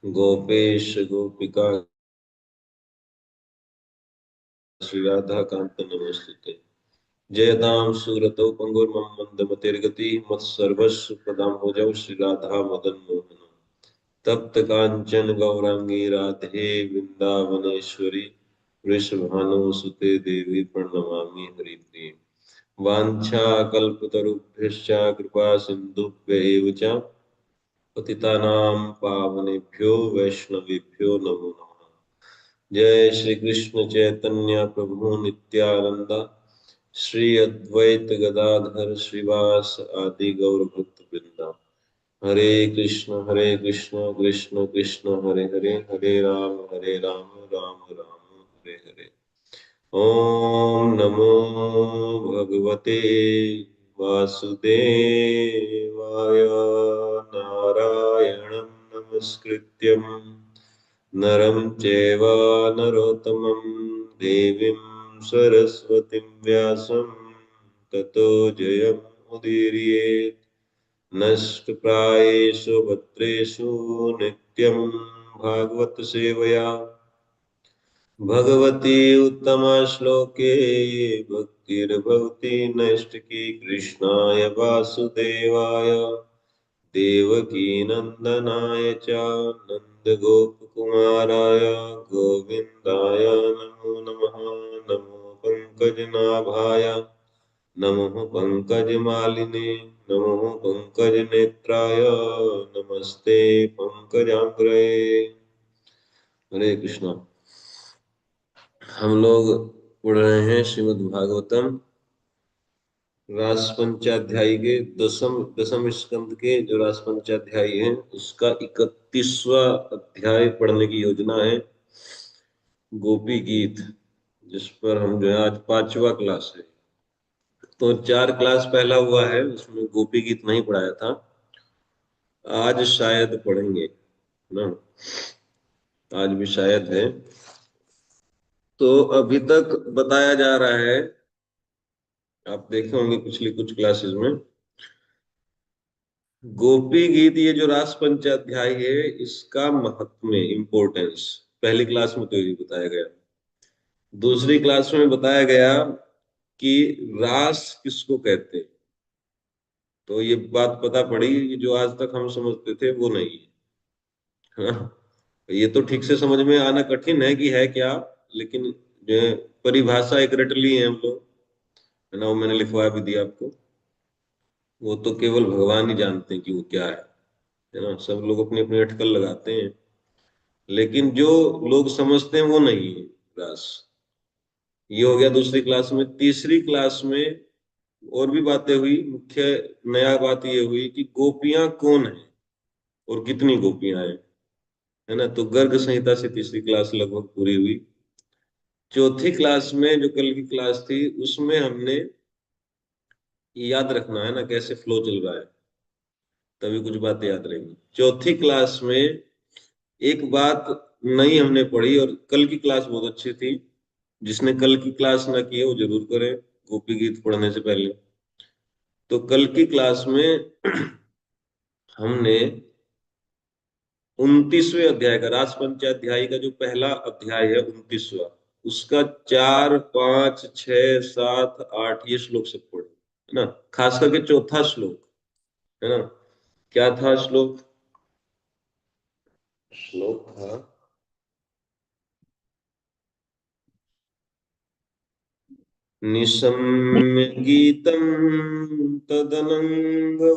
गोपेश गोपिका श्री राधा कांत नमोस्तुते। जयतां सुरतौ पंगुर्मं मंदमतिर्गति मत्सर्वस्व पदाम्बुजौ श्री राधा मदन मोहन। तप्त कांचन गौरांगी राधे वृंदावनेश्वरी वृषभानुसुते देवी प्रणमामि हरिप्रिये। वाञ्छा कल्पतरुभ्यश्च कृपा सिन्धुभ्य च पतितानां पावनेभ्यो वैष्णवेभ्यो नमो नमः। जय श्री कृष्ण चैतन्य प्रभु नित्यानंद श्री अद्वैत गदाधर श्रीवास आदि गौर भक्त वृंदा। हरे कृष्ण कृष्ण कृष्ण हरे हरे, हरे राम राम राम हरे हरे। ओम नमो भगवते वासुदेवाय। नारायणं नमस्कृत्यं नरं चैव नरोत्तमं देवीं सरस्वतीं व्यासं ततो जयमुदीरयेत्। नष्टप्रायेषु भद्रेषु नित्यं भागवत सेवया भगवती उत्तमा श्लोके भक्तिर्भवति नैष्टिकी। कृष्णाय वासुदेवाय देवकी नंदनाय च नंदगोपकुमाराय गोविन्दाय नमो नमः। नमो पंकजनाभाय नमो पंकजमालिने नमो पंकजनेत्राय नमस्ते पंकजाग्रये। हरे कृष्णा। हम लोग पढ़ रहे हैं श्रीमद् भागवतम रास पंचाध्यायी के दसम स्कंद के जो रास पंचाध्यायी है उसका 31वां अध्याय पढ़ने की योजना है, गोपी गीत, जिस पर हम जो है आज 5वां क्लास है। तो 4 क्लास पहला हुआ है, उसमें गोपी गीत नहीं पढ़ाया था, आज शायद पढ़ेंगे ना, आज भी शायद है। तो अभी तक बताया जा रहा है, आप देखे होंगे पिछली कुछ क्लासेस में, गोपी गीत ये जो रास पंचाध्याय है इसका महत्व में इम्पोर्टेंस पहली क्लास में तो ये बताया गया। दूसरी क्लास में बताया गया कि रास किसको कहते हैं, तो ये बात पता पड़ी कि जो आज तक हम समझते थे वो नहीं है। हाँ, ये तो ठीक से समझ में आना कठिन है कि है क्या, लेकिन जो है, परिभाषा एक रट ली है हम लोग, है ना, वो मैंने लिखवा भी दिया आपको। वो तो केवल भगवान ही जानते हैं कि वो क्या है ना, सब लोग अपनी अपनी अटकल लगाते हैं, लेकिन जो लोग समझते हैं वो नहीं है रास। ये हो गया दूसरी क्लास में। तीसरी क्लास में और भी बातें हुई। मुख्य नया बात ये हुई कि गोपियां कौन है और कितनी गोपियां हैं, है ना। तो गर्ग संहिता से तीसरी क्लास लगभग पूरी हुई। चौथी क्लास में जो कल की क्लास थी उसमें हमने ये याद रखना है ना कैसे फ्लो चल रहा है, तभी कुछ बातें याद रहेंगी। चौथी क्लास में एक बात नई हमने पढ़ी, और कल की क्लास बहुत अच्छी थी, जिसने कल की क्लास ना की है वो जरूर करें गोपी गीत पढ़ने से पहले। तो कल की क्लास में हमने 29वें अध्याय का, रास पंचाध्याय का जो पहला अध्याय है 29वां, उसका 4, 5, 6, 7, 8 ये श्लोक सब पढ़े, है ना। खास करके चौथा श्लोक, है ना, क्या था श्लोक? श्लोक था निशम्य गीतं तदनंगवर्धनम्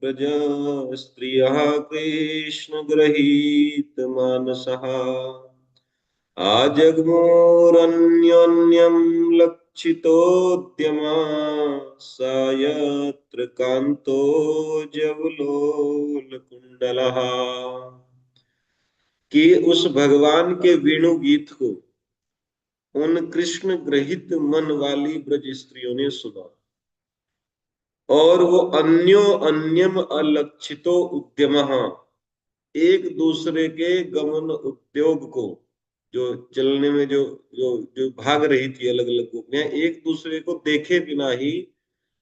प्रजा स्त्रियः कृष्णगृहीतमानसः आजग्मोरन्योन्यं लक्षितोद्यमा सा यत्र कान्तो जवलोलकुण्डलः। कि उस भगवान के वेणु गीत को उन कृष्ण ग्रहित मन वाली ब्रज स्त्रियों ने सुना, और वो अन्यो अन्यम अलक्षितो उद्यम, एक दूसरे के गमन उद्योग को, जो चलने में जो जो जो भाग रही थी अलग अलग गोपियां, एक दूसरे को देखे बिना ही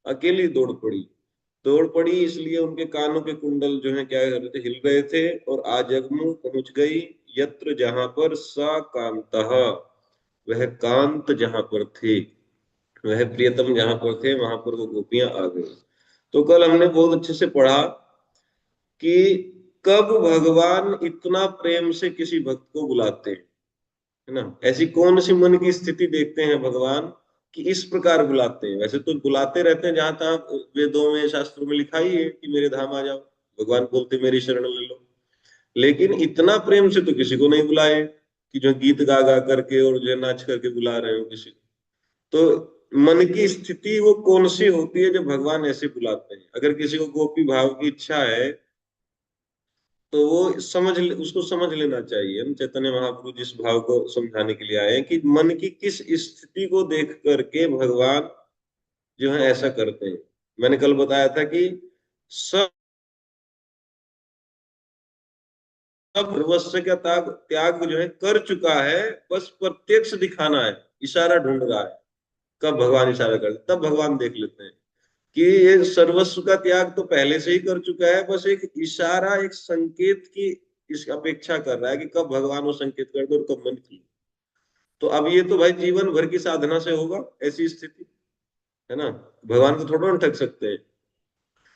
अकेली दौड़ पड़ी, दौड़ पड़ी, इसलिए उनके कानों के कुंडल जो है क्या कर रहे थे, हिल रहे थे। और आजगमु पहुंच गई यत्र, जहां पर सा कांतः, वह कांत जहां पर थे, वह प्रियतम जहां पर थे, वहां पर वो गोपियां आ गई। तो कल हमने बहुत अच्छे से पढ़ा कि कब भगवान इतना प्रेम से किसी भक्त को बुलाते हैं, है ना। ऐसी कौन सी मन की स्थिति देखते हैं भगवान कि इस प्रकार बुलाते हैं। वैसे तो बुलाते रहते हैं, जहां तक वेदों में शास्त्रों में लिखा ही है कि मेरे धाम आ जाओ, भगवान बोलते मेरी शरण ले लो। लेकिन इतना प्रेम से तो किसी को नहीं बुलाए कि जो गीत गा गा करके और जो नाच करके बुला रहे हो किसी को। तो मन की स्थिति वो कौन सी होती है जब भगवान ऐसे बुलाते हैं। अगर किसी को गोपी भाव की इच्छा है तो वो उसको समझ लेना चाहिए। हम चैतन्य महाप्रभु जिस भाव को समझाने के लिए आए हैं कि मन की किस स्थिति को देख करके भगवान जो है ऐसा करते हैं। मैंने कल बताया था कि सब सर्वस्व का त्याग जो है कर चुका है, बस प्रत्यक्ष दिखाना है, इशारा ढूंढ रहा है। कब भगवान इशारा करते तब भगवान देख लेते हैं कि ये सर्वस्व का त्याग तो पहले से ही कर चुका है, बस एक इशारा, एक संकेत की इस अपेक्षा कर रहा है कि कब भगवान वो संकेत कर दे और कब मन की। तो अब ये तो भाई जीवन भर की साधना से होगा ऐसी स्थिति, है ना। भगवान को थोड़ा ना ठग सकते हैं।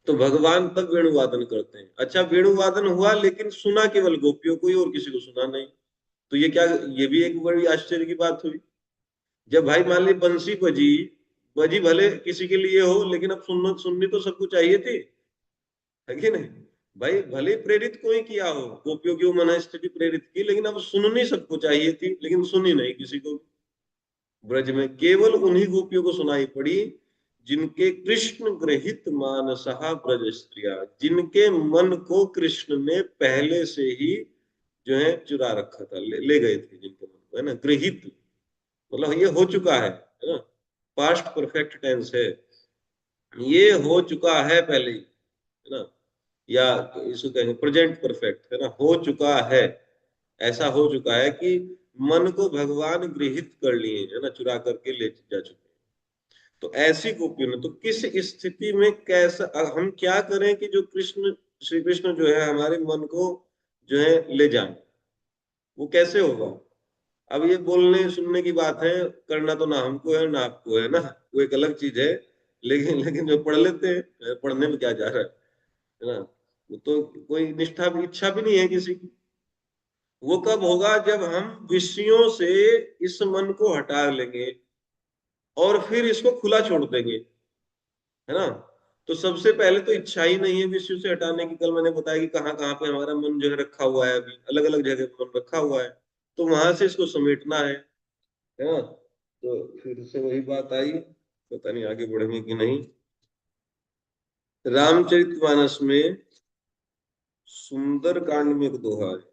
तो भगवान तब वेणु वादन करते हैं। अच्छा, वेणु वादन हुआ लेकिन सुना केवल गोपियों को ही, और किसी को सुना नहीं। तो ये क्या, ये भी एक बड़ी आश्चर्य की बात हुई। जब भाई मान ली बंसी बजी, बजी भले किसी के लिए हो, लेकिन अब सुननी तो सबको चाहिए थी, है कि नहीं। भाई भले प्रेरित कोई किया हो, गोपियों की वो मन स्थिति प्रेरित की, लेकिन अब सुननी सबको चाहिए थी, लेकिन सुनी नहीं किसी को। ब्रज में केवल उन्हीं गोपियों को सुनाई पड़ी जिनके कृष्ण ग्रहित मानसहा ब्रज स्त्रिया, जिनके मन को कृष्ण ने पहले से ही जो है चुरा रखा था, ले गए थे जिनके मन को, है ना। गृहित मतलब ये हो चुका है ना। पास्ट परफेक्ट टेंस है, ये हो चुका है पहले ही, है ना। या इसको कहेंगे प्रेजेंट परफेक्ट, है ना, हो चुका है। ऐसा हो चुका है कि मन को भगवान गृहित कर लिए, है ना, चुरा करके ले जा चुके हैं। तो ऐसी गोपियों ने तो किस स्थिति में कैसा, अब हम क्या करें कि जो कृष्ण, श्री कृष्ण जो है हमारे मन को जो है ले जाए, वो कैसे होगा। अब ये बोलने सुनने की बात है, करना तो ना हमको है ना आपको है ना, वो एक अलग चीज है। लेकिन लेकिन जो पढ़ लेते हैं, पढ़ने में क्या जा रहा है ना। वो तो कोई निष्ठा भी, इच्छा भी नहीं है किसी की। वो कब होगा जब हम विषयों से इस मन को हटा लेंगे और फिर इसको खुला छोड़ देंगे, है ना। तो सबसे पहले तो इच्छा ही नहीं है विषयों से हटाने की। कल मैंने बताया कि कहाँ कहाँ पे हमारा मन जो है रखा हुआ है, अभी अलग अलग जगह पे मन रखा हुआ है। तो वहां से इसको समेटना है ना। तो फिर से वही बात आई, पता नहीं आगे बढ़ेंगे कि नहीं। रामचरितमानस में सुंदर कांड में एक दोहा है।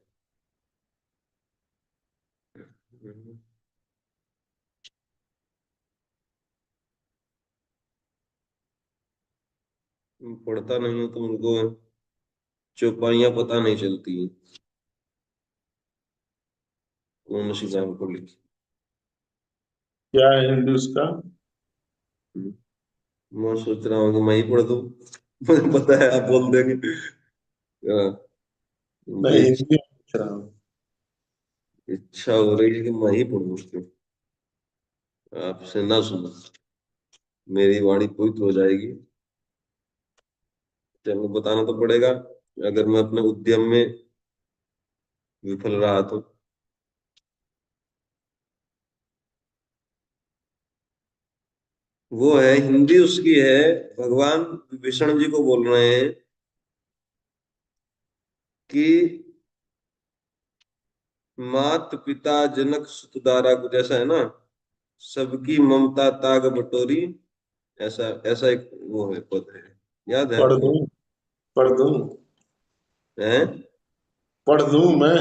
पढ़ता नहीं हूं तो उनको चौपाइयां पता नहीं चलती हैं, कौन सी जगह पर लिखी। क्या है हिंदी उसका? मैं सोच रहा हूँ कि मैं ही पढ़ दूं। मुझे पता है आप बोल देंगे। हाँ, मैं मुझे हिंदी में पूछ रहा हूँ। इच्छा हो रही है कि मैं ही पढ़ूं उसको, आपसे ना सुना, मेरी वाणी पवित्र हो जाएगी। चलो बताना तो पड़ेगा, अगर मैं अपने उद्यम में विफल रहा तो। वो है, हिंदी उसकी है। भगवान विष्णु जी को बोल रहे हैं कि मात पिता जनक सुत दारा, कुछ ऐसा है ना, सबकी ममता ताग बटोरी, ऐसा ऐसा एक वो है, पद है। याद है पढ़ आपको? दूं? पढ़ दूं? है। पढ़ दूं मैं?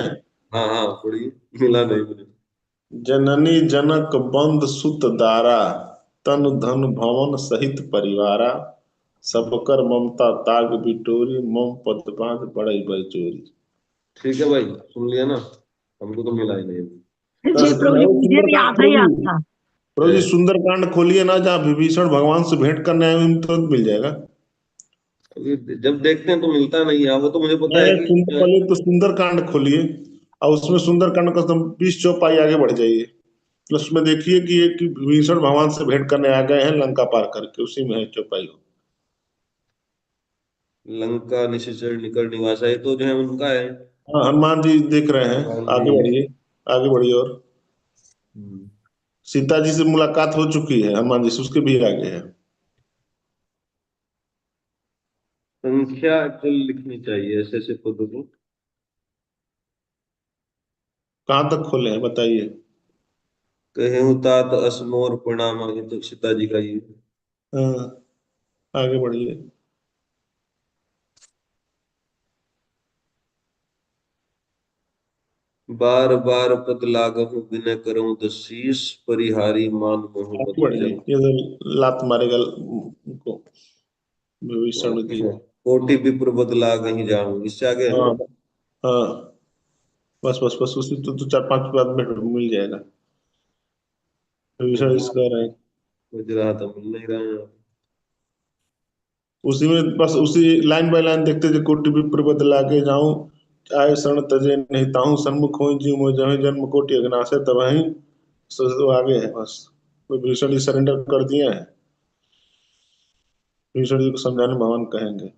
हाँ हाँ, थोड़ी मिला नहीं मुझे। जननी जनक बंद सुत दारा, तन धन भवन सहित परिवारा, सब कर ममता ताग बिटोरी, मम पद बांध बड़ई बलचोरी। ठीक है भाई, सुन लिया ना, हमको तो मिला ही नहीं। जी प्रभु जी, मुझे भी सुंदरकांड आधा ही प्रभु, याद था। प्रभु जी, है। सुंदरकांड खोलिए ना, जहाँ विभीषण भगवान से भेंट करने आए हैं, तुरंत मिल जाएगा। जब देखते हैं तो मिलता नहीं है, वो तो मुझे पता है नहीं, कि सुंदर पहले तो सुंदरकांड खोलिए और उसमें सुंदरकांड का तुम 20 चौपाई आगे बढ़ जाइए। तो उसमें देखिए कि एक विभीषण भगवान से भेंट करने आ गए हैं लंका पार करके, उसी में है चौपाई। लंका निशाचर निकट निवासा, ये तो जो है उनका है। हाँ, हनुमान जी देख रहे हैं। भगवान जी। आगे बढ़िए, आगे बढ़िए। और हम्म। सीता जी से मुलाकात हो चुकी है हनुमान जी से, उसके भी आगे है। संख्या एक्चुअली लिखनी चाहिए ऐसे ऐसे पदों को। कहाँ तक खोले हैं बताइए। कहे तात असमोर प्रणाम, ये तो सीता जी का ही है। हाँ, आगे बढ़िए। बार बार पद लागहु बिन करऊं दसीस, परिहारी मान मोह आगे मद बढ़िए, जल। ये तो लात मारेगा उनको, विभीषण जी को। कोटि विप्र बद लागहि जाऊं, इससे आगे है हाँ। ना। हाँ, बस बस बस, उसी तो 4-5 बाद में मिल जाएगा। विभीषण हम्म, इस कह रहे हैं। खोज रहा था, मिल नहीं रहा है। उसी में बस उसी लाइन बाय लाइन देखते थे, कोटि विप्र बदला के जाऊं, आए शरण तजे नहीं ताहू, सन्मुख होई जीव मोहि जहाँ जन्म कोटि अगनासे तबाही। तो आगे है बस। वो भीषण जी सरेंडर कर दिए हैं। भीषण जी को समझाने भगवान कहेंगे।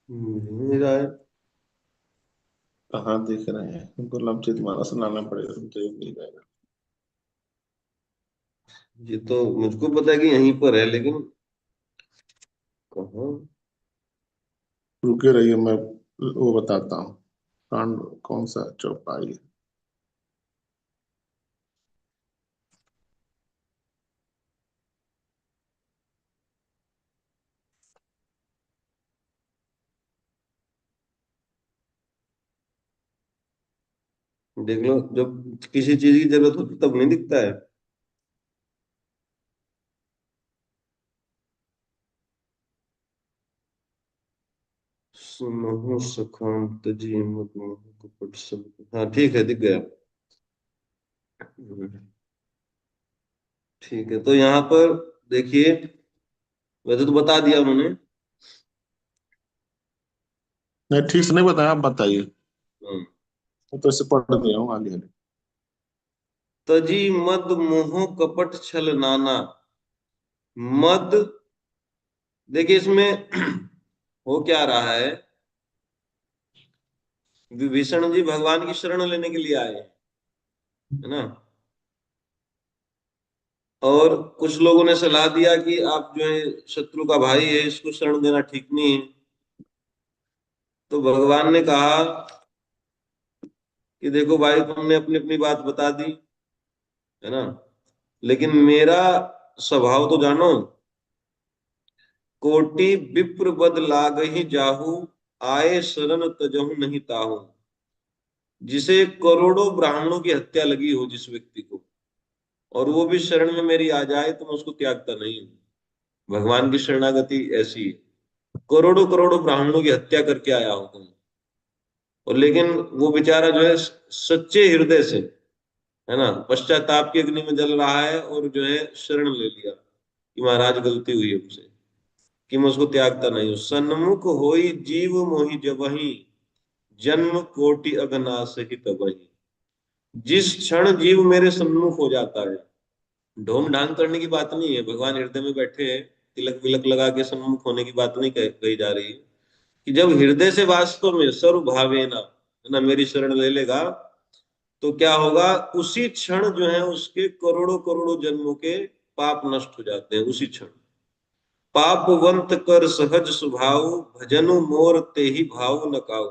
मिल नहीं रहा है। कहाँ देख रहे हैं, उनको लमचित मानस लाना पड़ेगा, उनसे मिल जाएगा। ये तो मुझको पता है कि यहीं पर है, लेकिन कहाँ। रुके रहिए, मैं वो बताता हूँ। कांड कौन सा चौपाई। देख लो, जब किसी चीज की जरूरत होती तब नहीं दिखता है। सुनहु सखांत जी मत मोह कपट सब। हाँ ठीक है, दिख गया। ठीक है, तो यहाँ पर देखिए, वैसे तो बता दिया उन्होंने। नहीं, ठीक से नहीं बताया, आप बताइए। हम्म। मैं तो ऐसे पढ़ दिया हूँ आगे। तजी मद मोह कपट छल नाना। मद, देखिए इसमें हो क्या रहा है। विभीषण जी भगवान की शरण लेने के लिए आए हैं, है ना। और कुछ लोगों ने सलाह दिया कि आप जो है शत्रु का भाई है, इसको शरण देना ठीक नहीं है। तो भगवान ने कहा कि देखो भाई, तुमने अपनी अपनी बात बता दी, है ना, लेकिन मेरा स्वभाव तो जानो। कोटि विप्र बद लागहि जाहू, आए शरण तजहु नहीं ताहू। जिसे करोड़ों ब्राह्मणों की हत्या लगी हो जिस व्यक्ति को, और वो भी शरण में मेरी आ जाए तो मैं उसको त्यागता नहीं हूं। भगवान की शरणागति ऐसी है। करोड़ों करोड़ों ब्राह्मणों की हत्या करके आया हूं तुम, और लेकिन वो बेचारा जो है सच्चे हृदय से, है ना, पश्चाताप की अग्नि में जल रहा है, और जो है शरण ले लिया कि महाराज गलती हुई हमसे, कि मैं उसको त्यागता नहीं हूँ। सन्मुख होई जीव मोहि जबहि, जन्म कोटि अगनास ही तबहि। जिस क्षण जीव मेरे सन्मुख हो जाता है, ढोंग ढांग करने की बात नहीं है, भगवान हृदय में बैठे हैं, तिलक विलक लगा के सन्मुख होने की बात नहीं कही जा रही है। कि जब हृदय से वास्तव में सर्व भावेना, है ना, मेरी शरण ले लेगा, तो क्या होगा, उसी क्षण जो है उसके करोड़ों करोड़ों जन्मों के पाप नष्ट हो जाते हैं उसी क्षण। पापवंत कर सहज स्वभाव, भजनु मोर ते ही भाव न काऊ।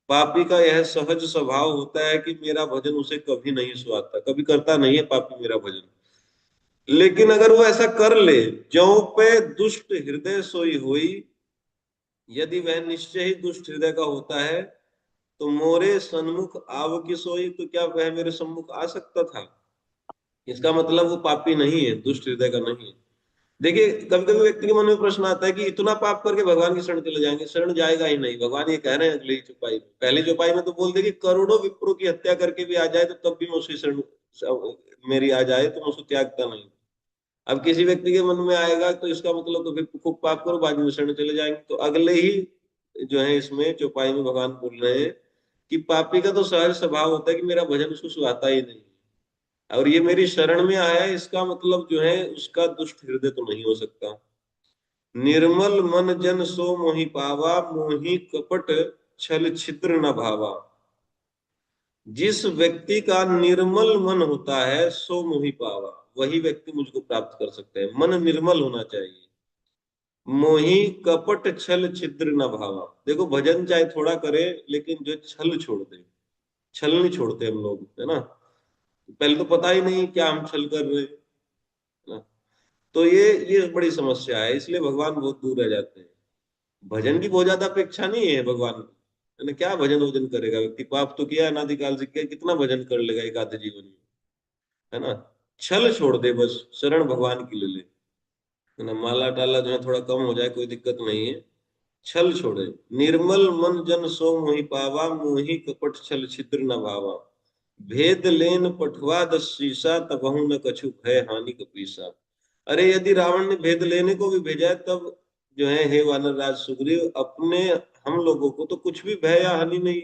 पापी का यह सहज स्वभाव होता है कि मेरा भजन उसे कभी नहीं सुहाता, कभी करता नहीं है पापी मेरा भजन। लेकिन अगर वो ऐसा कर ले, ज्यों पे दुष्ट हृदय सोई होई, यदि वह निश्चय ही दुष्ट हृदय का होता है, तो मोरे सन्मुख आव की सोई, तो क्या वह मेरे सम्मुख आ सकता था। इसका मतलब वो पापी नहीं है, दुष्ट हृदय का नहीं है। देखिए, कभी कभी व्यक्ति के मन में प्रश्न आता है कि इतना पाप करके भगवान की शरण चले जाएंगे, शरण जाएगा ही नहीं। भगवान ये कह रहे हैं अगली चौपाई में, पहली चौपाई में तो बोल दे कि करोड़ों विप्रों की हत्या करके भी आ जाए तो तब भी मैं उसकी शरण, मेरी आ जाए तो मैं उसको त्यागता नहीं। अब किसी व्यक्ति के मन में आएगा तो इसका मतलब तो फिर खूब पाप करो, बाद में शरण चले जाएंगे। तो अगले ही जो है इसमें चौपाई में भगवान बोल रहे हैं कि पापी का तो सहज स्वभाव होता है कि मेरा भजन उसको सुहाता ही नहीं, और ये मेरी शरण में आया है, इसका मतलब जो है उसका दुष्ट हृदय तो नहीं हो सकता। निर्मल मन जन सो मोहि पावा, मोहि कपट छल छिद्र न भावा। जिस व्यक्ति का निर्मल मन होता है सो मोहि पावा, वही व्यक्ति मुझको प्राप्त कर सकते हैं। मन निर्मल होना चाहिए। मोहि कपट छल छिद्र न भावा। देखो भजन चाहे थोड़ा करे, लेकिन जो छल छोड़ दे, छल नहीं छोड़ते हम लोग, है ना। पहले तो पता ही नहीं क्या हम छल कर रहे हैं, है ना। तो ये बड़ी समस्या है, इसलिए भगवान बहुत दूर रह जाते हैं। भजन की बहुत ज्यादा अपेक्षा नहीं है भगवान को, है ना। क्या भजन वजन करेगा व्यक्ति, पाप तो किया अनादिकाल से किया, कितना भजन कर लेगा एक आधे जीवन में, है ना। छल छोड़ दे, बस शरण भगवान की ले ले, है ना। माला टाला जो है थोड़ा कम हो जाए कोई दिक्कत नहीं है, छल छोड़े। निर्मल मन जन सो मोहि पावा, मोहि कपट छल छिद्र न भावा। भेद लेन पठवा दस शीसा, तबहु न कछु भय हानि कपीसा। अरे यदि रावण ने भेद लेने को भी भेजा है, तब जो है हे वानर राज सुग्रीव, अपने हम लोगों को तो कुछ भी भय या हानि नहीं,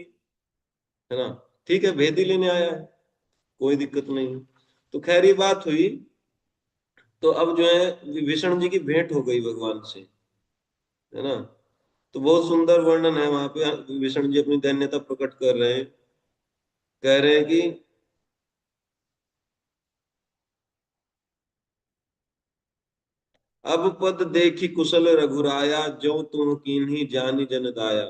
है ना। ठीक है, भेद ही लेने आया है, कोई दिक्कत नहीं। तो खैर ये बात हुई। तो अब जो है विभीषण जी की भेंट हो गई भगवान से, है ना। तो बहुत सुंदर वर्णन है वहां पे, विभीषण जी अपनी दैन्यता प्रकट कर रहे हैं। कह रहे हैं कि अब पद देखी कुशल रघुराया, जो तुम कीन्ही जानी जन दाया।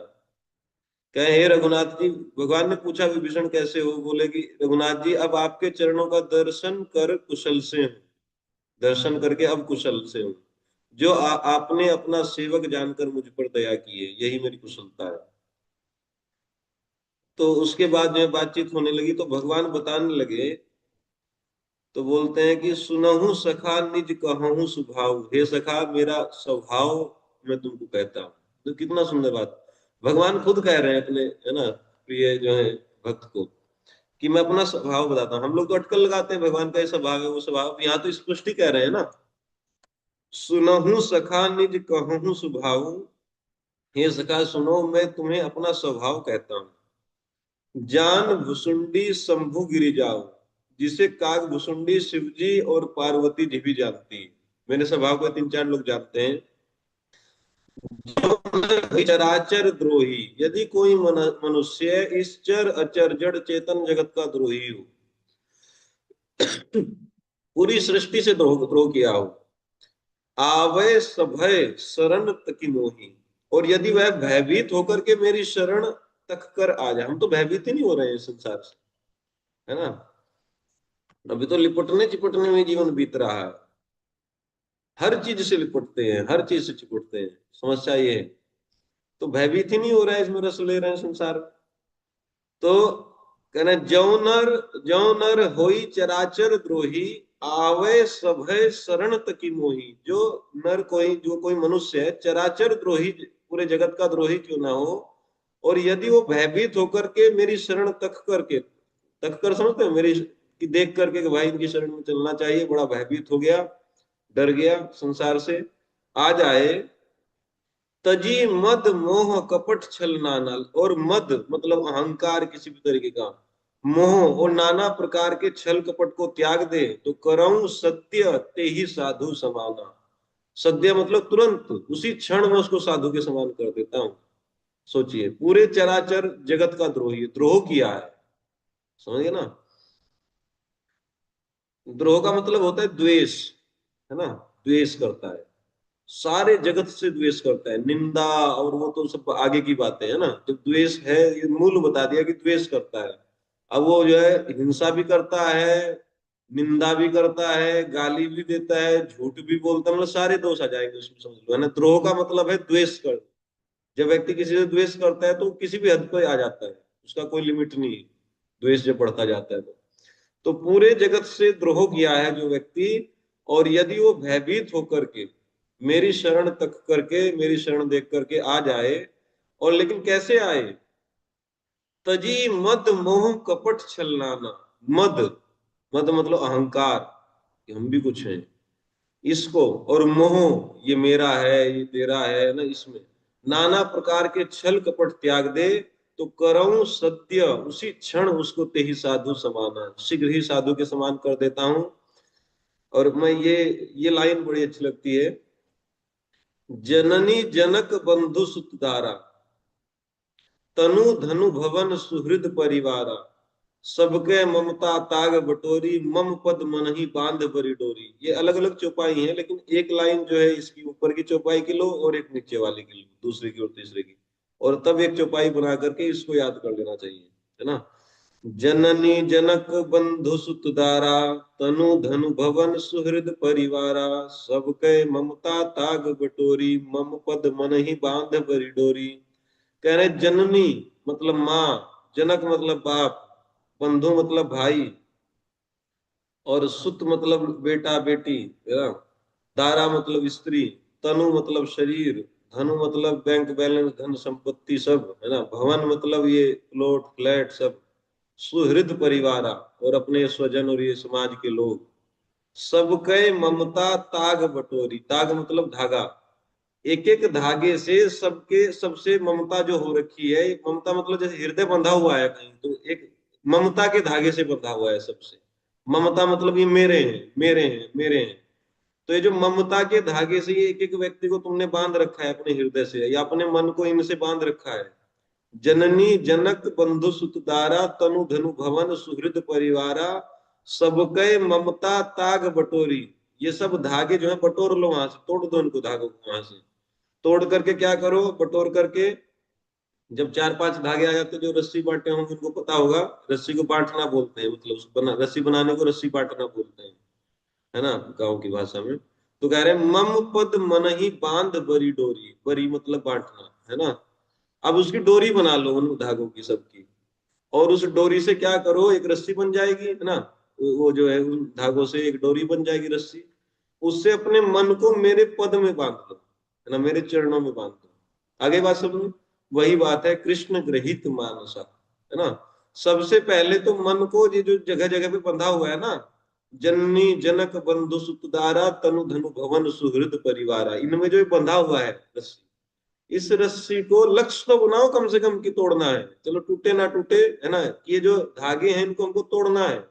कहे हे रघुनाथ जी, भगवान ने पूछा विभीषण कैसे हो, बोले कि रघुनाथ जी अब आपके चरणों का दर्शन कर कुशल से हूँ, दर्शन करके अब कुशल से हूँ। जो आपने अपना सेवक जानकर मुझ पर दया की है, यही मेरी कुशलता है। तो उसके बाद जो है बातचीत होने लगी, तो भगवान बताने लगे। तो बोलते हैं कि सुनहु सखा निज कहूँ सुभाव, हे सखा मेरा स्वभाव मैं तुमको कहता हूँ। तो कितना सुंदर बात, भगवान खुद कह रहे हैं अपने, है ना, प्रिय जो है भक्त को, कि मैं अपना स्वभाव बताता हूँ। हम लोग तो अटकल लगाते हैं भगवान का ये स्वभाव है वो स्वभाव, यहाँ तो स्पष्ट ही कह रहे हैं ना। सुनहु सखा निज कहूँ सुभाव, हे सखा सुनो मैं तुम्हें अपना स्वभाव कहता हूँ। जान भुसुंडी शंभु गिरि जाओ, जिसे काग भुसुंडी शिवजी और पार्वती जी भी जानती है। मेरे स्वभाव को तीन चार लोग जानते हैं। जो चराचर द्रोही, यदि कोई मनुष्य इस चर अचर जड़ चेतन जगत का द्रोही हो, पूरी सृष्टि से द्रोह द्रोह किया हो, आवे सभय शरण तकी मोही, और यदि वह भयभीत होकर के मेरी शरण तक कर आ जाए। हम तो भयभीत ही नहीं हो रहे हैं संसार से, है ना। अभी तो लिपटने चिपटने में जीवन बीत रहा है, हर चीज से लिपटते हैं, हर चीज से चिपटते हैं, समस्या ये है। तो भयभीत ही नहीं हो रहा है, इसमें रस ले रहे हैं संसार में। तो कहना जौ नर होई चराचर द्रोही, आवे सभय शरण तकी मोही। जो नर कोई, जो कोई मनुष्य है चराचर द्रोही, पूरे जगत का द्रोही क्यों ना हो, और यदि वो भयभीत होकर के मेरी शरण तक करके, तक कर समझते हो, मेरी कि देख करके कि भाई इनकी शरण में चलना चाहिए, बड़ा भयभीत हो गया, डर गया संसार से, आ जाए। तजी मद मोह कपट छल नाना, और मद मतलब अहंकार किसी भी तरीके का, मोह और नाना प्रकार के छल कपट को त्याग दे, तो करऊं सत्य ते ही साधु समाना। सद्य मतलब तुरंत, उसी क्षण में उसको साधु के समान कर देता हूं। सोचिए, पूरे चराचर जगत का द्रोही, द्रोह किया है, समझिए ना। द्रोह का मतलब होता है द्वेष, है ना। द्वेष करता है, सारे जगत से द्वेष करता है, निंदा और वो तो सब आगे की बातें है ना। जब द्वेष है, ये मूल बता दिया कि द्वेष करता है। अब वो जो है हिंसा भी करता है, निंदा भी करता है, गाली भी देता है, झूठ भी बोलता है, मतलब सारे दोष आ जाएंगे उसमें, समझ लो, है ना। द्रोह का मतलब है द्वेष कर। जब व्यक्ति किसी से द्वेष करता है तो किसी भी हद पर आ जाता है, उसका कोई लिमिट नहीं है, द्वेष जब बढ़ता जाता है तो पूरे जगत से द्रोह किया है जो व्यक्ति, और यदि वो भयभीत होकर के मेरी शरण तक करके, मेरी शरण देख करके आ जाए, और लेकिन कैसे आए, तजी मद मोह कपट छलनाना। मद, मद मतलब अहंकार, कि हम भी कुछ हैं, इसको, और मोह ये मेरा है ये तेरा है ना, इसमें नाना प्रकार के छल कपट त्याग दे, तो करऊं सत्य उसी क्षण उसको तेहि साधु समाना, शीघ्र ही साधु के समान कर देता हूं। और मैं ये लाइन बड़ी अच्छी लगती है, जननी जनक बंधु सुत दारा, तनु धनु भवन सुहृद परिवारा, सबके ममता ताग बटोरी, मम पद मन ही बांध बरी डोरी। ये अलग अलग चौपाई है, लेकिन एक लाइन जो है इसकी ऊपर की चौपाई की लो और एक नीचे वाली की लो, दूसरी की और तीसरी की, और तब एक चौपाई बना करके इसको याद कर लेना चाहिए, है ना। जननी जनक बंधु सुत दारा, तनु धनु भवन सुहृद परिवारा, सबके ममता ताग बटोरी, मम पद मन ही बांध बरी डोरी। कह रहे जननी मतलब माँ, जनक मतलब बाप, बंधु मतलब भाई, और सुत मतलब बेटा बेटी, है ना, दारा मतलब स्त्री, तनु मतलब शरीर, धनु मतलब बैंक बैलेंस धन संपत्ति सब, है ना, भवन मतलब ये प्लॉट फ्लैट सब, सुहृद परिवारा और अपने स्वजन और ये समाज के लोग, सबके ममता ताग बटोरी, ताग मतलब धागा, एक एक धागे से सबके सबसे ममता जो हो रखी है, ममता मतलब जैसे हृदय बंधा हुआ है कहीं, तो एक ममता के धागे से बंधा हुआ है सबसे। ममता मतलब ये मेरे हैं मेरे हैं मेरे हैं, तो ये जो ममता के धागे से ये एक एक व्यक्ति को तुमने बांध रखा है अपने हृदय से, या अपने मन को इनसे बांध रखा है। जननी जनक बंधु सुतदारा, तनु धनु भवन सुहृद परिवारा, सबके ममता ताग बटोरी। ये सब धागे जो है बटोर लो, वहां से तोड़ दो इनको धागों को, वहां से तोड़ करके क्या करो, बटोर करके जब चार पांच धागे आ जाते, जो रस्सी बांटे होंगे उनको पता होगा, रस्सी को बांटना बोलते हैं, मतलब रस्सी बनाने को रस्सी बांटना बोलते हैं, है ना, गांव की भाषा में। तो कह रहे हैं मम पद मन ही बांध बरी डोरी, बरी मतलब बांटना, है ना। अब उसकी डोरी बना लो उन धागों की सबकी, और उस डोरी से क्या करो, एक रस्सी बन जाएगी, है ना, वो जो है उन धागों से एक डोरी बन जाएगी रस्सी, उससे अपने मन को मेरे पद में बांध लो, है ना, मेरे चरणों में बांध दो। आगे बात समझो, वही बात है कृष्ण ग्रहित मानसा, है ना। सबसे पहले तो मन को ये जो जगह जगह पे बंधा हुआ है ना, जननी जनक बंधु सुतदारा, तनु धनु भवन सुहृद परिवारा, इनमें जो ये बंधा हुआ है रस्सी, इस रस्सी को लक्ष्य तो बनाओ कम से कम कि तोड़ना है, चलो टूटे ना टूटे, है ना, कि ये जो धागे हैं इनको हमको तोड़ना है।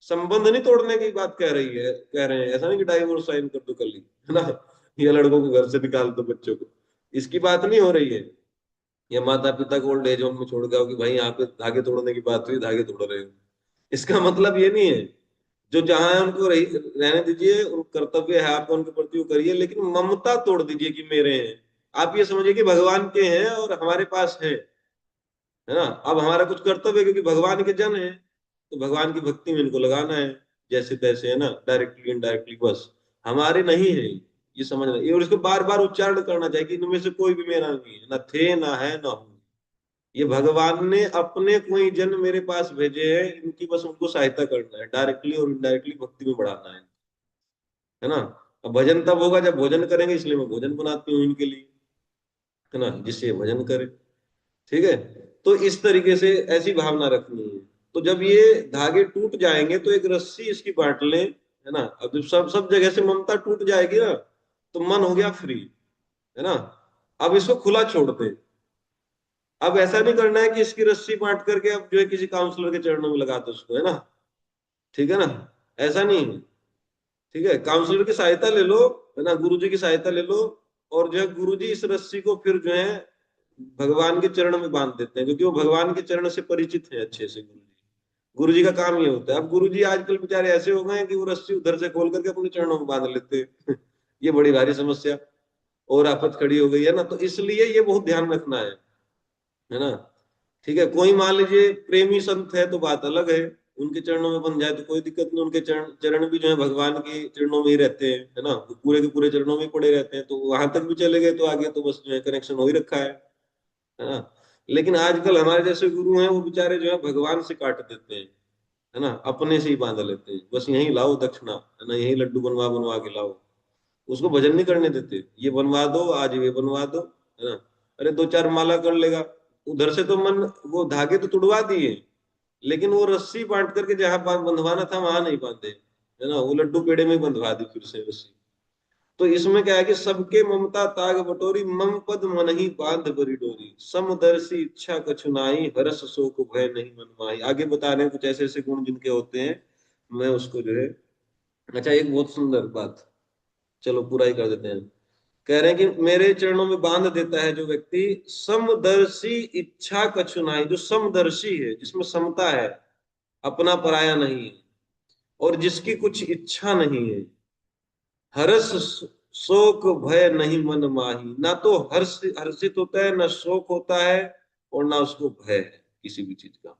संबंध नहीं तोड़ने की बात कह रहे हैं, ऐसा नहीं कि डाइवोर्स साइन कर दो कल ही, है ना, या लड़कों को घर से निकाल दो बच्चों को, इसकी बात नहीं हो रही है। या माता पिता को ओल्ड एज होम में छोड़ गया हो कि भाई यहाँ पे धागे तोड़ने की बात हुई, धागे तोड़ रहे हो, इसका मतलब ये नहीं है। जो जहां है उनको रहने दीजिए, उन कर्तव्य है आपका उनके प्रति वो करिए, लेकिन ममता तोड़ दीजिए कि मेरे हैं। आप ये समझिए कि भगवान के हैं और हमारे पास है ना। अब हमारा कुछ कर्तव्य है क्योंकि भगवान के जन है, तो भगवान की भक्ति में इनको लगाना है जैसे तैसे, है ना, डायरेक्टली इनडायरेक्टली, बस हमारे नहीं है, ये समझना। ये और इसको बार बार उच्चारण करना चाहिए कि इनमें से कोई भी मेरा नहीं है, ना थे ना है ना हूं। ये भगवान ने अपने कोई जन मेरे पास भेजे हैं, इनकी बस उनको सहायता करना है, डायरेक्टली और इनडायरेक्टली भक्ति में बढ़ाना है ना। अब भजन तब होगा जब भोजन करेंगे, इसलिए मैं भोजन बनाती हूँ इनके लिए, है ना, जिससे ये भजन करे। ठीक है, तो इस तरीके से ऐसी भावना रखनी है। तो जब ये धागे टूट जाएंगे तो एक रस्सी इसकी बांट लें, है ना। अब जब सब सब जगह से ममता टूट जाएगी ना, तो मन हो गया फ्री, है ना। अब इसको खुला छोड़ दे। अब ऐसा नहीं करना है कि इसकी रस्सी बांट करके अब जो है किसी काउंसलर के चरणों में लगा दो उसको, है ना, ठीक है ना, ऐसा नहीं है। ठीक है, काउंसलर की सहायता ले लो, है ना, गुरुजी की सहायता ले लो, और जो है गुरुजी इस रस्सी को फिर जो है भगवान के चरण में बांध देते हैं, क्योंकि वो भगवान के चरण से परिचित है अच्छे से। गुरुजी का काम ये होता है। अब गुरुजी आजकल बेचारे ऐसे हो गए हैं कि वो रस्सी उधर से खोल करके अपने चरणों में बांध लेते हैं ये बड़ी भारी समस्या और आफत खड़ी हो गई है ना, तो इसलिए ये बहुत ध्यान रखना है ना। ठीक है, कोई मान लीजिए प्रेमी संत है तो बात अलग है, उनके चरणों में बन जाए तो कोई दिक्कत नहीं, उनके चरण चरण भी जो है भगवान के चरणों में ही रहते हैं, है ना, वो पूरे के पूरे चरणों में ही पड़े रहते हैं, तो वहां तक भी चले गए तो आगे तो बस जो है कनेक्शन हो ही रखा है ना। लेकिन आजकल हमारे जैसे गुरु हैं वो बेचारे जो है भगवान से काट देते हैं, है ना, अपने से ही बांध लेते हैं, बस यही लाओ दक्षिणा, है ना, यही लड्डू बनवा बनवा के लाओ। उसको भजन नहीं करने देते, ये बनवा दो आज, ये बनवा दो, है ना। अरे दो चार माला कर लेगा, उधर से तो मन, वो धागे तो तुड़वा दिए, लेकिन वो रस्सी बांट करके जहां बंधवाना था वहां नहीं बांधे, है ना, वो लड्डू पेड़े में बंधवा दी फिर से रस्सी। तो इसमें क्या है कि सबके ममता ताग बटोरी, मम पद मन ही बांध बरी डोरी, समदर्शी इच्छा कछु नाई, हरस शोक भय नहीं मन माही। आगे बता रहे हैं कुछ ऐसे ऐसे गुण जिनके होते हैं, मैं उसको जो है, अच्छा एक बहुत सुंदर बात, चलो पूरा ही कर देते हैं। कह रहे हैं कि मेरे चरणों में बांध देता है जो व्यक्ति, समदर्शी इच्छा कछु नाई, जो समदर्शी है, जिसमें समता है, अपना पराया नहीं है, और जिसकी कुछ इच्छा नहीं है, हर्ष शोक भय नहीं मन माही, ना तो हर्षित होता है, ना शोक होता है, और ना उसको भय है किसी भी चीज का,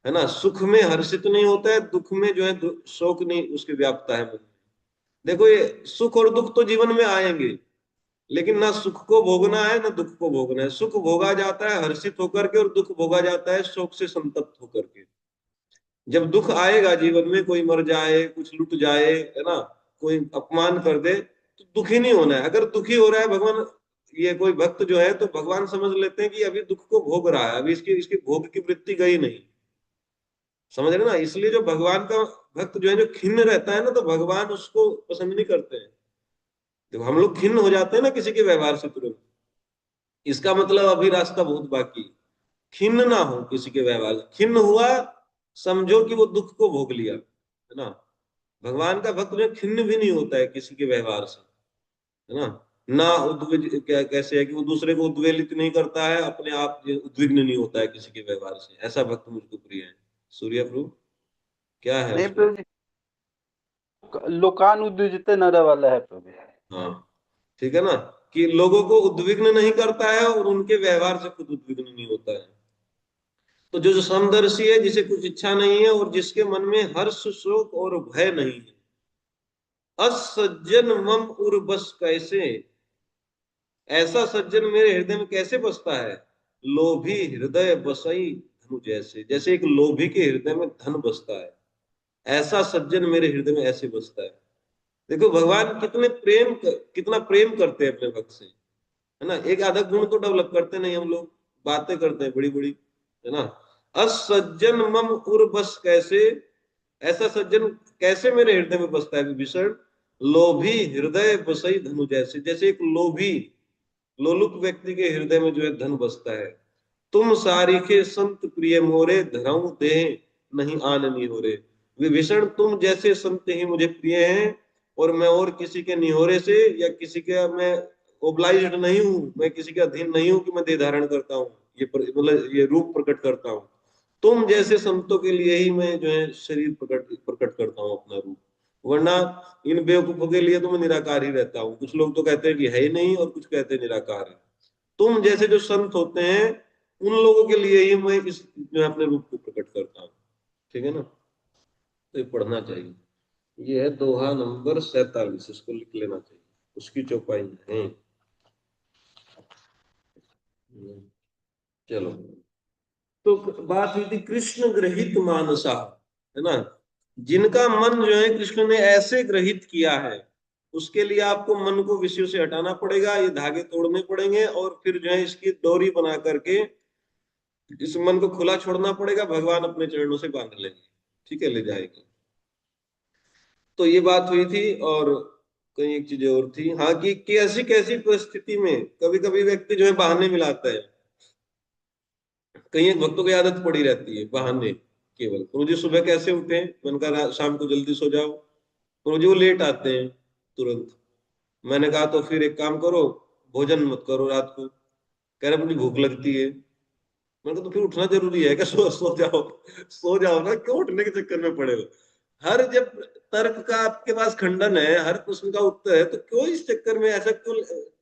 है ना। सुख में हर्षित नहीं होता है, दुख में जो है शोक नहीं उसके व्यापता है मन में। देखो ये सुख और दुख तो जीवन में आएंगे, लेकिन ना सुख को भोगना है ना दुख को भोगना है। सुख भोगा जाता है हर्षित होकर के, और दुख भोगा जाता है शोक से संतप्त होकर के। जब दुख आएगा जीवन में, कोई मर जाए, कुछ लुट जाए, है ना, कोई अपमान कर दे, तो दुखी नहीं होना है। अगर दुखी हो रहा है भगवान, ये कोई भक्त जो है, तो भगवान समझ लेते हैं कि अभी दुख को भोग रहा है, अभी इसकी इसकी भोग की वृत्ति गई नहीं। समझ रहे ना, इसलिए जो भगवान का भक्त जो है, जो खिन्न रहता है ना, तो भगवान उसको पसंद नहीं करते हैं। देखो हम लोग खिन्न हो जाते हैं ना किसी के व्यवहार से तुरंत, इसका मतलब अभी रास्ता बहुत बाकी। खिन्न ना हो किसी के व्यवहार से, खिन्न हुआ समझो कि वो दुख को भोग लिया, है ना। भगवान का भक्त में खिन्न भी नहीं होता है किसी के व्यवहार से, है ना। ना उद्विज क्या कैसे है कि वो दूसरे को उद्वेलित नहीं करता है, अपने आप उद्विग्न नहीं होता है किसी के व्यवहार से, ऐसा भक्त मुझको प्रिय है। सूर्य प्रभु क्या है नहीं उसका। प्रभु जी, लोकानुद्विजित नर वाला है प्रभु। हाँ ठीक है ना, कि लोगों को उद्विग्न नहीं करता है और उनके व्यवहार से खुद उद्विग्न नहीं होता है। तो जो जो समदर्शी है, जिसे कुछ इच्छा नहीं है और जिसके मन में हर्ष शोक और भय नहीं है, असज्जन मम उर बस कैसे, ऐसा सज्जन मेरे हृदय में कैसे बसता है। लोभी हृदय बसई धनु जैसे, जैसे एक लोभी के हृदय में धन बसता है, ऐसा सज्जन मेरे हृदय में ऐसे बसता है। देखो भगवान कितना प्रेम करते हैं अपने भक्त से, है ना। एक आधा गुण तो डेवलप करते नहीं हम लोग, बातें करते हैं बड़ी बड़ी, है ना। असज्जन मम उर बस कैसे, ऐसा सज्जन कैसे मेरे हृदय में बसता है विभीषण। लोभी हृदय बसई धनु जैसे, जैसे एक लोभी लोलुप व्यक्ति के हृदय में जो है धन बसता है। तुम सारिखे संत प्रिय मोरे, धरऊ दे नहीं आननी हो रे। विभीषण तुम जैसे संत ही मुझे प्रिय हैं, और मैं और किसी के निहोरे से या किसी के मैं ओब्लाइज्ड नहीं हूं, मैं किसी के अधीन नहीं हूं कि मैं देह धारण करता हूँ, मतलब ये रूप प्रकट करता हूँ। तुम जैसे संतों के लिए ही मैं जो है शरीर प्रकट प्रकट करता हूँ अपना रूप, वरना इन बेवकूफों के लिए तो मैं निराकार ही रहता हूँ। कुछ लोग तो कहते हैं कि है ही नहीं, और कुछ कहते हैं निराकार है। तुम जैसे जो संत होते हैं, उन लोगों के लिए ही मैं इस जो है अपने रूप को प्रकट करता हूँ। ठीक है ना, तो ये पढ़ना चाहिए। ये है दोहा नंबर 47, इसको लिख लेना चाहिए, उसकी चौपाई है। चलो, तो बात हुई थी कृष्ण ग्रहित मानसा, है ना। जिनका मन जो है कृष्ण ने ऐसे ग्रहित किया है, उसके लिए आपको मन को विषयों से हटाना पड़ेगा, ये धागे तोड़ने पड़ेंगे, और फिर जो है इसकी डोरी बना करके इस मन को खुला छोड़ना पड़ेगा, भगवान अपने चरणों से बांध लेंगे, ठीक है, ले जाएंगे। तो ये बात हुई थी। और कई एक चीजें और थी, हाँ, कि कैसी कैसी परिस्थिति में कभी कभी व्यक्ति जो है बहाने मिलाता है। कई एक भक्तों की आदत पड़ी रहती है बहाने केवल, प्रभु जी सुबह कैसे उठे, मैंने कहा शाम को जल्दी सो जाओ, प्रभु जी वो लेट आते हैं तुरंत। मैंने कहा तो फिर एक काम करो, भोजन मत करो रात को। कह रहे मुझे भूख लगती है। मैंने कहा तो फिर उठना जरूरी है क्या, सो जाओ, सो जाओ ना, क्यों उठने के चक्कर में पड़े हो। हर जब तर्क का आपके पास खंडन है, हर प्रश्न का उत्तर है, तो क्यों इस चक्कर में ऐसा क्यों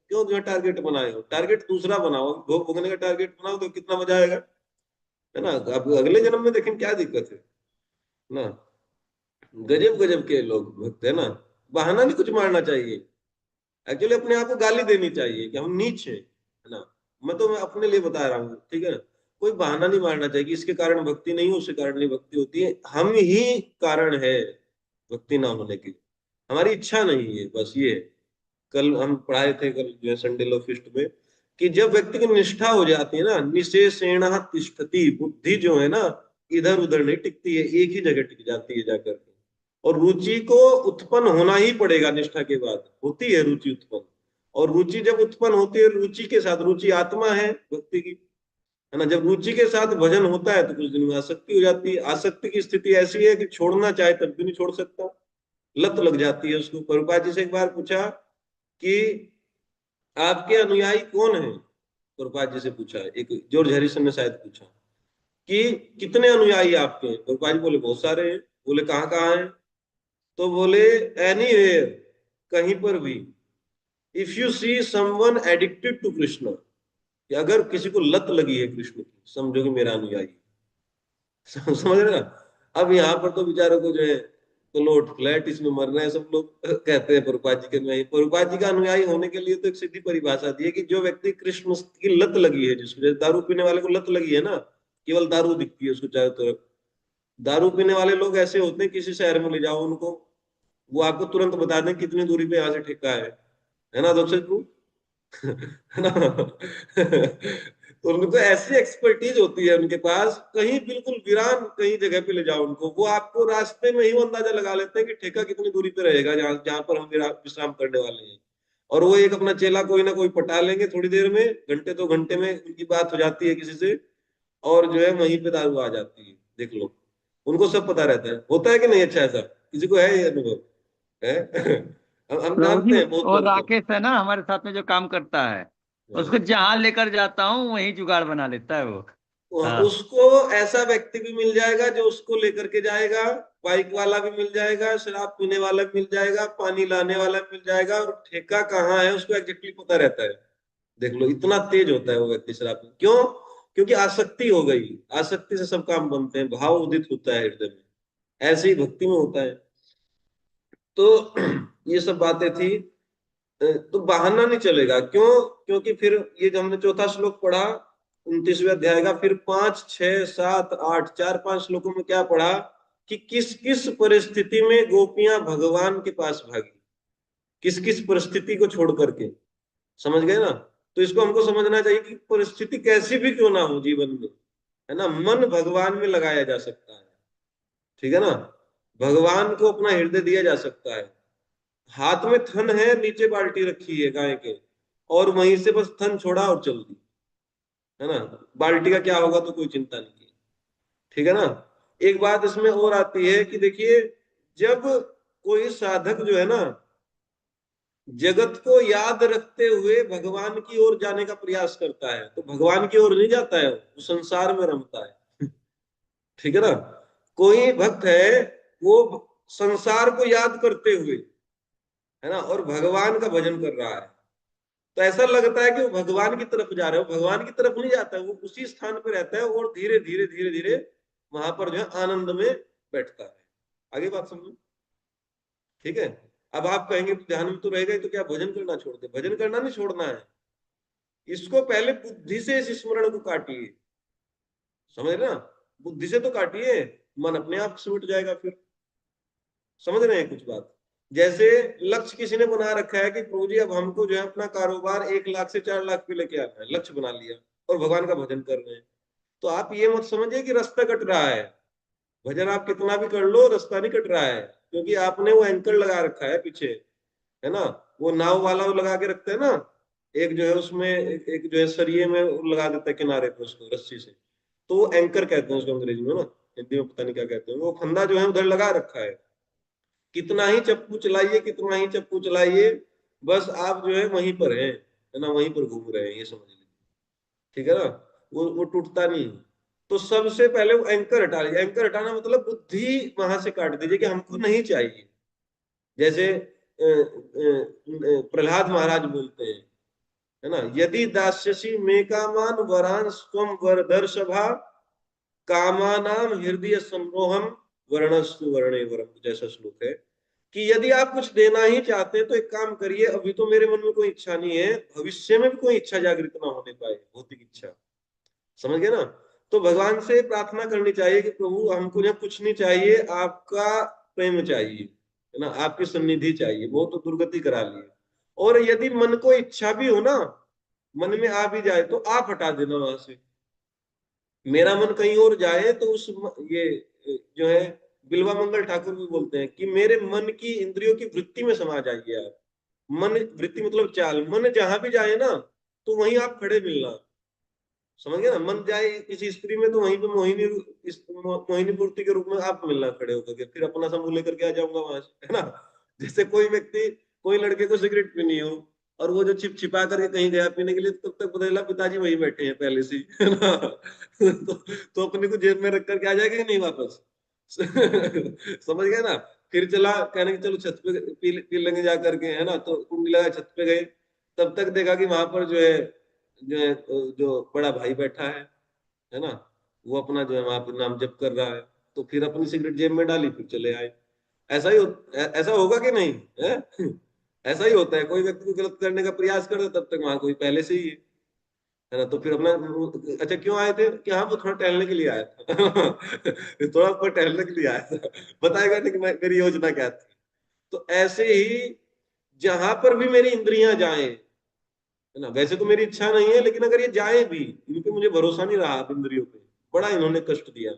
क्यों जो है टारगेट बनाए हो। टारगेट दूसरा बनाओ, भोग भोगने का टारगेट बनाओ, तो कितना मजा आएगा, है ना। अब अगले जन्म में देखें क्या दिक्कत है ना। गजब गजब के लोग भक्त है ना। बहाना नहीं कुछ मारना चाहिए, एक्चुअली अपने आप को गाली देनी चाहिए कि हम नीच हैं, है ना। मैं अपने लिए बता रहा हूँ, ठीक है ना। कोई बहाना नहीं मारना चाहिए कि इसके कारण भक्ति नहीं, उसके कारण नहीं भक्ति होती है, हम ही कारण है भक्ति ना होने की, हमारी इच्छा नहीं है, बस ये। कल हम पढ़ाए थे, कल जो है संडे लो फिस्ट में, कि जब व्यक्ति की निष्ठा हो जाती है ना, निशेषेण तिष्ठति, बुद्धि जो है ना इधर उधर नहीं टिकती है, एक ही जगह टिक जाती है जाकर के। और रुचि को उत्पन्न होना ही पड़ेगा निष्ठा के बाद, होती है रुचि उत्पन्न। और रुचि जब उत्पन्न होती है, रुचि के साथ, रुचि आत्मा है भक्ति की, है ना, जब रुचि के साथ भजन होता है तो कुछ दिन में आसक्ति हो जाती है। आसक्ति की स्थिति ऐसी है कि छोड़ना चाहे तब भी नहीं छोड़ सकता, लत लग जाती है उसको। प्रभुपाद जी से एक बार पूछा कि आपके अनुयायी कौन है, प्रभुपाद जी से पूछा, एक जॉर्ज हैरिसन ने शायद पूछा कि कितने अनुयायी आपके हैं। प्रभुपाद जी बोले बहुत सारे हैं। बोले कहाँ कहाँ हैं? तो बोले एनीवेयर, कहीं पर भी। If you see someone addicted to Krishna, कि अगर किसी को लत लगी है कृष्ण की, समझो कि मेरा अनुयायी। समझ रहे ना? अब यहाँ पर तो बेचारों को जो है तो लोट फ्लैट इसमें मर रहे हैं सब लोग। कहते हैं प्रभुपाद जी के अनुयायी। प्रभुपाद जी का अनुयायी होने के लिए तो एक सीधी परिभाषा दी है कि जो व्यक्ति कृष्ण की लत लगी है, जिसको, जैसे दारू पीने वाले को लत लगी है ना, केवल दारू दिखती है उसको चारों तरफ। दारू पीने वाले लोग ऐसे होते हैं, किसी शहर में ले जाओ उनको, वो आपको तुरंत बता दें कितनी दूरी पे यहाँ से ठेका है ना दक्षिण को। है ना? तो उनको ऐसी एक्सपर्टीज होती है उनके पास, कहीं बिल्कुल वीरान कहीं जगह पे ले जाओ उनको, वो आपको रास्ते में ही वो अंदाजा लगा लेते हैं कि ठेका कितनी दूरी पे रहेगा जहाँ जहाँ पर हम विश्राम करने वाले हैं। और वो एक अपना चेला कोई ना कोई पटा लेंगे थोड़ी देर में, घंटे 2 घंटे में उनकी बात हो जाती है किसी से, और जो है वहीं पे दारू आ जाती है। देख लो, उनको सब पता रहता है। होता है कि नहीं? अच्छा, ऐसा किसी को है ये अनुभव? है? हम प्रभु जी, जानते हैं बहुत वो लोग को। राकेश है ना हमारे साथ में जो काम करता है, उसको जहां लेकर जाता हूँ वहीं जुगाड़ बना लेता है वो। हाँ। उसको ऐसा व्यक्ति भी मिल जाएगा जो उसको लेकर के जाएगा, बाइक वाला भी मिल जाएगा, शराब पीने वाला भी मिल जाएगा, पानी लाने वाला भी मिल जाएगा, और ठेका कहाँ है उसको एग्जैक्टली पता रहता है। देख लो, इतना तेज होता है वो व्यक्ति शराब में। क्यों? क्योंकि आसक्ति हो गई। आसक्ति से सब काम बनते हैं, भाव उदित होता है हृदय में। ऐसे ही भक्ति में होता है। तो ये सब बातें थी। तो बहाना नहीं चलेगा। क्यों? क्योंकि फिर ये जो हमने चौथा श्लोक पढ़ा 29वें अध्याय का, फिर 5, 6, 7, 8, 4-5 श्लोकों में क्या पढ़ा कि किस किस परिस्थिति में गोपियां भगवान के पास भागी, किस किस परिस्थिति को छोड़ करके। समझ गए ना? तो इसको हमको समझना चाहिए कि परिस्थिति कैसी भी क्यों ना हो जीवन में, है ना, मन भगवान में लगाया जा सकता है। ठीक है ना? भगवान को अपना हृदय दिया जा सकता है। हाथ में थन है, नीचे बाल्टी रखी है गाय के, और वहीं से बस थन छोड़ा और चल दी, है ना, बाल्टी का क्या होगा तो कोई चिंता नहीं की। ठीक है ना? एक बात इसमें और आती है कि देखिए, जब कोई साधक जो है ना, जगत को याद रखते हुए भगवान की ओर जाने का प्रयास करता है, तो भगवान की ओर नहीं जाता है, वो संसार में रमता है। ठीक है ना? कोई भक्त है, वो संसार को याद करते हुए, है ना, और भगवान का भजन कर रहा है, तो ऐसा लगता है कि वो भगवान की तरफ जा रहे हो, भगवान की तरफ नहीं जाता है, वो उसी स्थान पे रहता है और धीरे धीरे धीरे धीरे वहां पर जो है आनंद में बैठता है। आगे बात समझो। ठीक है? अब आप कहेंगे तो ध्यान में तो रहेगा ही, तो क्या भजन करना छोड़ दे? भजन करना नहीं छोड़ना है, इसको पहले बुद्धि से इस स्मरण को काटिए। समझ रहे ना? बुद्धि से तो काटिए, मन अपने आप सिमट जाएगा फिर। समझ रहे हैं कुछ बात? जैसे लक्ष्य किसी ने बना रखा है कि प्रभु जी अब हमको जो है अपना कारोबार 1 लाख से 4 लाख पे लेके आना है, लक्ष्य बना लिया, और भगवान का भजन कर रहे हैं, तो आप ये मत समझिए कि रास्ता कट रहा है। भजन आप कितना भी कर लो, रास्ता नहीं कट रहा है, क्योंकि आपने वो एंकर लगा रखा है पीछे, है ना, वो नाव वाला वो लगा के रखते हैं ना, एक जो है उसमें एक जो है सरिये में लगा देता है किनारे पे उसको रस्सी से, तो वो एंकर कहते हैं उसको अंग्रेजी में ना, हिंदी में पता नहीं क्या कहते हैं, वो फंदा जो है उधर लगा रखा है। कितना ही चप्पू चलाइए, कितना ही चप्पू चलाइए, बस आप जो है वहीं पर है ना, वहीं पर घूम रहे हैं, ये समझ लीजिए। ठीक है ना? वो टूटता नहीं। तो सबसे पहले वो एंकर हटा लीजिए। एंकर हटाना मतलब बुद्धि वहां से काट दीजिए कि हमको नहीं चाहिए। जैसे प्रहलाद महाराज बोलते हैं, है ना, यदि दास्यसी मे कामान वरान स्वम वरदर्शभा कामानाम हृदय संरोहम वर्णस्तु वर्णे वरम, जैसा श्लोक है कि यदि आप कुछ देना ही चाहते हैं तो एक काम करिए, अभी तो मेरे मन में कोई इच्छा नहीं है, भविष्य में भी कोई इच्छा जागृत ना होने पाए, भौतिक इच्छा। समझ गए ना? तो भगवान से प्रार्थना करनी चाहिए कि प्रभु हमको यहाँ कुछ नहीं चाहिए, आपका प्रेम चाहिए, है ना, आपकी सन्निधि चाहिए, वो तो दुर्गति करा लिए। और यदि मन को इच्छा भी हो ना, मन में आ भी जाए, तो आप हटा देना वहां से। मेरा मन कहीं और जाए तो उस ये जो है बिल्वा मंगल ठाकुर भी बोलते हैं कि मेरे मन की इंद्रियों की वृत्ति में समा जाइए आप। मन वृत्ति मतलब चाल, मन जहां भी जाए ना तो वहीं आप खड़े मिलना। समझ गए ना, मन जाए किसी स्त्री में तो वहीं पे मोहिनी, मोहिनी मूर्ति के रूप में आप मिलना खड़े होकर के, फिर अपना समूह लेकर के आ जाऊंगा वहां से, है ना। जैसे कोई व्यक्ति, कोई लड़के को सिगरेट पीनी हो और वो जो छिपा करके कहीं गया पीने के लिए, तब तक पता चला पिताजी वहीं बैठे हैं पहले से ही, है ना। तो अपने को जेब में रख करके आ जाएगा कि नहीं वापस। समझ गए ना। फिर चला कहने की चलो छत पे पी लेंगे जा करके, है ना, तो कुंडी लगा छत पे गए, तब तक देखा कि वहां पर जो बड़ा भाई बैठा है ना, वो अपना जो है वहां पे नाम जप कर रहा है, तो फिर अपनी सिगरेट जेब में डाली, फिर चले आए। ऐसा होगा कि नहीं है? ऐसा ही होता है, कोई व्यक्ति को गलत करने का प्रयास कर तब तक वहां कोई पहले से ही है ना, तो फिर अपना, अच्छा क्यों आए थे कि हाँ वो थोड़ा टहलने के लिए आया था। थोड़ा ऊपर टहलने के लिए आया था, बताएगा नहीं कि मेरी योजना क्या थी। तो ऐसे ही जहां पर भी मेरी इंद्रियां जाएं, है ना, वैसे तो मेरी इच्छा नहीं है, लेकिन अगर ये जाए भी, इन पे मुझे भरोसा नहीं रहा, अब इंद्रियों पे बड़ा इन्होंने कष्ट दिया,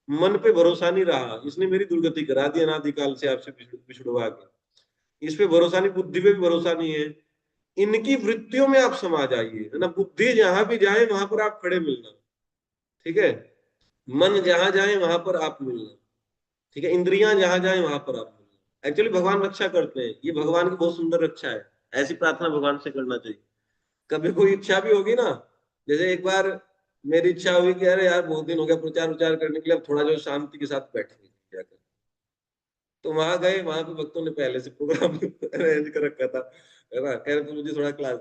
मन पे भरोसा नहीं रहा, इसने मेरी दुर्गति करा दी अनादिकाल से आपसे बिछुड़वा के, इस पे भरोसा नहीं, बुद्धि पे भी भरोसा नहीं है, इनकी वृत्तियों में आप समा जाइए, है ना, बुद्धि जहां भी जाए वहां पर आप खड़े मिलना, ठीक है, मन जहां जाए वहां पर आप मिलना, ठीक है, इंद्रियां जहां जाए वहां पर आप मिलना। एक्चुअली भगवान रक्षा करते हैं, ये भगवान की बहुत सुंदर रक्षा है, ऐसी प्रार्थना भगवान से करना चाहिए। कभी कोई इच्छा भी होगी ना, जैसे एक बार मेरी इच्छा हुई कि अरे यार बहुत दिन हो गया प्रचार विचार करने के लिए, अब थोड़ा जो शांति के साथ बैठेंगे जाकर, तो वहां गए, वहां पे भक्तों ने पहले से प्रोग्राम अरेंज कर रखा था, है ना, कह रहे थे मुझे थोड़ा क्लास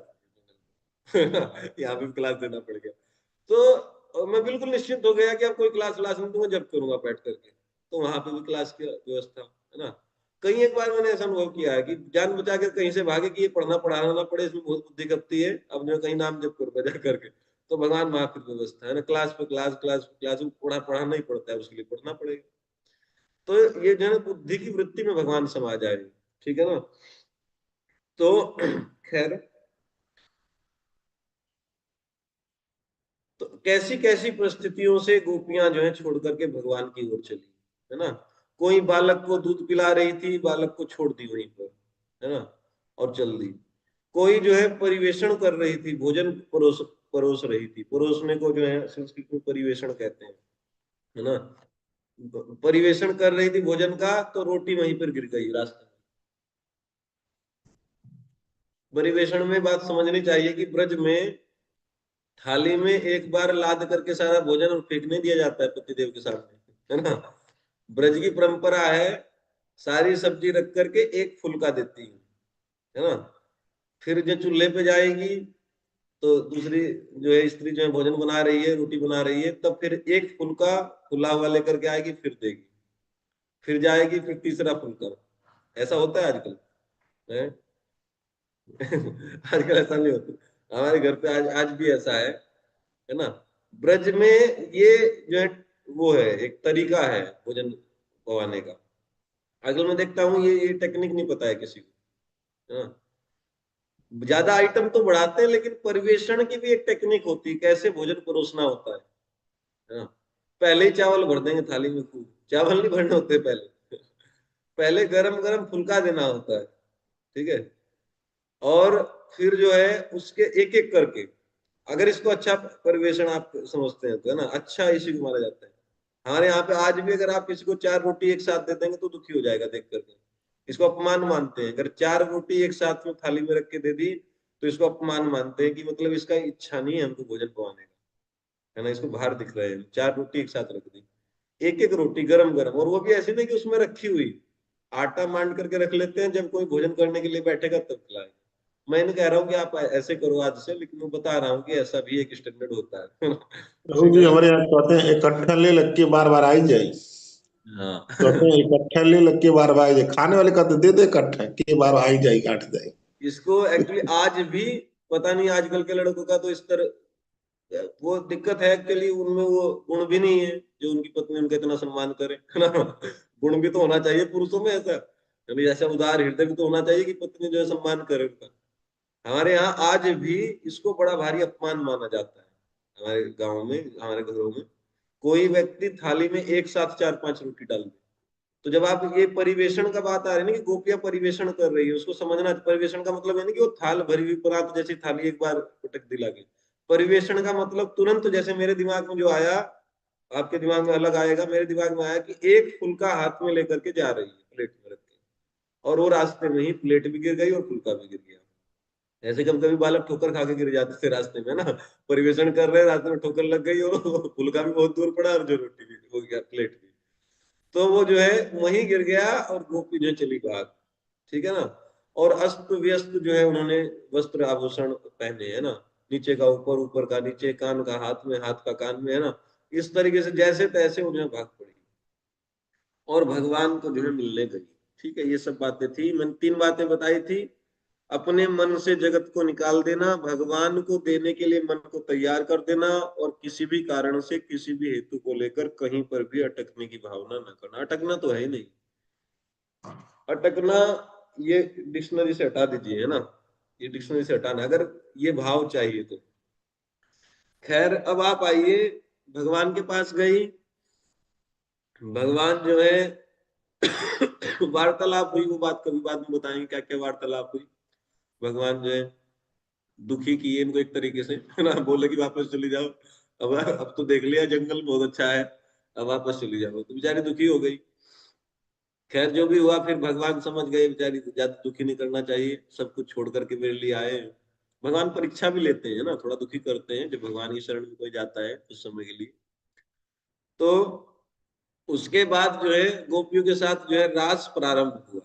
यहाँ पे क्लास देना पड़ गया। तो मैं बिल्कुल निश्चिंत हो गया कि अब कोई क्लास व्लास नहीं दूंगा, जब करूंगा बैठ करके, तो वहां पे भी क्लास की व्यवस्था, है ना। कई एक बार मैंने ऐसा अनुभव किया है कि जान बचा के कहीं से भागे कि ये पढ़ना पढ़ाना ना पड़े, इसमें बहुत बुद्धि खपती है, अब जो कहीं नाम जब कर बजा करके, तो भगवान वहां फिर व्यवस्था है ना, क्लास पे क्लास, क्लास पे क्लास, पढ़ाना ही पड़ता है, उसके लिए पढ़ना पड़ेगा। तो ये जो है बुद्धि की वृत्ति में भगवान समा जाए, ठीक है ना। तो खैर, तो कैसी कैसी परिस्थितियों से गोपियां जो है छोड़ करके भगवान की ओर चली, है ना। कोई बालक को दूध पिला रही थी, बालक को छोड़ दी वहीं पर, है ना, और चल दी। कोई जो है परिवेशन कर रही थी, भोजन परोस परोस रही थी, परोसने को जो है संस्कृत में परिवेशन कहते हैं, है ना। परिवेशन कर रही थी भोजन का, तो रोटी वहीं पर गिर गई रास्ते में। परिवेशन में बात समझनी चाहिए कि ब्रज में थाली में एक बार लाद करके सारा भोजन और फेंक नहीं दिया जाता है पतिदेव के सामने, है ना। ब्रज की परंपरा है, सारी सब्जी रख करके एक फुल्का देती है ना। फिर जो चूल्हे पे जाएगी, तो दूसरी जो है स्त्री जो है भोजन बना रही है, रोटी बना रही है, तब फिर एक फुल्का खुला हुआ लेकर के आएगी, फिर देगी, फिर जाएगी, फिर तीसरा फुल्का। ऐसा होता है आजकल, है? आजकल ऐसा नहीं होता, हमारे घर पे आज भी ऐसा है ना। ब्रज में ये जो है वो है, एक तरीका है भोजन पवाने का। आजकल मैं देखता हूँ ये टेक्निक नहीं पता है किसी को, है ना। ज्यादा आइटम तो बढ़ाते हैं, लेकिन परिवेशन की भी एक टेक्निक होती है, कैसे भोजन परोसना होता है ना। पहले ही चावल भर देंगे थाली में, खूब चावल नहीं भरने होते पहले, पहले गरम गरम फुल्का देना होता है, ठीक है, और फिर जो है उसके एक एक करके, अगर इसको अच्छा परिवेशन आप समझते हैं तो, है ना, अच्छा इसी को माना जाता है। हमारे यहाँ पे आज भी अगर आप किसी को 4 रोटी एक साथ दे देंगे तो दुखी हो जाएगा देख करके, इसको अपमान मानते हैं। अगर 4 रोटी एक साथ में थाली में रख के दे दी तो इसको अपमान मानते हैं कि मतलब इसका इच्छा नहीं है हमको भोजन पवाने का, है ना, इसको बाहर दिख रहे हैं। 4 रोटी एक साथ रख दी, एक एक रोटी गरम गरम, और वो भी ऐसी नहीं कि उसमें रखी हुई, आटा मांड करके रख लेते हैं, जब कोई भोजन करने के लिए बैठेगा तब खिलाएंगे। मैं नहीं कह रहा हूँ कि आप ऐसे करो आज से, लेकिन मैं बता रहा हूँ कि ऐसा भी एक स्टैंडर्ड होता है। प्रभु ठीक जी है ना। हमारे यहाँ कहते हैं इकट्ठा ले लग के बार बार आई जाए। हाँ। कहते हैं इकट्ठा ले लग के बार बार आई जाए, खाने वाले कहते दे दे इकट्ठा के बार आई जाए काट जाए। इसको एक्चुअली आज भी पता नहीं, आजकल के लड़कों का तो इस तरह वो दिक्कत है, एक्चुअली उनमें वो गुण भी नहीं है जो उनकी पत्नी उनका इतना सम्मान करे, है ना। गुण भी तो होना चाहिए पुरुषों में ऐसा, यानी ऐसा उदार हृदय भी तो होना चाहिए कि पत्नी जो है सम्मान करे उनका। हमारे यहाँ आज भी इसको बड़ा भारी अपमान माना जाता है, हमारे गाँव में, हमारे घरों में। कोई व्यक्ति थाली में एक साथ 4-5 रोटी डाल दे, तो जब आप ये परिवेशन का बात आ रही है ना कि गोपियां परिवेशन कर रही है, उसको समझना। परिवेशन का मतलब है ना कि वो थाल भरी हुई परात जैसी थाली एक बार पटक दिला के। परिवेशन का मतलब तुरंत, जैसे मेरे दिमाग में जो आया आपके दिमाग में अलग आएगा, मेरे दिमाग में आया कि एक फुल्का हाथ में लेकर के जा रही है प्लेट में रख के, और वो रास्ते में ही प्लेट भी गिर गई और फुल्का भी गिर गया। ऐसे कभी कभी बालक ठोकर खा के गिर जाते थे रास्ते में ना, परिवेशन कर रहे हैं, रास्ते में ठोकर लग गई और फुल्का भी बहुत दूर पड़ा और जो रोटी भी हो गया, प्लेट भी। तो वो जो है वहीं गिर गया और गोपी जो है चली भाग। ठीक है ना। और अस्त व्यस्त जो है उन्होंने वस्त्र आभूषण पहने है ना, नीचे का ऊपर, ऊपर का नीचे, कान का हाथ में, हाथ का कान में, है ना। इस तरीके से जैसे तैसे उन्हें भाग पड़ी और भगवान को जो है मिलने गई। ठीक है, ये सब बातें थी। मैंने 3 बातें बताई थी। अपने मन से जगत को निकाल देना, भगवान को देने के लिए मन को तैयार कर देना, और किसी भी कारण से किसी भी हेतु को लेकर कहीं पर भी अटकने की भावना न करना। अटकना तो है ही नहीं, अटकना ये डिक्शनरी से हटा दीजिए, है ना, ये डिक्शनरी से हटाना अगर ये भाव चाहिए तो। खैर, अब आप आइए, भगवान के पास गई, भगवान जो है वार्तालाप हुई, वो बात कभी बाद में बताएंगे क्या क्या वार्तालाप हुई। भगवान जो है दुखी किए इनको एक तरीके से, है ना, बोले कि वापस चली जाओ, अब तो देख लिया जंगल बहुत अच्छा है, अब वापस चली जाओ। तो बेचारी दुखी हो गई। खैर जो भी हुआ, फिर भगवान समझ गए बेचारी ज्यादा दुखी नहीं करना चाहिए, सब कुछ छोड़ करके मेरे लिए आए हैं। भगवान परीक्षा भी लेते हैं ना, थोड़ा दुखी करते हैं जब भगवान की शरण में कोई जाता है कुछ समय के लिए। तो उसके बाद जो है गोपियों के साथ जो है रास प्रारंभ हुआ।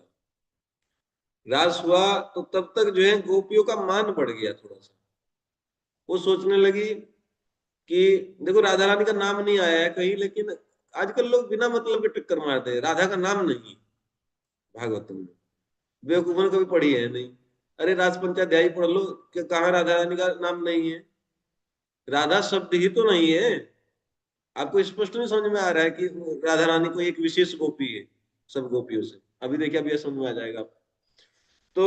रास हुआ तो तब तक जो है गोपियों का मान बढ़ गया थोड़ा सा। वो सोचने लगी कि देखो राधा रानी का नाम नहीं आया है कहीं, लेकिन आजकल लोग बिना मतलब के टक्कर मारते हैं। राधा का नाम नहीं भागवतम में, बेवकूफों ने कभी पढ़ी है नहीं। अरे रास पंचाध्यायी पढ़ लो कि कहाँ राधा रानी का नाम नहीं है। राधा शब्द ही तो नहीं है। आपको स्पष्ट नहीं समझ में आ रहा है कि राधा रानी को एक विशेष गोपी है सब गोपियों से? अभी देखिए, अभी समझ में आ जाएगा आपको। तो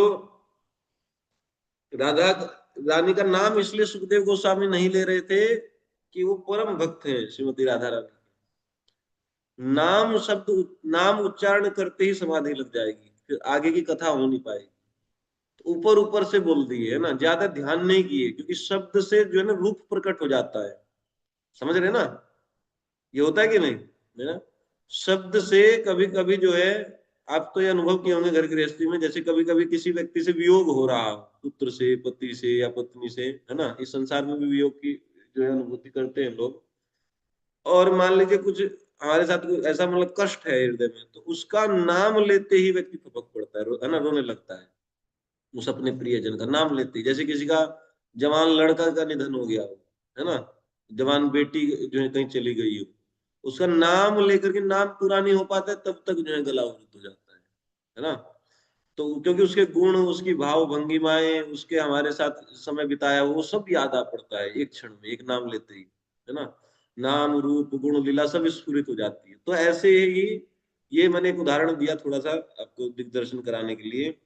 राधा रानी का नाम इसलिए सुखदेव गोस्वामी नहीं ले रहे थे कि वो परम भक्त हैं श्रीमती राधा रानी। नाम शब्द, नाम उच्चारण करते ही समाधि लग जाएगी, फिर आगे की कथा हो नहीं पाएगी। तो ऊपर ऊपर से बोल दिए, है ना, ज्यादा ध्यान नहीं किए, क्योंकि शब्द से जो है ना रूप प्रकट हो जाता है। समझ रहे ना, ये होता है कि नहीं, है ना। शब्द से कभी कभी जो है, आप तो ये अनुभव किए होंगे घर गृहस्थी में, जैसे कभी कभी किसी व्यक्ति से वियोग हो रहा हो, पुत्र से, पति से या पत्नी से, है ना, इस संसार में भी वियोग की जो है अनुभूति करते हैं लोग। और मान लीजिए कुछ हमारे साथ कुछ ऐसा मतलब कष्ट है हृदय में, तो उसका नाम लेते ही व्यक्ति थपक पड़ता है ना, रोने लगता है। उस अपने प्रियजन का नाम लेते ही, जैसे किसी का जवान लड़का का निधन हो गया हो, है ना, जवान बेटी जो है कहीं चली गई हो, उसका नाम लेकर के नाम पूरा नहीं हो पाता है, तब तक जो है गला अवरुद्ध हो जाता है ना। तो क्योंकि उसके गुण, उसकी भाव भंगिमाएं, उसके हमारे साथ समय बिताया वो सब याद आ पड़ता है एक क्षण में, एक नाम लेते ही, है ना। नाम रूप गुण लीला सब स्फुरित हो जाती है। तो ऐसे ही ये मैंने एक उदाहरण दिया थोड़ा सा आपको दिग्दर्शन कराने के लिए।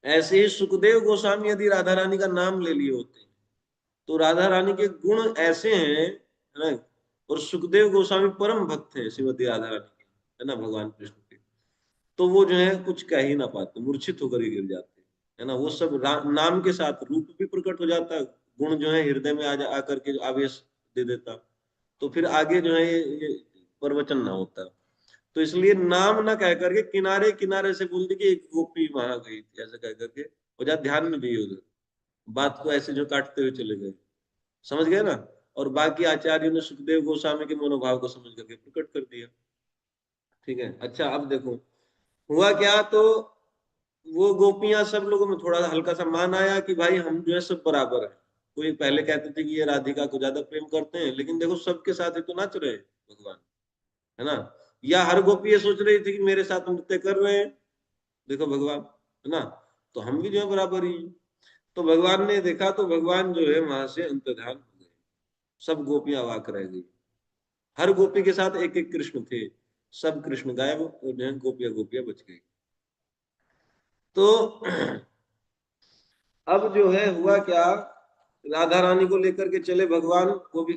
ऐसे ही सुखदेव गोस्वामी यदि राधा रानी का नाम ले लिए होते तो राधा रानी के गुण ऐसे हैं, है ना। और सुखदेव गोस्वामी परम भक्त हैं श्रीमती राधा रानी के, है ना, भगवान कृष्ण के। तो वो जो है कुछ कह ही ना पाते, मूर्छित होकर ही गिर जाते, है ना। वो सब नाम के साथ रूप भी प्रकट हो जाता है, गुण जो है हृदय में आकर के आवेश दे देता, तो फिर आगे जो है ये प्रवचन ना होता। तो इसलिए नाम ना कह करके किनारे किनारे से बोल दी कि एक गोपी वहां गई थी, ऐसा कह करके, और ज्यादा ध्यान में दिए उधर, बात को ऐसे जो काटते हुए चले गए। समझ गए ना। और बाकी आचार्यों ने सुखदेव गोस्वामी के मनोभाव को समझ करके प्रकट कर दिया। ठीक है, अच्छा अब देखो हुआ क्या। तो वो गोपियां, सब लोगों में थोड़ा हल्का सा मान आया कि भाई हम जो है सब बराबर है। कोई पहले कहते थे कि ये राधिका को ज्यादा प्रेम करते हैं, लेकिन देखो सबके साथ ही तो नाच रहे हैं भगवान, है ना। या हर गोपी ये सोच रही थी कि मेरे साथ नृत्य कर रहे हैं, देखो भगवान, है ना, तो हम भी जो है बराबर ही हैं। तो भगवान ने देखा, तो भगवान जो है वहां से अंतर्धान हो गए, सब गोपियां अवाक रह गई। हर गोपी के साथ एक एक कृष्ण थे, सब कृष्ण गायब और जो है गोपियां गोपियां बच गई। तो अब जो है हुआ क्या, राधा रानी को लेकर के चले भगवान, वो भी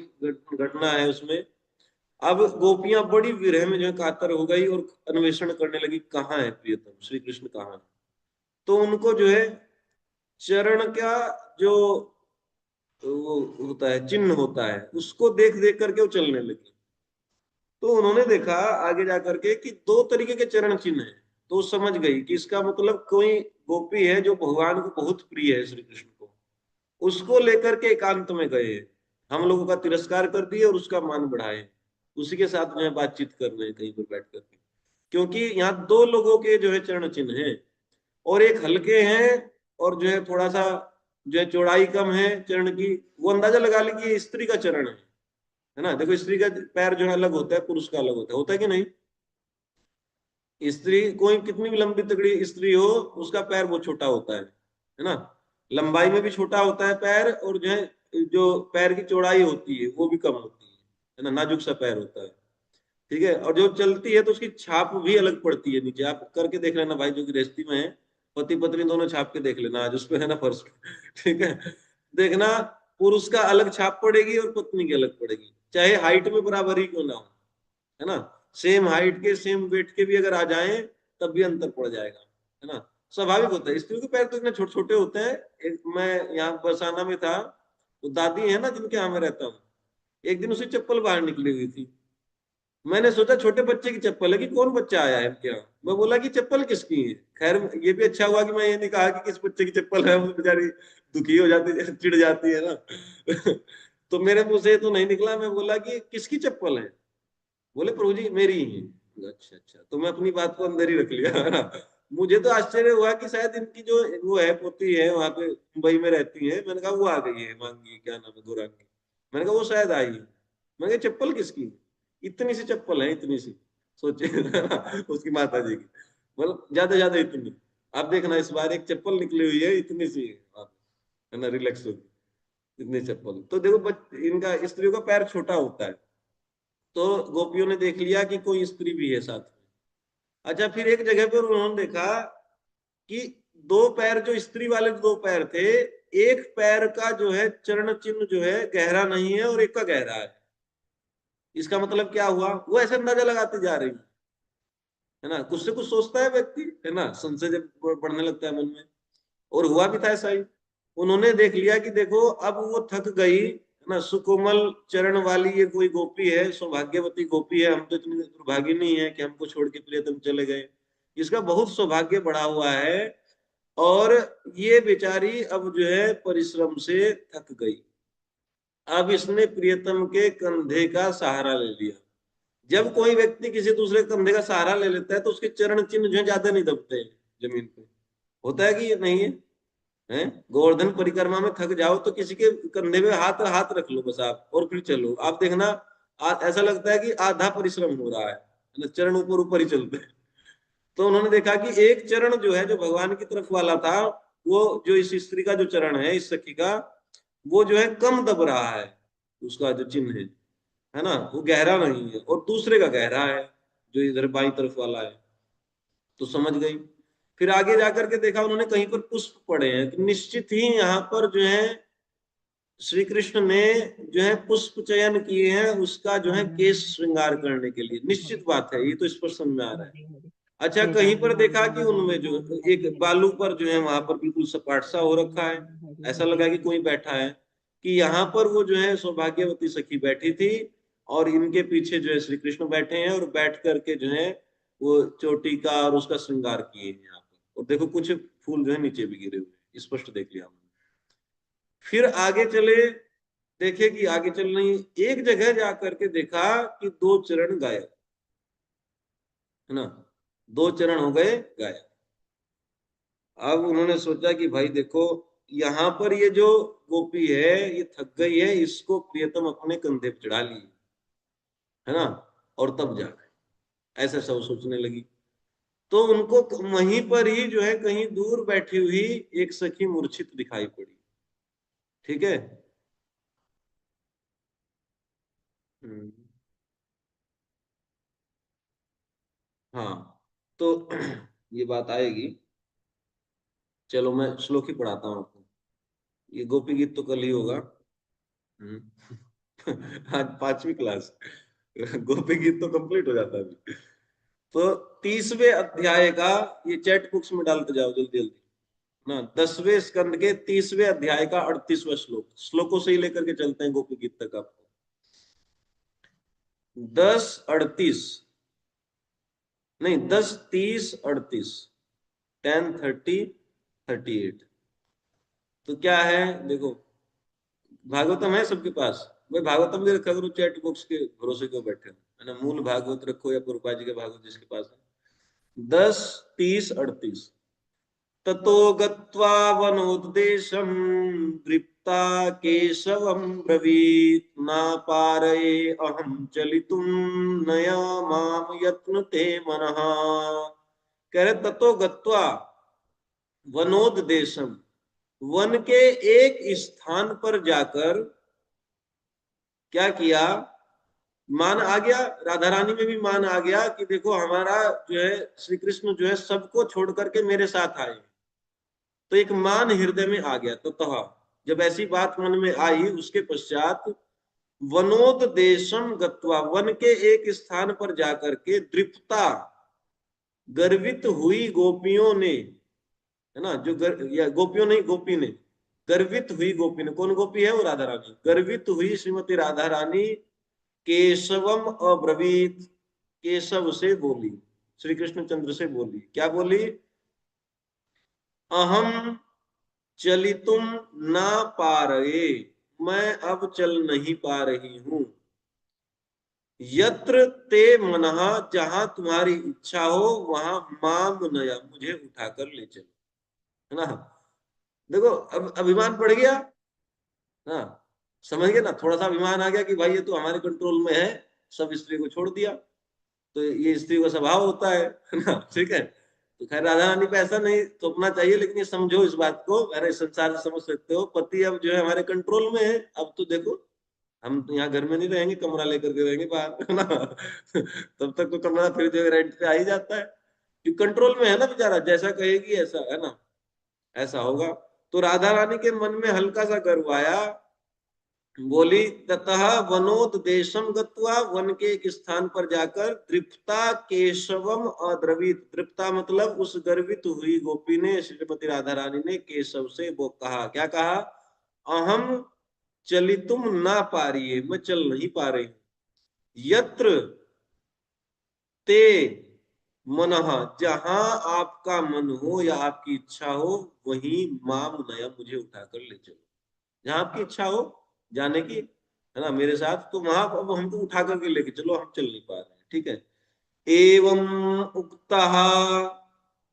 घटना है उसमें। अब गोपियां बड़ी विरह में जो है कातर हो गई और अन्वेषण करने लगी, कहाँ है प्रियतम, श्री कृष्ण कहाँ है। तो उनको जो है चरण का जो वो होता है, चिन्ह होता है, उसको देख देख करके वो चलने लगी। तो उन्होंने देखा आगे जा करके कि दो तरीके के चरण चिन्ह हैं। तो वो समझ गई कि इसका मतलब कोई गोपी है जो भगवान को बहुत प्रिय है, श्री कृष्ण को, उसको लेकर के एकांत में गए, हम लोगों का तिरस्कार कर दिए और उसका मान बढ़ाए, उसी के साथ जो है बातचीत कर रहे हैं कहीं पर बैठ करके। क्योंकि यहाँ दो लोगों के जो है चरण चिन्ह हैं, और एक हल्के हैं और जो है थोड़ा सा जो है चौड़ाई कम है चरण की, वो अंदाजा लगा ली कि ये स्त्री का चरण है ना। देखो स्त्री का पैर जो है अलग होता है, पुरुष का अलग होता है कि नहीं। स्त्री कोई कितनी भी लंबी तगड़ी स्त्री हो, उसका पैर वो छोटा होता है ना। लंबाई में भी छोटा होता है पैर, और जो है जो पैर की चौड़ाई होती है वो भी कम होती है ना, नाजुक सा पैर होता है। ठीक है, और जो चलती है तो उसकी छाप भी अलग पड़ती है नीचे, आप करके देख लेना भाई जो गृहस्थी में है, पति पत्नी दोनों छाप के देख लेना आज उस पे है ना फर्स्ट। ठीक है, देखना पुरुष का अलग छाप पड़ेगी और पत्नी की अलग पड़ेगी, चाहे हाइट में बराबर ही क्यों ना हो, है ना। सेम हाइट के सेम वेट के भी अगर आ जाएं तब भी अंतर पड़ जाएगा, है ना। स्वाभाविक होता है, स्त्रियों के पैर तो इतने छोटे छोटे होते हैं। एक मैं यहाँ बरसाना में था, तो दादी है ना जिनके यहाँ मैं रहता हूँ, एक दिन उसी चप्पल बाहर निकली हुई थी। मैंने सोचा छोटे बच्चे की चप्पल है कि कौन बच्चा आया है इनके यहाँ। मैं बोला कि चप्पल किसकी है। खैर ये भी अच्छा हुआ कि मैं ये नहीं कहा कि किस बच्चे की चप्पल है, वो बेचारी दुखी हो जाती है, चिढ़ जाती है ना। तो मेरे मुंह से तो नहीं निकला, मैं बोला कि किसकी चप्पल है। बोले प्रभु जी मेरी ही है। अच्छा अच्छा, तो मैं अपनी बात को अंदर ही रख लिया, है ना। मुझे तो आश्चर्य हुआ कि शायद इनकी जो वो है पोती है वहां पे मुंबई में रहती है, मैंने कहा वो आ गई है, मांगी क्या नाम है, गौरांगी। मैंने कहा वो शायद आई है। मैंने कहा चप्पल किसकी है? इतनी सी चप्पल है, इतनी सी, सोचे उसकी माता जी की, मतलब ज्यादा ज्यादा इतनी। आप देखना इस बार एक चप्पल निकली हुई है इतनी सी, है ना, रिलैक्स होगी इतनी चप्पल। तो देखो इनका स्त्रियों का पैर छोटा होता है। तो गोपियों ने देख लिया कि कोई स्त्री भी है साथ में। अच्छा, फिर एक जगह पर उन्होंने देखा कि दो पैर, जो स्त्री वाले दो पैर थे, एक पैर का जो है चरण चिन्ह जो है गहरा नहीं है और एक का गहरा है। इसका मतलब क्या हुआ, वो ऐसे अंदाजा लगाते जा रही है ना, कुछ से कुछ सोचता है व्यक्ति, है ना, संशय जब बढ़ने लगता है मन में। और हुआ भी था ऐसा ही। उन्होंने देख लिया कि देखो अब वो थक गई, है ना, सुकोमल चरण वाली ये कोई गोपी है, सौभाग्यवती गोपी है, हम तो इतनी दुर्भागी नहीं है कि हमको छोड़ के प्रियतम चले गए। इसका बहुत सौभाग्य बढ़ा हुआ है, और ये बेचारी अब जो है परिश्रम से थक गई। अब इसने प्रियतम के कंधे का सहारा ले लिया। जब कोई व्यक्ति किसी दूसरे कंधे का सहारा ले लेता है तो उसके चरण चिन्ह जो है ज्यादा नहीं दबते हैं जमीन पे। होता है कि ये नहीं है, हैं? गोवर्धन परिक्रमा में थक जाओ तो किसी के कंधे पे हाथ हाथ रख लो बस आप, और फिर चलो, आप देखना ऐसा लगता है कि आधा परिश्रम हो रहा है ना, चरण ऊपर ऊपर ही चलते हैं। तो उन्होंने देखा कि एक चरण जो है जो भगवान की तरफ वाला था, वो जो इस स्त्री का जो चरण है, इस सखी का, वो जो है कम दब रहा है, उसका जो चिन्ह है ना, वो गहरा नहीं है, और दूसरे का गहरा है जो इधर बाई तरफ वाला है। तो समझ गई। फिर आगे जाकर के देखा उन्होंने कहीं पर पुष्प पड़े हैं, तो निश्चित ही यहाँ पर जो है श्री कृष्ण ने जो है पुष्प चयन किए हैं उसका जो है केश श्रृंगार करने के लिए, निश्चित बात है, ये तो स्पष्ट समझ में आ रहा है। अच्छा, कहीं पर देखा कि उनमें जो एक बालू पर जो है वहां पर बिल्कुल सपाट सा हो रखा है, ऐसा लगा कि कोई बैठा है, कि यहाँ पर वो जो है सौभाग्यवती सखी बैठी थी, और इनके पीछे जो है श्री कृष्ण बैठे हैं, और बैठ करके जो है वो चोटी का और उसका श्रृंगार किए हैं यहाँ पर। और देखो कुछ फूल जो है नीचे भी गिरे हुए हैं, स्पष्ट देख लिया हमने। फिर आगे चले, देखे कि आगे चल रही, एक जगह जाकर के देखा कि दो चरण गायब, है ना, दो चरण हो गए गायब। अब उन्होंने सोचा कि भाई देखो, यहाँ पर ये जो गोपी है ये थक गई है, इसको प्रियतम अपने कंधे पे चढ़ा ली, है ना, और तब जा गए, ऐसा सब सोचने लगी। तो उनको वहीं पर ही जो है कहीं दूर बैठी हुई एक सखी मूर्छित दिखाई पड़ी। ठीक है। हम्म, हाँ, तो ये बात आएगी। चलो मैं श्लोक ही पढ़ाता हूँ आपको। ये गोपी गीत तो कल ही होगा। आज 5वीं क्लास। गोपी गीत तो कंप्लीट हो जाता है अभी। तो 30वें अध्याय का, ये चैट बुक्स में डालते जाओ जल्दी जल्दी ना, 10वें स्कंद के 30वें अध्याय का 38वां श्लोक, श्लोकों से ही लेकर के चलते हैं गोपी गीत तक आपको। 10:38 नहीं, 10:30:38, 10:30:38। तो क्या है देखो, भागवतम है सबके पास, भाई भागवतम भी रखा करो, चैट बुक्स के भरोसे क्यों बैठे हो, है ना। मूल भागवत रखो या प्रभुपाद जी के भागवत जिसके पास है। 10:30:38। ततो गत्वा वनोद्देशं दृप्ता केशवं ब्रवीत् नापारये अहं चलितुं नया माम यत्नते मनः। कह रहे ततो गत्वा वनोद्देशम, वन के एक स्थान पर जाकर क्या किया, मान आ गया, राधा रानी में भी मान आ गया कि देखो हमारा जो है श्री कृष्ण जो है सबको छोड़ करके मेरे साथ आए। तो एक मान हृदय में आ गया। तो जब ऐसी बात मन में आई, उसके पश्चात वनोद्देशम गत्वा, वन के एक स्थान पर जाकर के दृप्ता, गर्वित हुई गोपियों ने, है ना, या गोपियों नहीं, गोपी ने, गर्वित हुई गोपी ने, कौन गोपी है, वो राधा रानी, गर्वित हुई श्रीमती राधा रानी केशवम अब्रवीत, केशव से बोली, श्री कृष्ण चंद्र से बोली, क्या बोली, अहम चलितुम ना पा रहे, मैं अब चल नहीं पा रही हूं, यत्र ते मनः, जहां तुम्हारी इच्छा हो वहां माम नया, मुझे उठाकर ले चलो, है ना। देखो अब अभिमान पड़ गया, हाँ, समझ गए ना, थोड़ा सा अभिमान आ गया कि भाई ये तो हमारे कंट्रोल में है, सब स्त्री को छोड़ दिया, तो ये स्त्री का स्वभाव होता है ना, ठीक है। तो खैर राधा रानी पे ऐसा नहीं थोपना चाहिए, लेकिन ये समझो इस बात को, अरे संसार से समझ सकते हो, पति अब जो है हमारे कंट्रोल में है, अब तो देखो हम यहाँ घर में नहीं रहेंगे, कमरा लेकर के रहेंगे बाहर, है ना। तब तक तो कमरा फिर जो रेंट पे आ ही जाता है, कि कंट्रोल में है ना बेचारा, जैसा कहेगी ऐसा, है ना, ऐसा होगा। तो राधा रानी के मन में हल्का सा गर्व आया, बोली ततः वनोद्देशम गत्वा, वन के एक स्थान पर जाकर दृप्ता केशवम अद्रवित, दृप्ता मतलब उस गर्वित हुई गोपी ने, श्रीमती राधा रानी ने केशव से वो कहा, क्या कहा, अहम चलितुम ना पा रही है, मैं चल नहीं पा रही, यत्र ते मनः, जहां आपका मन हो या आपकी इच्छा हो वहीं माम नया, मुझे उठाकर ले चलो, जहां आपकी इच्छा हो जाने की, है ना, मेरे साथ, तो वहां अब हमको उठा करके लेके चलो, हम चल नहीं पा रहे हैं, ठीक है। एवं उक्तः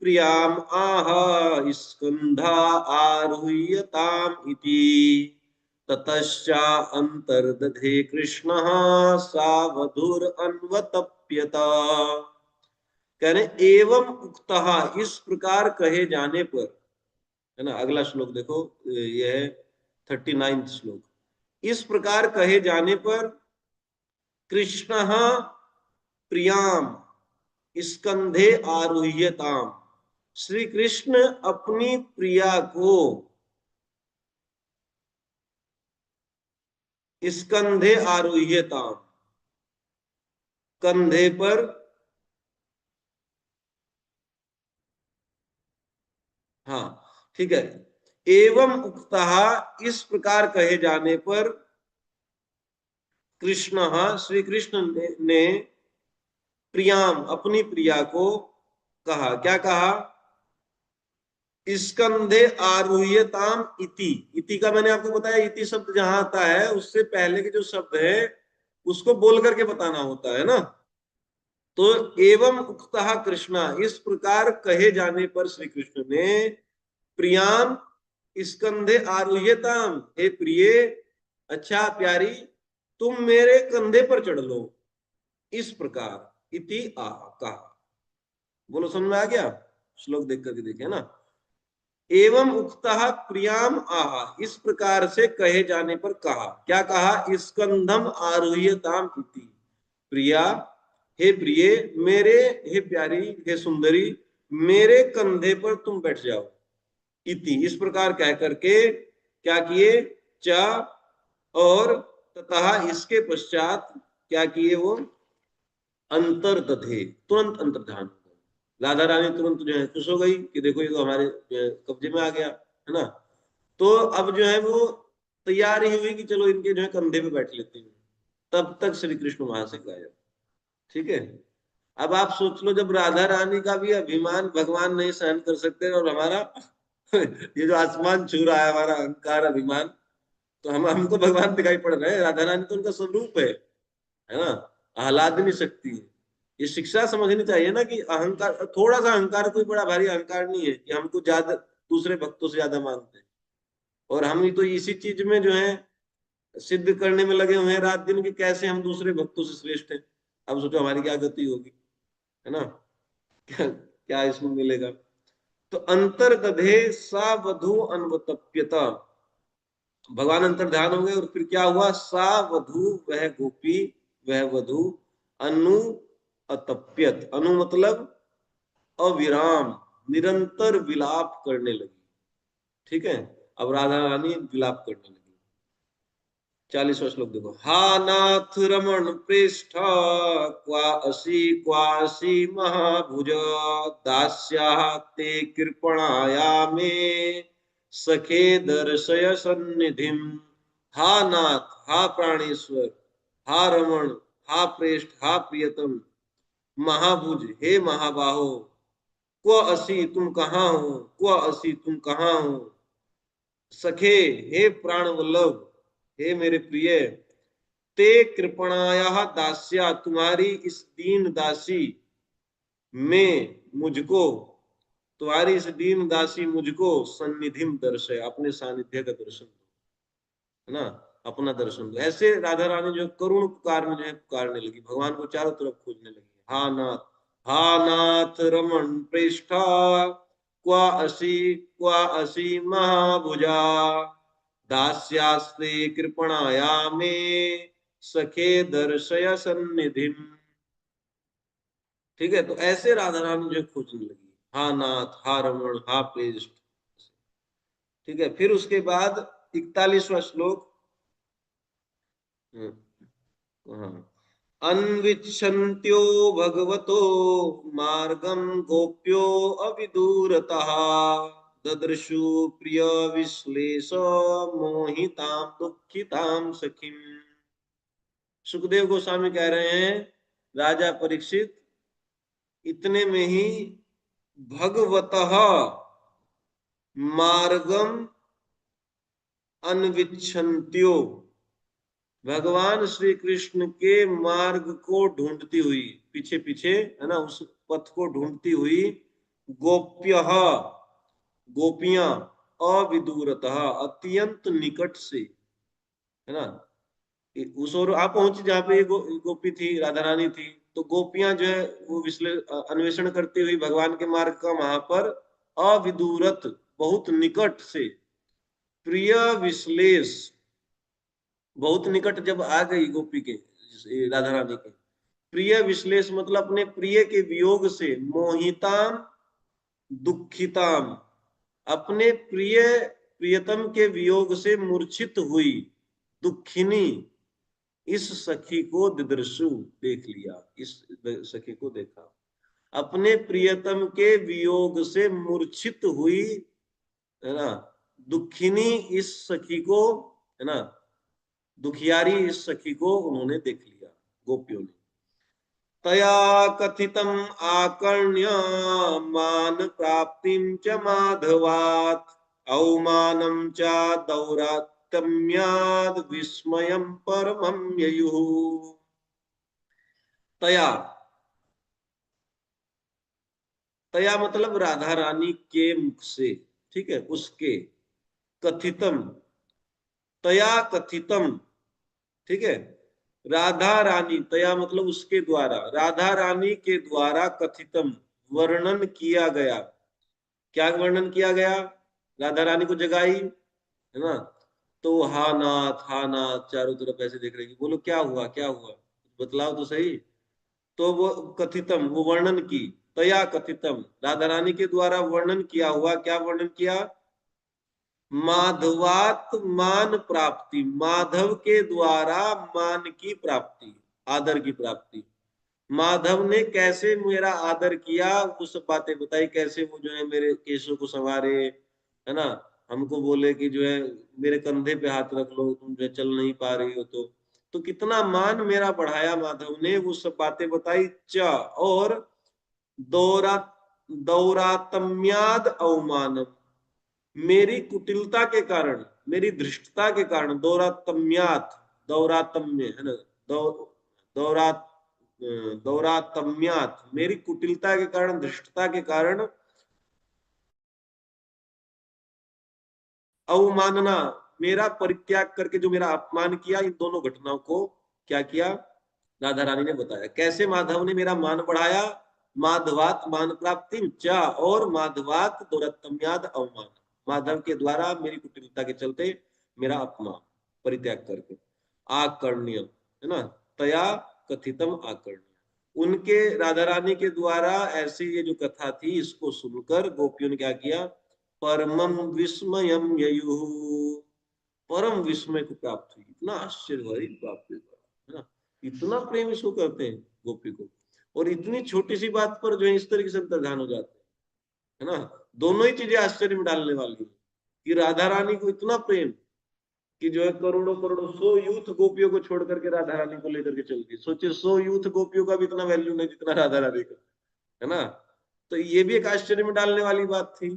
प्रियाम आह स्कंधा आरुह्यताम इति, ततश्चा अंतर्दधे कृष्णः सावधुर अन्वतप्यत। कहने एवं उक्तः, इस प्रकार कहे जाने पर, है ना, अगला श्लोक देखो, यह है 39वां श्लोक, इस प्रकार कहे जाने पर कृष्ण प्रियाम स्कंधे आरुह्यताम, श्री कृष्ण अपनी प्रिया को स्कंधे आरुह्यताम, कंधे पर, हाँ ठीक है, एवं उक्तः, इस प्रकार कहे जाने पर कृष्ण, श्री कृष्ण ने प्रियाम, अपनी प्रिया को कहा, क्या कहा, स्कंधे आरुह्यताम इति, इति का मैंने आपको बताया, इति शब्द जहां आता है उससे पहले के जो शब्द है उसको बोल करके बताना होता है ना। तो एवं उक्तः कृष्णा, इस प्रकार कहे जाने पर श्री कृष्ण ने प्रियाम स्कंधे आरुह्यताम, हे प्रिय, अच्छा प्यारी, तुम मेरे कंधे पर चढ़ लो, इस प्रकार इति आ कहा। बोलो समझ में आ गया, श्लोक देख करके देखे ना। एवं उक्तः प्रियाम आह, इस प्रकार से कहे जाने पर कहा, क्या कहा, स्कंधम आरुह्यताम इति, प्रिया, हे प्रिय, मेरे, हे प्यारी, हे सुंदरी, मेरे कंधे पर तुम बैठ जाओ, इति, इस प्रकार कह करके क्या किए, च, और तथा इसके पश्चात क्या किए वो, अंतर्दधे, तुरंत अंतर्धान हो गए। राधा रानी तुरंत जो है खुश हो गई कि देखो ये तो हमारे कब्जे में आ गया, है ना। तो अब जो है वो तैयार ही हुई कि चलो इनके जो है कंधे पे बैठ लेती हूँ। तब तक श्री कृष्ण वहां से गायब। ठीक है। अब आप सोच लो, जब राधा रानी का भी अभिमान भगवान नहीं सहन कर सकते और हमारा ये जो आसमान छू रहा है हमारा अहंकार अभिमान, तो हमको भगवान दिखाई पड़ रहे हैं। राधा रानी तो उनका स्वरूप है ना, आह्लादनी शक्ति है। ये शिक्षा समझनी चाहिए ना कि अहंकार, थोड़ा सा अहंकार कोई बड़ा भारी अहंकार नहीं है कि हमको ज्यादा दूसरे भक्तों से ज्यादा मानते हैं। और हम तो इसी चीज में जो है सिद्ध करने में लगे हुए हैं रात दिन कि कैसे हम दूसरे भक्तों से श्रेष्ठ हैं। अब सोचो हमारी क्या गति होगी, है ना। क्या क्या इसमें मिलेगा। तो अंतर्दधे सा वधु अन्वतप्यता, भगवान अंतर्ध्यान हो गए और फिर क्या हुआ, सा वधु वह गोपी वह वधु अनु अतप्यत, अनु मतलब अविराम निरंतर विलाप करने लगी। ठीक है। अब राधा रानी विलाप करने लगी। 40वां श्लोक देखो, हा नाथ रमण प्रेष्ठ क्वासी महाभुज दास्या ते कृपणाया मे सखे दर्शय सन्निधिम। हा नाथ, हा प्राणेश्वर, हा रमण, हा प्रेष्ठ, हा प्रियतम, महाभुज हे महाबाहो, क्व असि तुम कहाँ हो, क्व असि तुम कहाँ हो, सखे हे प्राण वल्लभ, हे मेरे प्रिय, ते कृपणाया दास्या तुम्हारी इस दीन दासी में मुझको, तुम्हारी इस दीन दासी मुझको सन्निधिम दर्शय, अपने सानिध्य का दर्शन दो, है ना, अपना दर्शन दो। ऐसे राधा रानी जो करुण पुकार में जो है पुकारने लगी, भगवान को चारों तरफ खोजने लगी। हा नाथ रमण प्रेष्ठा क्वा असि महाभुजा दास्यास्ते कृपणाया मे सखे दर्शय सन्निधिम। ठीक है। तो ऐसे राधा रानी जो खोजने लगी, हा नाथ, हा रमण, हा प्रेष्ठ। ठीक है। फिर उसके बाद 41वां श्लोक, हाँ, अन्विच्छन्त्यो भगवतो मार्गं गोप्यो अविदूरतः ददृशु प्रिय विश्लेष मोहितां दुःखितां सखीम। सुखदेव गोस्वामी कह रहे हैं, राजा परीक्षित इतने में ही भगवतः मार्गम अन्विच्छन्त्यो, भगवान श्री कृष्ण के मार्ग को ढूंढती हुई, पीछे पीछे, है ना, उस पथ को ढूंढती हुई, गोप्य गोपियां, अविदूरतः अत्यंत निकट से, है ना, उस और आप पहुंची जहां पे ये गोपी थी, राधा रानी थी, तो गोपियां जो है वो अन्वेषण करती हुई भगवान के मार्ग का वहां पर अविदूरत बहुत निकट से, प्रिय विश्लेष बहुत निकट जब आ गई गोपी के, राधा रानी के, प्रिय विश्लेष मतलब अपने प्रिय के वियोग से, मोहिताम दुखिताम अपने प्रिय प्रियतम के वियोग से मूर्छित हुई, दुखिनी इस सखी को दिदृशु देख लिया, इस सखी को देखा, अपने प्रियतम के वियोग से मूर्छित हुई, है ना, दुखिनी इस सखी को, है ना, दुखियारी इस सखी को उन्होंने देख लिया गोपियों ने। तया कथितम आकर्ण्य मान प्राप्तिम च माधवात् अवमानं च दौरात्म्याद् विस्मयं परमं ययुः। तया, तया मतलब राधा रानी के मुख से, ठीक है, उसके, कथितम, तया कथितम, ठीक है, राधा रानी, तया मतलब उसके द्वारा, राधा रानी के द्वारा कथितम वर्णन किया गया। क्या वर्णन किया गया, राधा रानी को जगाई, है ना, तो हा नाथ चारों तरफ ऐसे देख रहे कि बोलो क्या हुआ क्या हुआ, बतलाओ तो सही। तो वो कथितम वो वर्णन की, तया कथितम राधा रानी के द्वारा वर्णन किया हुआ, क्या वर्णन किया, माधवात मान प्राप्ति, माधव के द्वारा मान की प्राप्ति, आदर की प्राप्ति। माधव ने कैसे मेरा आदर किया वो सब बातें बताई, कैसे वो जो है मेरे केशों को संवारे, है ना, हमको बोले कि जो है मेरे कंधे पे हाथ रख लो, तुम जो है चल नहीं पा रही हो तो कितना मान मेरा बढ़ाया माधव ने, वो सब बातें बताई। च और दौरा दौरातम्याद अवमानम, मेरी कुटिलता के कारण, मेरी धृष्टता के कारण, दौरातम्यात, दौरातम्य है ना, दौ दौरा दौरातम्यात, मेरी कुटिलता के कारण, धृष्टता के कारण, अवमानना, मेरा परित्याग करके जो मेरा अपमान किया, इन दोनों घटनाओं को क्या किया, राधा रानी ने बताया। कैसे माधव ने मेरा मान बढ़ाया, माधवात मान प्राप्ति चा, और माधवात दौरातम्याद अवमान, माधव के द्वारा मेरी कुटिलता के चलते मेरा अपमान, परित्याग करके। आकर्ण्य है ना, तया कथितम आकर्ण्य, उनके, राधा रानी के द्वारा ऐसी ये जो कथा थी, इसको सुनकर गोपियों ने क्या किया, परमम विस्मयम ययुः, परम विस्मय को प्राप्त हुई, इतना आश्चर्य हुआ, बाप रे बाप, है ना, इतना प्रेम इसको करते हैं गोपी को, और इतनी छोटी सी बात पर जो है इस तरीके से अंतर्धान हो जाते हैं, है ना। दोनों ही चीजें आश्चर्य में डालने वाली है कि राधा रानी को इतना प्रेम कि जो है करोड़ों करोड़ों 100 यूथ गोपियों को छोड़ करके राधा रानी को लेकर के चल गई। सोचिए 100 यूथ गोपियों का भी इतना वैल्यू नहीं जितना राधा रानी का, है ना। तो ये भी एक आश्चर्य में डालने वाली बात थी,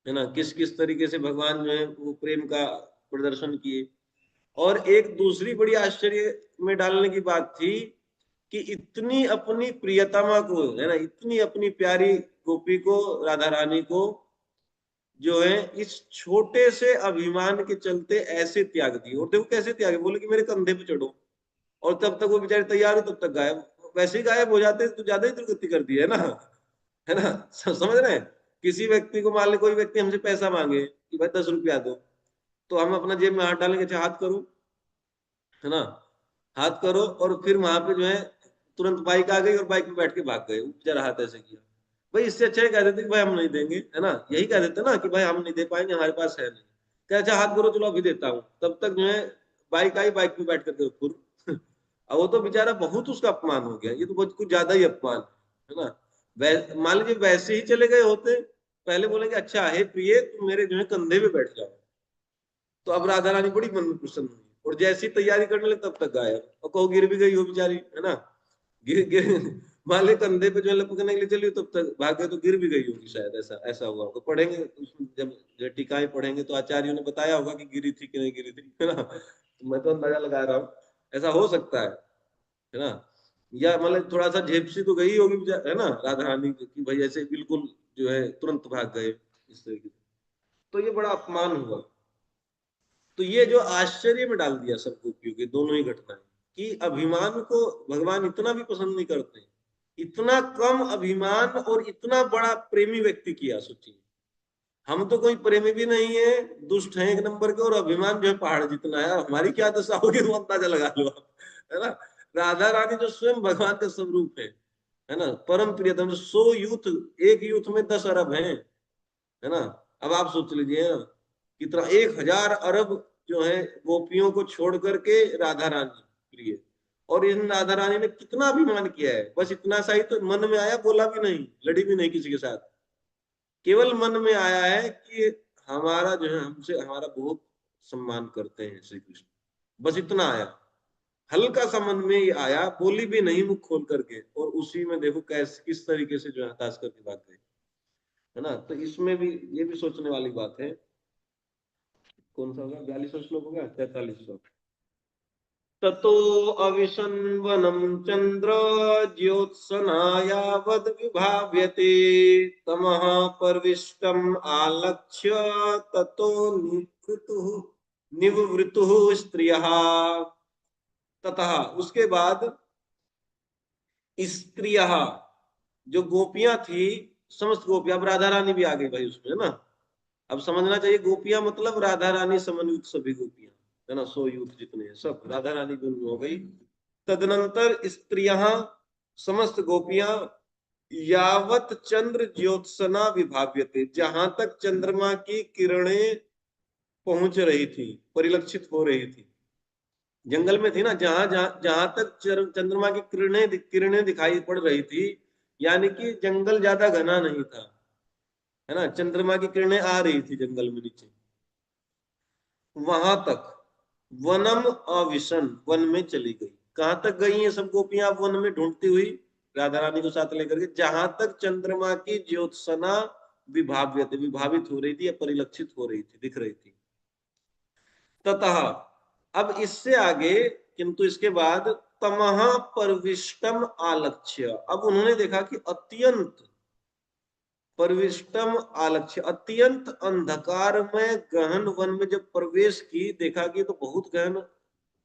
है ना, किस किस तरीके से भगवान जो है वो प्रेम का प्रदर्शन किए। और एक दूसरी बड़ी आश्चर्य में डालने की बात थी कि इतनी अपनी प्रियतमा को, है ना, इतनी अपनी प्यारी गोपी को, राधा रानी को जो है इस छोटे से अभिमान के चलते ऐसे त्याग दिए। और देखो कैसे त्याग, बोले कि मेरे कंधे पे चढ़ो, और तब तक वो बेचारे तैयार हो, तब तक गायब, वैसे ही गायब हो जाते तो ज्यादा ही दुर्गति कर दी, है ना, है ना। समझ रहे हैं, किसी व्यक्ति को, मान ली कोई व्यक्ति हमसे पैसा मांगे कि भाई 10 रुपया दो, तो हम अपना जेब में हाथ डालेंगे, अच्छा हाथ करो, है ना, हाथ करो, और फिर वहां पे जो है तुरंत बाइक आ गई और बाइक में बैठ के भाग गए, बेचारा हाथ ऐसे किया। भाई इससे अच्छा कह देते कि भाई हम नहीं देंगे, है ना, यही कह देते ना कि भाई हम नहीं दे पाएंगे, हमारे पास है नहीं, क्या अच्छा हाथ करो, चलो अभी देता हूँ, तब तक जो है बाइक आई, बाइक में बैठ करके खुद अब वो तो बेचारा बहुत उसका अपमान हो गया, ये तो बहुत कुछ ज्यादा ही अपमान है ना। मान लीजिए वैसे ही चले गए होते, पहले बोलेंगे अच्छा हे प्रिय तुम मेरे जो है कंधे पे बैठ जाओ, तो अब राधा रानी बड़ी मन में प्रसन्न हुई, और जैसी तैयारी करने लगे तब तक गायब, और कहो गिर भी गई हो बेचारी, है ना, गिर गिर मान ले कंधे पे जो लपकने के लिए चली तब तक भाग गए, तो गिर भी गई होगी शायद, ऐसा ऐसा हुआ होगा। पढ़ेंगे उसमें, जब टीकाएं पढ़ेंगे तो आचार्यों ने बताया होगा कि गिरी थी कि नहीं गिरी थी, है ना, तो मैं तो अंदाजा लगा रहा हूँ, ऐसा हो सकता है ना। या मतलब थोड़ा सा झेपसी तो गई होगी, है ना, राधा रानी की, भाई ऐसे बिल्कुल जो है तुरंत भाग गए इस तरीके से, तो ये बड़ा अपमान हुआ। तो ये जो आश्चर्य में डाल दिया सब गोपियों के, दोनों ही घटनाएं, कि अभिमान को भगवान इतना भी पसंद नहीं करते, इतना कम अभिमान और इतना बड़ा प्रेमी व्यक्ति किया, सोचिए। हम तो कोई प्रेमी भी नहीं है, दुष्ट है एक नंबर के, और अभिमान जो है पहाड़ जितना है, हमारी क्या दशा होगी वो अंदाजा लगा लो आप, है ना। राधा रानी जो स्वयं भगवान का स्वरूप है ना, परम प्रियतम, जो 100 यूथ, एक यूथ में 10 अरब है ना। अब आप सोच लीजिए ना, कितना 1000 अरब जो है गोपियों को छोड़ करके राधा रानी प्रिय, और इन राधा रानी ने कितना अभिमान किया है, बस इतना सा ही तो मन में आया, बोला भी नहीं, लड़ी भी नहीं किसी के साथ, केवल मन में आया है कि हमारा जो है, हमसे हमारा बहुत सम्मान करते हैं श्री कृष्ण, बस इतना आया, हल्का सा मन में ही आया, बोली भी नहीं मुख खोल करके, और उसी में देखो कैसे किस तरीके से जो है हताश करके भाग गए, है ना। तो इसमें भी ये भी सोचने वाली बात है। कौन सा होगा, 42वां श्लोक होगा, 43वां। ततो अविशन्वनं चंद्र ज्योत्सनायावद् विभाव्यते, तमः परविष्टम् आलक्ष्य ततो निवृतुः स्त्रियः। ततः उसके बाद स्त्रियः, जो गोपियां थी, समस्त गोपियां, अब राधा रानी भी आ गई भाई उसमें, है ना। अब समझना चाहिए गोपियां मतलब राधा रानी समन्वित सभी गोपियां, है ना, 100 यूथ जितने हैं सब राधा रानी भी उनमें हो गई। तदनंतर स्त्रियां, समस्त गोपियां, यावत चंद्र ज्योत्सना विभाव्यते, जहां तक चंद्रमा की किरणें पहुंच रही थी, परिलक्षित हो रही थी, जंगल में थी ना, जहां जहां जहां तक चंद्रमा की किरणें दिखाई पड़ रही थी, यानी कि जंगल ज्यादा घना नहीं था, है ना, चंद्रमा की किरणें आ रही थी जंगल में नीचे, वहां तक वनम अविशन, वन में चली गई। कहां तक गई ये सब गोपियां वन में ढूंढती हुई राधा रानी को साथ लेकर के? जहां तक चंद्रमा की ज्योत्सना विभावित हो रही थी या परिलक्षित हो रही थी, दिख रही थी। ततः, अब इससे आगे, किंतु इसके बाद, तमह परविष्टम आलक्ष्य, अब उन्होंने देखा कि अत्यंत परविष्टम आलक्ष्य, अत्यंत अंधकार में गहन वन में जब प्रवेश की, देखा कि तो बहुत गहन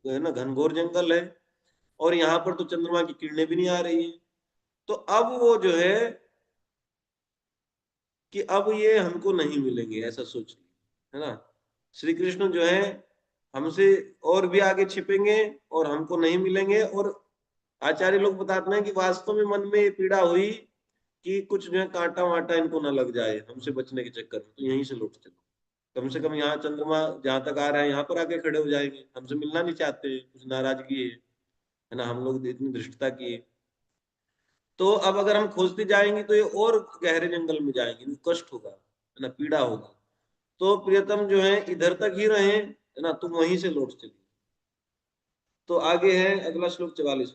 है ना, घनघोर जंगल है, और यहाँ पर तो चंद्रमा की किरणें भी नहीं आ रही है। तो अब वो जो है कि अब ये हमको नहीं मिलेंगे, ऐसा सोच लिया, है ना। श्री कृष्ण जो है हमसे और भी आगे छिपेंगे और हमको नहीं मिलेंगे। और आचार्य लोग बताते हैं कि वास्तव में मन में ये पीड़ा हुई कि कुछ जो है कांटा वाटा इनको ना लग जाए हमसे बचने के चक्कर में, तो यहीं से लौट चलो, कम से कम यहाँ चंद्रमा जहां तक आ रहा है यहाँ पर आके खड़े हो जाएंगे, हमसे मिलना नहीं चाहते, कुछ नाराजगी है ना, हम लोग इतनी धृष्टता की है। तो अब अगर हम खोजते जाएंगे तो ये और गहरे जंगल में जाएंगे, कष्ट होगा, है ना, पीड़ा होगा। तो प्रियतम जो है इधर तक ही रहे, है ना, तुम वहीं से लौट चलिए। तो आगे है अगला श्लोक 44।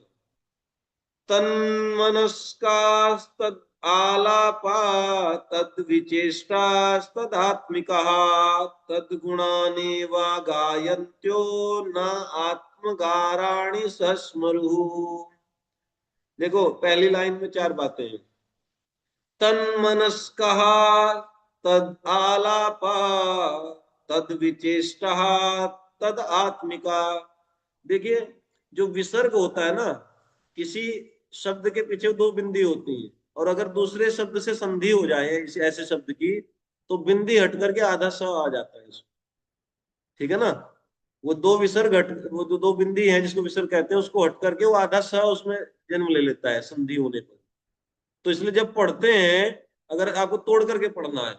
तन्मनस्कास्तद आलापा तद्विचेष्टास्तदात्मिकः तद्गुणानेव गायन्त्यो न आत्मगाराणि सस्मरुः। देखो पहली लाइन में 4 बातें हैं। तन्मनस्कः तद आलापा तद्विचेष्टः तद आत्मिका। देखिए, जो विसर्ग होता है ना, किसी शब्द के पीछे 2 बिंदी होती है, और अगर दूसरे शब्द से संधि हो जाए ऐसे शब्द की, तो बिंदी हट करके आधा स आ जाता है इसमें, ठीक है ना। वो 2 विसर्ग वो जो 2 बिंदी है जिसको विसर्ग कहते हैं, उसको हट करके वो आधा स उसमें जन्म ले लेता है संधि होने पर। तो इसलिए जब पढ़ते हैं, अगर आपको तोड़ करके पढ़ना है,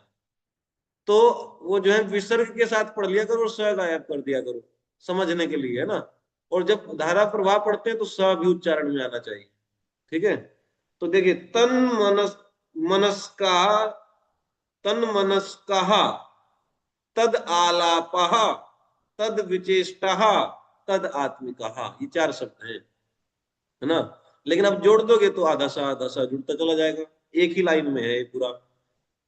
तो वो जो है विसर्ग के साथ पढ़ लिया करो और स गायब कर दिया करो, समझने के लिए, है ना। और जब धारा प्रभाव पढ़ते हैं तो स भी उच्चारण में आना चाहिए, ठीक है। तो देखिए, मनस्का तन मनस्का तद आलापः तद विचेष्टः तद आत्मिकः, ये 4 शब्द हैं, है ना। लेकिन आप जोड़ दोगे तो आधा सा जुड़ता चला जाएगा, एक ही लाइन में है ये पूरा।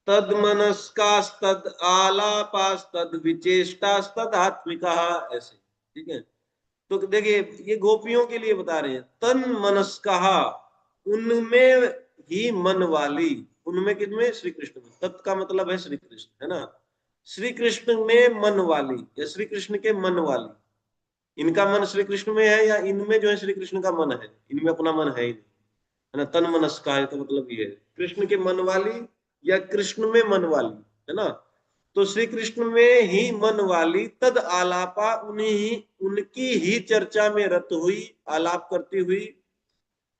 तद मनस्कास्तद आलापास्तद विचेष्टास्तद आत्मिकः, ऐसे, ठीक है। तो देखिए, ये गोपियों के लिए बता रहे हैं, तन मनस्कः, उनमें ही मन वाली, उनमें किसमें? श्री कृष्ण में। तत् का मतलब है श्री कृष्ण, है ना। श्री कृष्ण में मन वाली या श्री कृष्ण के मन वाली, इनका मन श्री कृष्ण में है या इनमें जो है श्री कृष्ण का मन है? इनमें अपना मन है ही नहीं, है ना। तन मनस्का है तो मतलब ये है कृष्ण के मन वाली या कृष्ण में मन वाली, है ना। तो श्री कृष्ण में ही मन वाली, तद आलापा, उन्हीं उनकी ही चर्चा में रत हुई, आलाप करती हुई,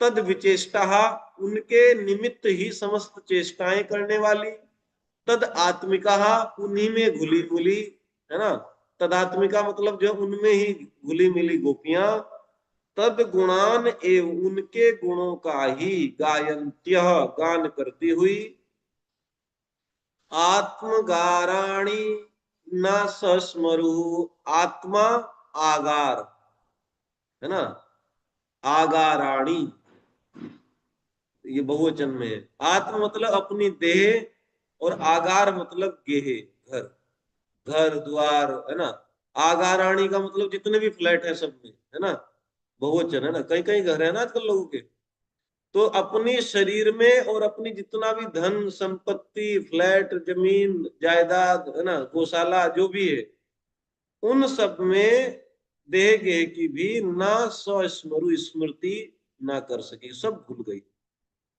तद विचेष्टा, उनके निमित्त ही समस्त चेष्टाएं करने वाली, तद आत्मिका, उन्हीं में घुली मिली, है ना। तदात्मिका मतलब जो उनमें ही घुली मिली गोपियां, तद गुणान एवं उनके गुणों का ही गायन्त्य, गान करती हुई, आत्मगाराणी न सस्मरु, आत्मा आगार, है ना, आगाराणी, ये बहुवचन में है। आत्म मतलब अपनी देह, और आगार मतलब गेहे, घर, घर द्वार, है ना। आगाराणी का मतलब जितने भी फ्लैट है सब में, है ना, बहुवचन, है ना। कई कई घर है ना आजकल लोगों के। तो अपनी शरीर में और अपनी जितना भी धन संपत्ति, फ्लैट, जमीन जायदाद, है ना, गौशाला, जो भी है, उन सब में देह गेह की भी ना स्मरु, स्मृति ना कर सकी, सब भूल गई।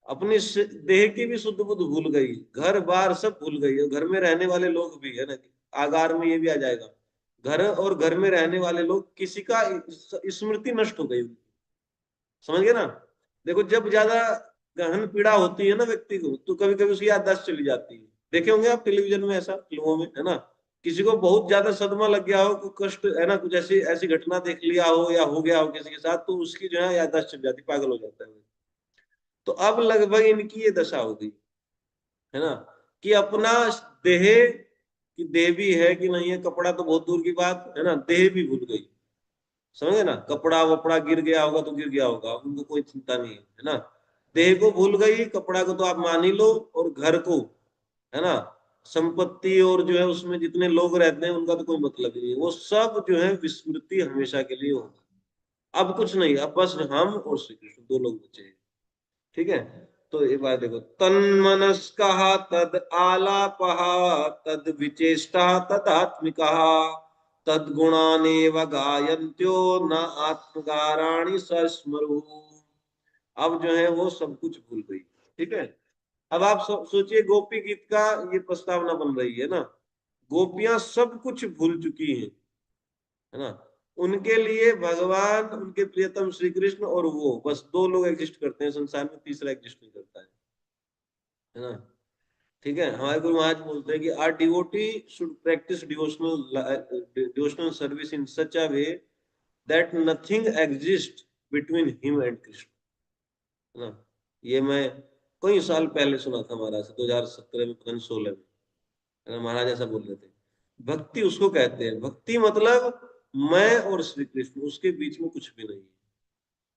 अपनी देह की भी शुद्ध बुद्ध भूल गई, घर बार सब भूल गई, और घर में रहने वाले लोग भी, है ना, आगार में ये भी आ जाएगा, घर और घर में रहने वाले लोग, किसी का स्मृति नष्ट हो गई, समझ गए ना। देखो, जब ज्यादा गहन पीड़ा होती है ना व्यक्ति को, तो कभी कभी उसकी याददाश्त चली जाती है। देखे होंगे आप टेलीविजन में ऐसा, फिल्मों में, है ना, किसी को बहुत ज्यादा सदमा लग गया हो, कुछ कष्ट है ना, कुछ ऐसी ऐसी घटना देख लिया हो या हो गया हो किसी के साथ, तो उसकी जो है याददाश्त चली जाती, पागल हो जाता है। तो अब लगभग इनकी ये दशा हो गई है ना, कि अपना देह, कि देह भी है कि नहीं है, कपड़ा तो बहुत दूर की बात है ना, देह भी भूल गई। समझे ना, कपड़ा वपड़ा गिर गया होगा तो गिर गया होगा, उनको कोई चिंता नहीं है ना। देह को भूल गई, कपड़ा को तो आप मान ही लो, और घर को, है ना, संपत्ति और जो है उसमें जितने लोग रहते हैं उनका तो कोई मतलब ही नहीं, वो सब जो है विस्मृति हमेशा के लिए होगा। अब कुछ नहीं, अब बस हम और श्री कृष्ण दो लोग बचे हैं। ठीक है, तो एक बार देखो, तन्मनस्कः तद आलापः तद विचेष्टा तदात्मिका तद्गुणानेव गायन्त्यो न आत्मगाराणि सस्मरु। अब जो है वो सब कुछ भूल गई। ठीक है, अब आप सोचिए, गोपी गीत का ये प्रस्तावना बन रही है ना, गोपियां सब कुछ भूल चुकी हैं, है ना, उनके लिए भगवान, उनके प्रियतम श्री कृष्ण और वो, बस दो लोग एग्जिस्ट करते हैं संसार में, तीसरा एग्जिस्ट नहीं करता है ना। ठीक है, हमारे गुरु महाराज बोलते हैं कि our devotee should practice devotional service in such a way that nothing exist between him and Krishna, है ना। ये मैं कई साल पहले सुना था महाराज से, 2017 में, 2016 में, है ना, महाराज ऐसा बोल रहे थे। भक्ति उसको कहते हैं, भक्ति मतलब मैं और श्री कृष्ण, उसके बीच में कुछ भी नहीं है।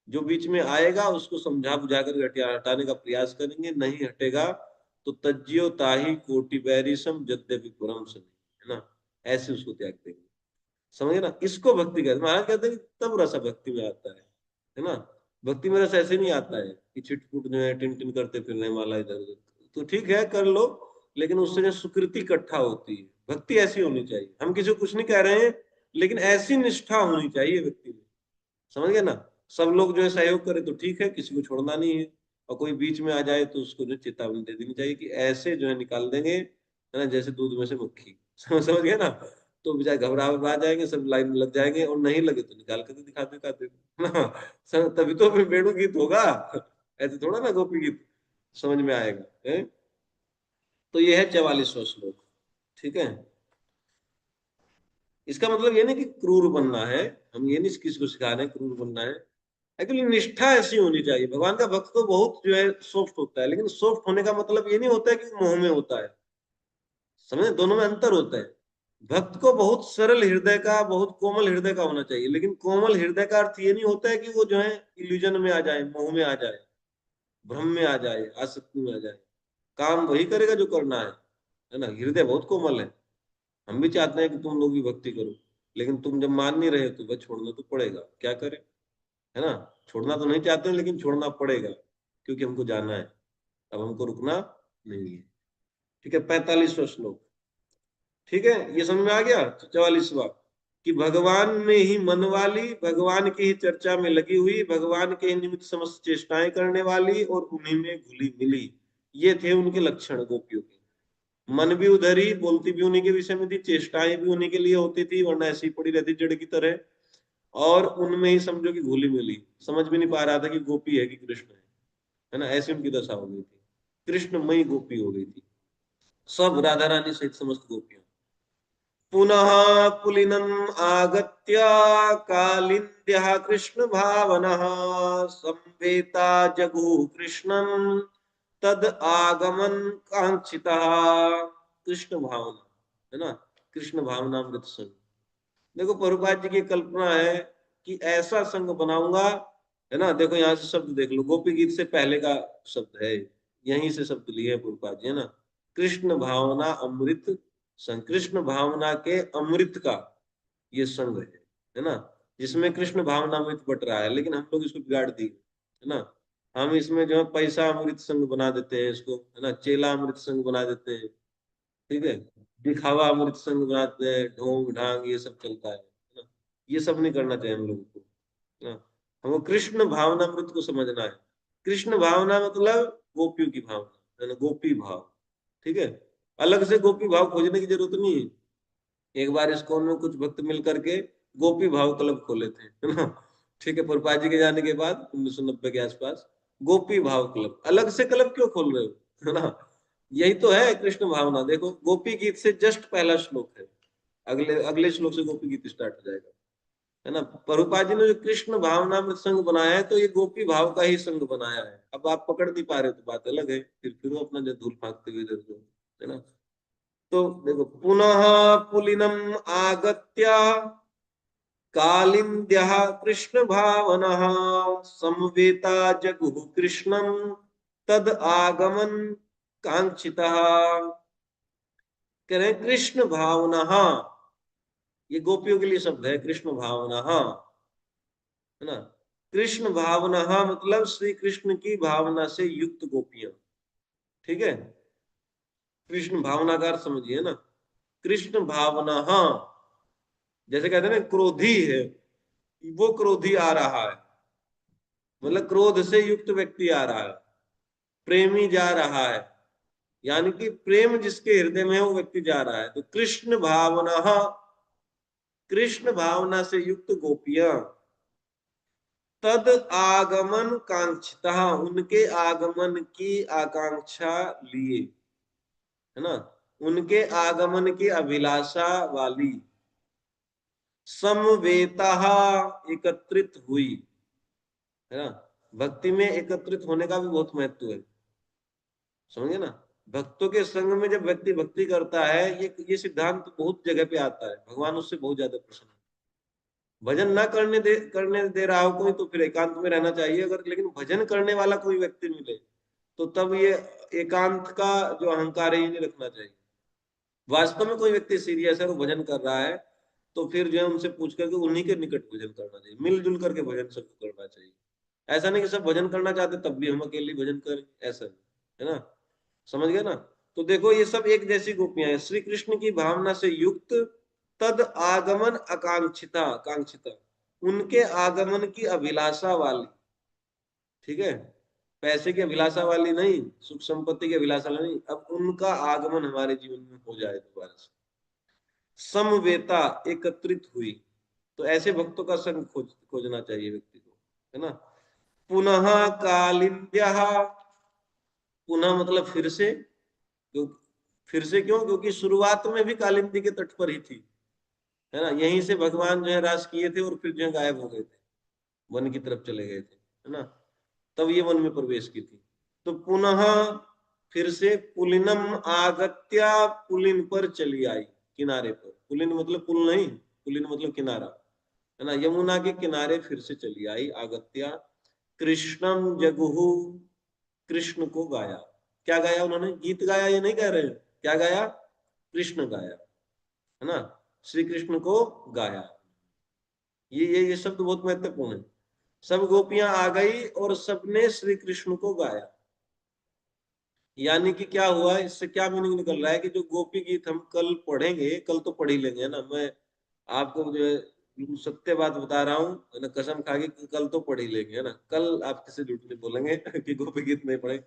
जो बीच में आएगा उसको समझा बुझा कर हटाने का प्रयास करेंगे, नहीं हटेगा तो तज्जियो ताही कोटि बैरिसम यद्यपि परम सनी, है ना, ऐसे उसको त्याग देंगे। समझे ना, इसको भक्ति कहते हैं। महाराज कहते हैं कि तब रस भक्ति में आता है ना। भक्ति में रस ऐसे नहीं आता है कि छिटपुट जो है टिन टिन करते फिरने वाला इधर उधर, तो ठीक है कर लो, लेकिन उससे जो सुकृति इकट्ठा होती है, भक्ति ऐसी होनी चाहिए। हम किसी को कुछ नहीं कह रहे हैं, लेकिन ऐसी निष्ठा होनी चाहिए व्यक्ति में। समझ गए ना, सब लोग जो है सहयोग करे तो ठीक है, किसी को छोड़ना नहीं है, और कोई बीच में आ जाए तो उसको जो चेतावनी दे देनी चाहिए कि ऐसे जो है निकाल देंगे, है ना, जैसे दूध में से मक्खी। समझ गए ना, तो बेचारे घबरा जाएंगे, सब लाइन में लग जाएंगे, और नहीं लगे तो निकाल कर दिखाते ना। तभी तो फिर वेणु गीत होगा, ऐसे थोड़ा ना गोपी गीत समझ में आएगा है? तो ये है 44वां श्लोक। ठीक है, इसका मतलब ये नहीं कि क्रूर बनना है, हम ये नहीं किसी को सिखा रहे हैं क्रूर बनना है। एक्चुअली निष्ठा ऐसी होनी चाहिए। भगवान का भक्त तो बहुत जो है सॉफ्ट होता है, लेकिन सॉफ्ट होने का मतलब ये नहीं होता है कि मोह में होता है। समझे, दोनों में अंतर होता है। भक्त को बहुत सरल हृदय का, बहुत कोमल हृदय का होना चाहिए, लेकिन कोमल हृदय का अर्थ ये नहीं होता है कि वो जो है इल्यूजन में आ जाए, मोह में आ जाए, भ्रम में आ जाए, आसक्ति में आ जाए। काम वही करेगा जो करना है ना। हृदय बहुत कोमल है, हम भी चाहते हैं कि तुम लोग भी भक्ति करो, लेकिन तुम जब मान नहीं रहे तो बस छोड़ना तो पड़ेगा, क्या करें, है ना। छोड़ना तो नहीं चाहते हैं, लेकिन छोड़ना पड़ेगा, क्योंकि हमको जाना है, अब हमको रुकना नहीं है। ठीक है, 45वां श्लोक। ठीक है, ये समझ में आ गया। 44वां, कि भगवान में ही मन वाली, भगवान की ही चर्चा में लगी हुई, भगवान के ही निमित्त समस्त चेष्टाएं करने वाली, और उन्हीं में घुली मिली। ये थे उनके लक्षण गोपियों के। मन भी उधर ही, बोलती भी उन्हीं के विषय में थी, चेष्टाएं भी उन्हीं के लिए होती थी, वरना ऐसी ही पड़ी रहती जड़ की तरह। और उनमें ही समझो कि घुली मिली, समझ भी नहीं पा रहा था कि गोपी है कि कृष्ण है ना, ऐसी उनकी दशा हो गई थी। कृष्णमयी गोपी हो गई थी, सब राधा रानी सहित समस्त गोपियां। पुनः पुलिनम आगत्य कालिंद्यः कृष्ण भावनः संवेता जगु कृष्णन तद आगमन कांक्षितः। कृष्ण भावना, है ना, कृष्ण भावनामृत संग। देखो प्रभुपाद जी की कल्पना है कि ऐसा संग बनाऊंगा, है ना। देखो यहाँ से शब्द देख लो, गोपी गीत से पहले का शब्द है, यहीं से शब्द लिए हैं प्रभुपाद जी, है ना। कृष्ण भावना अमृत संग, कृष्ण भावना के अमृत का ये संग है ना, जिसमें कृष्ण भावना अमृत बट रहा है, लेकिन हम लोग इसको बिगाड़ दिए, है ना। हम इसमें जो है पैसा अमृत संग बना देते हैं इसको, है ना, चेला अमृत संग बना देते हैं। ठीक है, दिखावा अमृत संग बनाते हैं, ढोंग ढांग ये सब चलता है ना। ये सब नहीं करना चाहिए हम लोगों को, है ना। हमको कृष्ण भावना अमृत को समझना है। कृष्ण भावना मतलब गोपियों की भावना, है ना, गोपी भाव। ठीक है, अलग से गोपी भाव खोजने की जरूरत नहीं है। एक बार इस्कॉन में कुछ भक्त मिल करके गोपी भाव क्लब खोले थे, है ना। ठीक है, प्रभुपाद जी के जाने के बाद 1990 के आसपास गोपी भाव क्लब, अलग से क्लब क्यों खोल रहे हो, है ना। यही तो है कृष्ण भावना। देखो गोपी गीत से जस्ट पहला श्लोक है, अगले अगले श्लोक से गोपी गीत स्टार्ट हो जाएगा, है ना। प्रभुपाद जी ने जो कृष्ण भावना में संग बनाया है, तो ये गोपी भाव का ही संग बनाया है। अब आप पकड़ नहीं पा रहे तो बात अलग है, फिर वो अपना जो धूल भागते हुए इधर उधर, है ना। तो देखो, पुनः पुलिनम आगत्य कालिन्द्यः कृष्ण भावनः समवेता जगुः कृष्णं तद आगमन कांक्षितः। कह रहे हैं कृष्ण भावनः, ये गोपियों के लिए शब्द है, कृष्ण भावनः, है ना। कृष्ण भावनः मतलब श्री कृष्ण की भावना से युक्त गोपियां, ठीक है। कृष्ण भावनाकार समझिए ना, कृष्ण भावनः, जैसे कहते हैं ना क्रोधी है, वो क्रोधी आ रहा है, मतलब क्रोध से युक्त व्यक्ति आ रहा है, प्रेमी जा रहा है, यानी कि प्रेम जिसके हृदय में है वो व्यक्ति जा रहा है। तो कृष्ण भावना, कृष्ण भावना से युक्त गोपियां, तद आगमन कांक्षिता, उनके आगमन की आकांक्षा लिए, है ना, उनके आगमन की अभिलाषा वाली, समवेता, एकत्रित हुई, है ना। भक्ति में एकत्रित होने का भी बहुत महत्व है, समझे ना। भक्तों के संग में जब व्यक्ति भक्ति करता है, ये सिद्धांत बहुत जगह पे आता है, भगवान उससे बहुत ज्यादा प्रसन्न है। भजन ना करने दे रहा हो कोई, तो फिर एकांत में रहना चाहिए। अगर लेकिन भजन करने वाला कोई व्यक्ति मिले, तो तब ये एकांत का जो अहंकार है ये नहीं रखना चाहिए। वास्तव में कोई व्यक्ति सीरियस है और भजन कर रहा है, तो फिर जो है उनसे पूछ करके उन्हीं के निकट भजन करना चाहिए, मिलजुल करके भजन सबको करना चाहिए। ऐसा नहीं कि सब भजन करना चाहते तब भी हम अकेले भजन करें, ऐसा नहीं, है ना। समझ गए ना। तो देखो ये सब एक जैसी गोपियां हैं, श्री कृष्ण की भावना से युक्त, तद आगमन आकांक्षिता, कांक्षिता, उनके आगमन की अभिलाषा वाली, ठीक है। पैसे की अभिलाषा वाली नहीं, सुख संपत्ति की अभिलाषा वाली नहीं, अब उनका आगमन हमारे जीवन में हो जाए दोबारा से। समवेता, एकत्रित हुई, तो ऐसे भक्तों का संग खोजना चाहिए व्यक्ति को, है ना। पुनः कालिंद्य, पुनः मतलब फिर से, क्यों, फिर से क्यों, क्योंकि शुरुआत में भी कालिंदी के तट पर ही थी, है ना। यहीं से भगवान जो है रास किए थे और फिर जो है गायब हो गए थे, वन की तरफ चले गए थे, है ना। तब ये वन में प्रवेश की थी। तो पुनः फिर से पुलिनम आगत्या, पुलिन पर चली आई, किनारे पर। पुलिन मतलब पुल नहीं, पुलिन मतलब किनारा, है ना। यमुना के किनारे फिर से चली आई, आगत्या कृष्णम जगुहु, कृष्ण को गाया। क्या गाया उन्होंने, गीत गाया ये नहीं कह रहे हैं, क्या गाया, कृष्ण गाया, है ना। श्री कृष्ण को गाया। ये शब्द बहुत महत्वपूर्ण है। सब गोपियां आ गई और सबने श्री कृष्ण को गाया। यानी कि क्या हुआ, इससे क्या मीनिंग निकल रहा है कि जो गोपी गीत हम कल पढ़ेंगे, कल तो पढ़ ही लेंगे, है ना। मैं आपको जो है बिल्कुल सत्य बात बता रहा हूँ, है ना, कसम खा के कि कल तो पढ़ ही लेंगे, है ना। कल आप किसी झूठ नहीं बोलेंगे कि गोपी गीत नहीं पढ़े,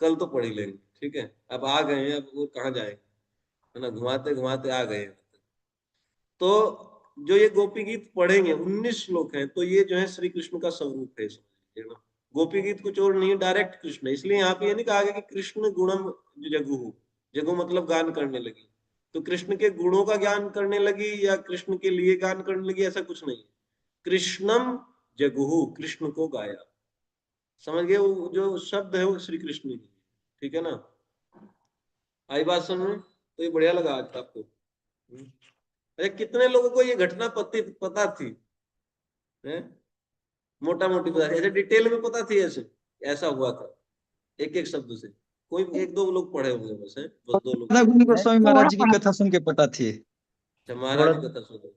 कल तो पढ़ ही लेंगे, ठीक है। अब आ गए हैं, अब वो कहाँ जाएंगे, है ना, घुमाते घुमाते आ गए हैं। तो जो ये गोपी गीत पढ़ेंगे 19 श्लोक हैं, तो ये जो है श्री कृष्ण का स्वरूप है, समझिए ना। गोपी गीत कुछ और नहीं है, डायरेक्ट कृष्ण है। इसलिए यहाँ पे ये नहीं कहा गया कि कृष्ण गुणम जगु, जगु मतलब गान करने लगी, तो कृष्ण के गुणों का ज्ञान करने लगी या कृष्ण के लिए गान करने लगी, ऐसा कुछ नहीं। कृष्णम जगुहु, कृष्ण को गाया, समझ गए। वो जो शब्द है वो श्री कृष्ण ही, ठीक है ना। आई बात समझ में, तो ये बढ़िया लगा आज आपको। अरे कितने लोगों को ये घटना पता थी, है? मोटा मोटी पता थी, ऐसे डिटेल में पता थी, ऐसे ऐसा हुआ था, एक एक शब्द से। कोई एक दो लोग पढ़े होंगे बस, है बस, दो लोग राधा पढ़े। गुनी गोस्वामी महाराज जी की कथा सुन के पता थी। अच्छा, महाराज थोड़ा की कथा सुनो।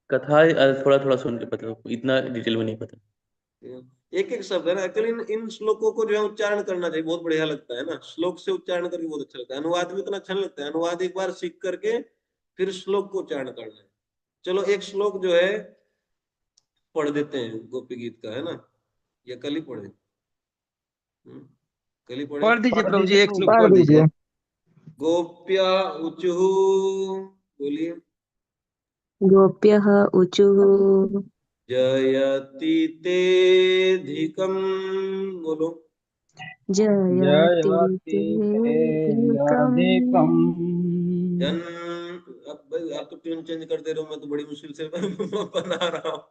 कथा थोड़ा थोड़ा सुन के पता, इतना डिटेल में नहीं पता। एक एक शब्द है ना, एक्चुअली इन श्लोकों को जो है उच्चारण करना चाहिए, बहुत बढ़िया लगता है ना। श्लोक से उच्चारण करके बहुत अच्छा लगता है, अनुवाद भी इतना अच्छा नहीं लगता है। अनुवाद एक बार सीख करके फिर श्लोक को उच्चारण करना है। चलो एक श्लोक जो है पढ़ देते हैं गोपी गीत का, है ना। या कल ही पढ़े, कल ही पढ़े। पढ़ दीजिए प्रभु जी, एक श्लोक पढ़ पढ़ दीजिए। दीजिए। गोप्या ऊचुः, बोलिए। गोप्यः ऊचुः जयति तेऽधिकम्, बोलो। जयति जयति तेऽधिकम् तेऽधिकम् जन, अब भाई आप तो ट्यून चेंज कर दे रहे हो, मैं तो बड़ी मुश्किल से बना रहा हूँ।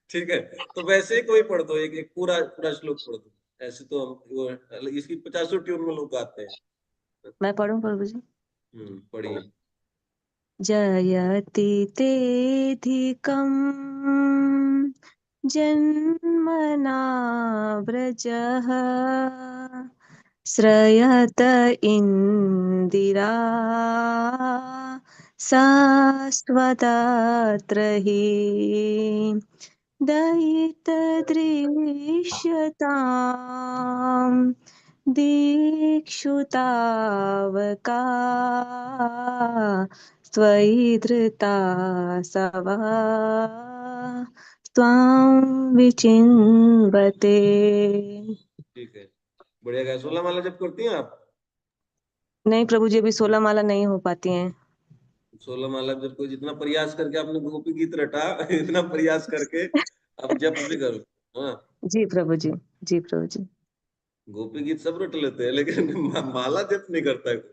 ठीक है, तो वैसे ही कोई पढ़ दो, एक एक पूरा पूरा श्लोक पढ़ दो। ऐसे तो हम वो इसकी 50 ट्यून में लोग गाते हैं। मैं पढ़ूं प्रभु जी? पढ़िए। जयति तेऽधिकम् जन्मना व्रजः श्रयत इन्दिरा शाश्वतत्र हि दयितदृश्यताम् दीक्षुतावका त्वयि धृता सवा त्वां विचिन्वते। ठीक है, बढ़िया गाया। 16 माला जब करती हैं आप? नहीं प्रभु जी, अभी 16 माला नहीं हो पाती हैं। 16 माला जब कोई जितना प्रयास करके आपने गोपी गीत रटा, इतना प्रयास करके अब जप भी करो। हाँ, जी प्रभु जी, जी प्रभु जी। गोपी गीत सब रट लेते हैं, लेकिन माला जप नहीं करता है कोई।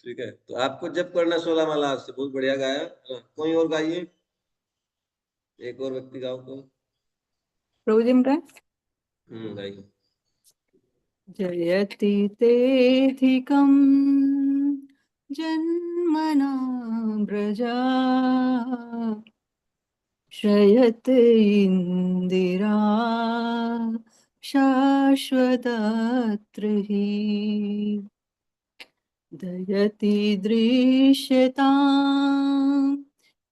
ठीक है, तो आपको जप करना 16 माला आज से। बहुत बढ़िया गाया। हाँ, कोई और गाइए, एक और व्यक्ति गाओ तो। प्रभु जी का गाइए। जयति तेऽधिकम् जन्मना व्रजा श्रयत इन्दिरा शाश्वतत्र हि दयति दृश्यताम्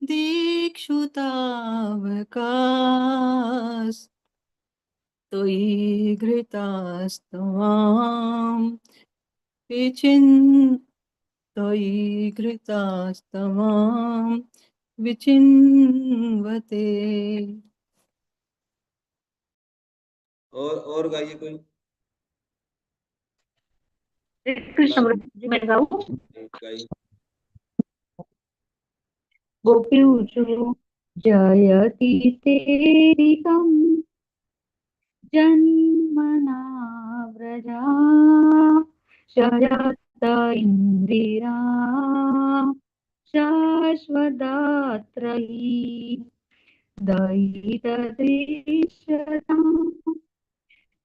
दीक्षुतावकाश त्वयि घृतास्तवाम् त्वयि घृतास्तवाम् विचिन्वते। और गाइए कोई। कृष्ण प्रभु जी, मैं गाऊं? गाइए। गोपीषु जयति तेऽधिकम् जन्मना व्रजा शरत इन्दिरा शाश्वतत्र हि दयितदृश्यताम्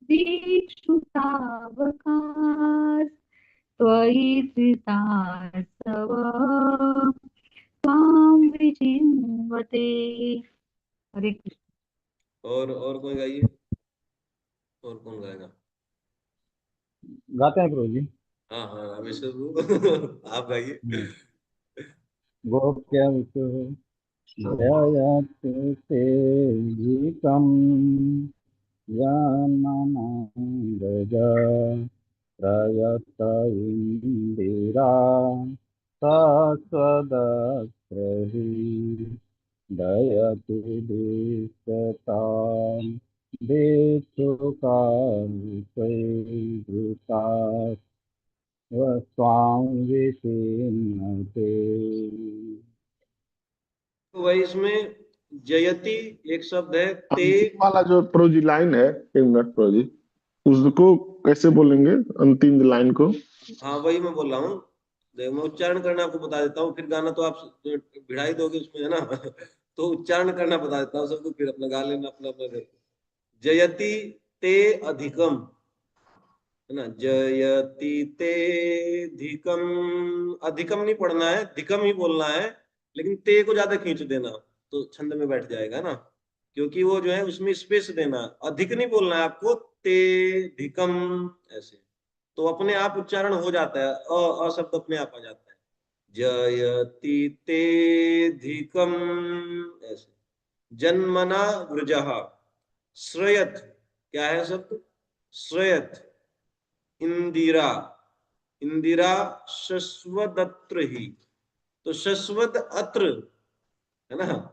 दीक्षुतावकाश त्वयि धृतासव त्वां विचिन्वते। हरे कृष्ण। और कोई गाइए। और कौन गाएगा? गाते हैं प्रभु जी। हाँ हाँ, रामेश्वर आप गाइए। गोप्यंतु जयतु तेऽधिकम् जन्मना व्रजा प्रयत इन्दिरा शाश्वतत्र हि दयतु दीक्षताम् दीक्षुकार्यैर्वृता स्वां विचिन्वते। तो वही इसमें जयति एक शब्द है, ते। अंतिम वाला जो प्रभु जी लाइन है, एक मिनट प्रभु जी, उसको कैसे बोलेंगे अंतिम लाइन को? हाँ, वही मैं बोल रहा हूँ। देखो, मैं उच्चारण करना आपको बता देता हूँ, फिर गाना तो आप भिड़ाई दोगे उसमें, है ना। तो उच्चारण करना बता देता हूँ सबको, फिर अपना गा लेना अपना अपना घर। जयति ते अधिकम, है ना। जयति ते अधिकम, अधिकम नहीं पढ़ना है, धिकम ही बोलना है। लेकिन ते को ज्यादा खींच देना तो छंद में बैठ जाएगा ना, क्योंकि वो जो है उसमें स्पेस देना। अधिक नहीं बोलना है आपको, ते धिकम ऐसे। तो अपने आप उच्चारण हो जाता है, अ शब्द अपने आप आ जाता है। जयति तेधिकम ऐसे। जन्मना वृजः, श्रयत क्या है शब्द? श्रयत इंदिरा, इंदिरा शश्वदत्र ही। तो शश्वत अत्र, है ना।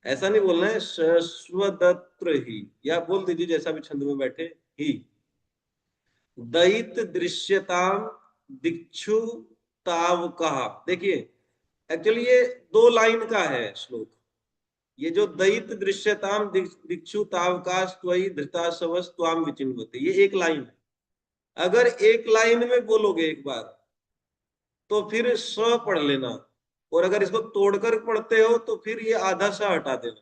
ऐसा नहीं बोलना है, शश्वदत्र ही, या बोल दीजिए जैसा भी छंद में बैठे, ही। दयित दृश्यताम दिक्षु ताव कहा। देखिए, एक्चुअली ये 2 लाइन का है श्लोक। ये जो दयित दृश्यताम दिक्षु तावकाश त्वयि धृता सवस त्वाम विचिन्वते, ये एक लाइन है। अगर एक लाइन में बोलोगे एक बार, तो फिर स पढ़ लेना, और अगर इसको तोड़कर पढ़ते हो तो फिर ये आधा सा हटा देना।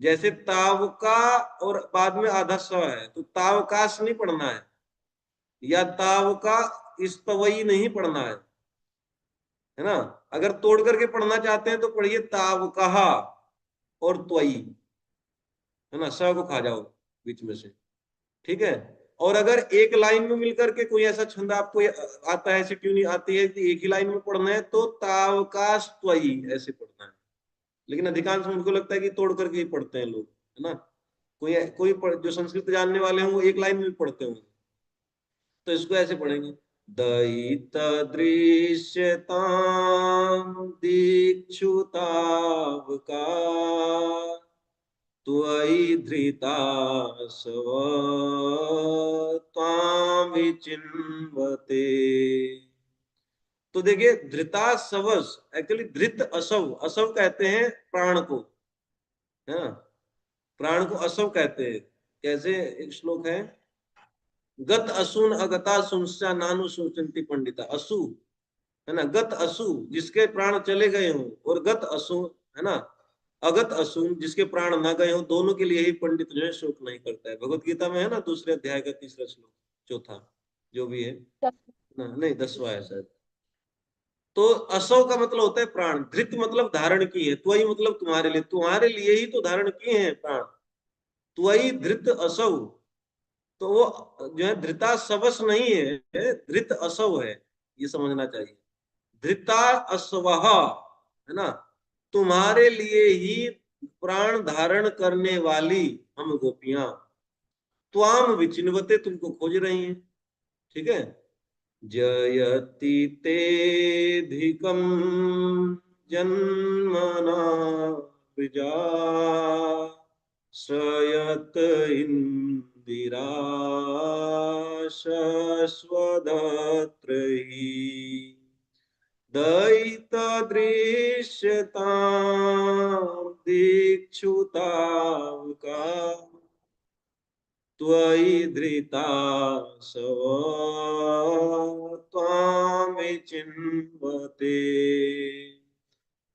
जैसे तावका और बाद में आधा सा है, तो तावकाश नहीं पढ़ना है, या तावका इस्तवई नहीं पढ़ना है ना। अगर तोड़ करके पढ़ना चाहते हैं तो पढ़िए तावकहा और त्वई, है ना, स को खा जाओ बीच में से, ठीक है। और अगर एक लाइन में मिलकर के कोई ऐसा छंद आपको आता है, ऐसी ट्यूनिंग आती है कि एक ही लाइन में पढ़ना है, तो तावकाश त्वई ऐसे पढ़ना है। लेकिन अधिकांश मुझको लगता है कि तोड़ करके ही पढ़ते हैं लोग, है ना। कोई कोई जो संस्कृत जानने वाले हैं वो एक लाइन में पढ़ते होंगे, तो इसको ऐसे पढ़ेंगे, दयित दृश्यताम दीक्षुतावका त्वयि धृता सव त्वां विचिन्वते। तो देखिए धृता सवस, एक्चुअली धृत असव, असव कहते हैं प्राण को, है ना, प्राण को असव कहते हैं। कैसे, एक श्लोक है, गत असून अगता सुनसा नानु सोचंती पंडिता। असु, है ना, गत असु जिसके प्राण चले गए हों, और गत असु, है ना, अगत असुन जिसके प्राण ना गए हों, दोनों के लिए ही पंडित जो है शोक नहीं करता है। भगवत गीता में है ना, 2 अध्याय का 3 श्लोक, चौथा जो भी है ना, नहीं 10वां है शायद। तो असव का मतलब होता है प्राण, धृत मतलब धारण की है, त्वयि मतलब तुम्हारे लिए ही तो धारण किए हैं प्राण, त्वयि धृत असव। तो वो जो है धृता सवस नहीं है, धृत असव है, ये समझना चाहिए। धृता अस्वह, है ना, तुम्हारे लिए ही प्राण धारण करने वाली हम गोपियां, त्वाम विचिन्वते, तुमको खोज रही हैं, ठीक है। जयति तेधिकम जन्मना विजा श्रयत इंदिरा शश्वदत्रयी दयित दृश्यतां दीक्षुतावका त्वयि धृता सव त्वां विचिन्वते।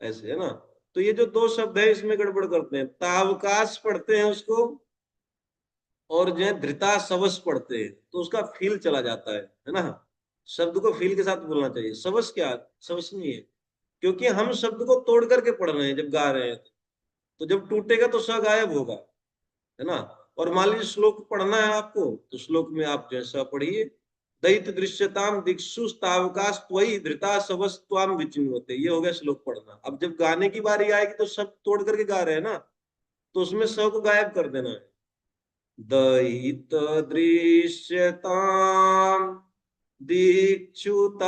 ऐसे है ना। तो ये जो 2 शब्द है इसमें गड़बड़ करते हैं, तावकाश पढ़ते हैं उसको, और जो है धृता सवस पढ़ते हैं, तो उसका फील चला जाता है ना। शब्द को फील के साथ बोलना चाहिए। सवस क्या, सवस नहीं है, क्योंकि हम शब्द को तोड़ करके पढ़ रहे हैं जब गा रहे हैं, तो जब टूटेगा तो स गायब होगा, है ना। और मान लीजिए श्लोक पढ़ना है आपको, तो श्लोक में आप जैसा पढ़िए, दैत दृश्यताम दिक्षु तावकाश त्वयि धृता सवस त्वाम विचिन्वते, ये हो गया श्लोक पढ़ना। अब जब गाने की बारी आएगी तो सब तोड़ करके गा रहे हैं ना, तो उसमें स को गायब कर देना है। दयित दृश्यताम दीक्षुतावका,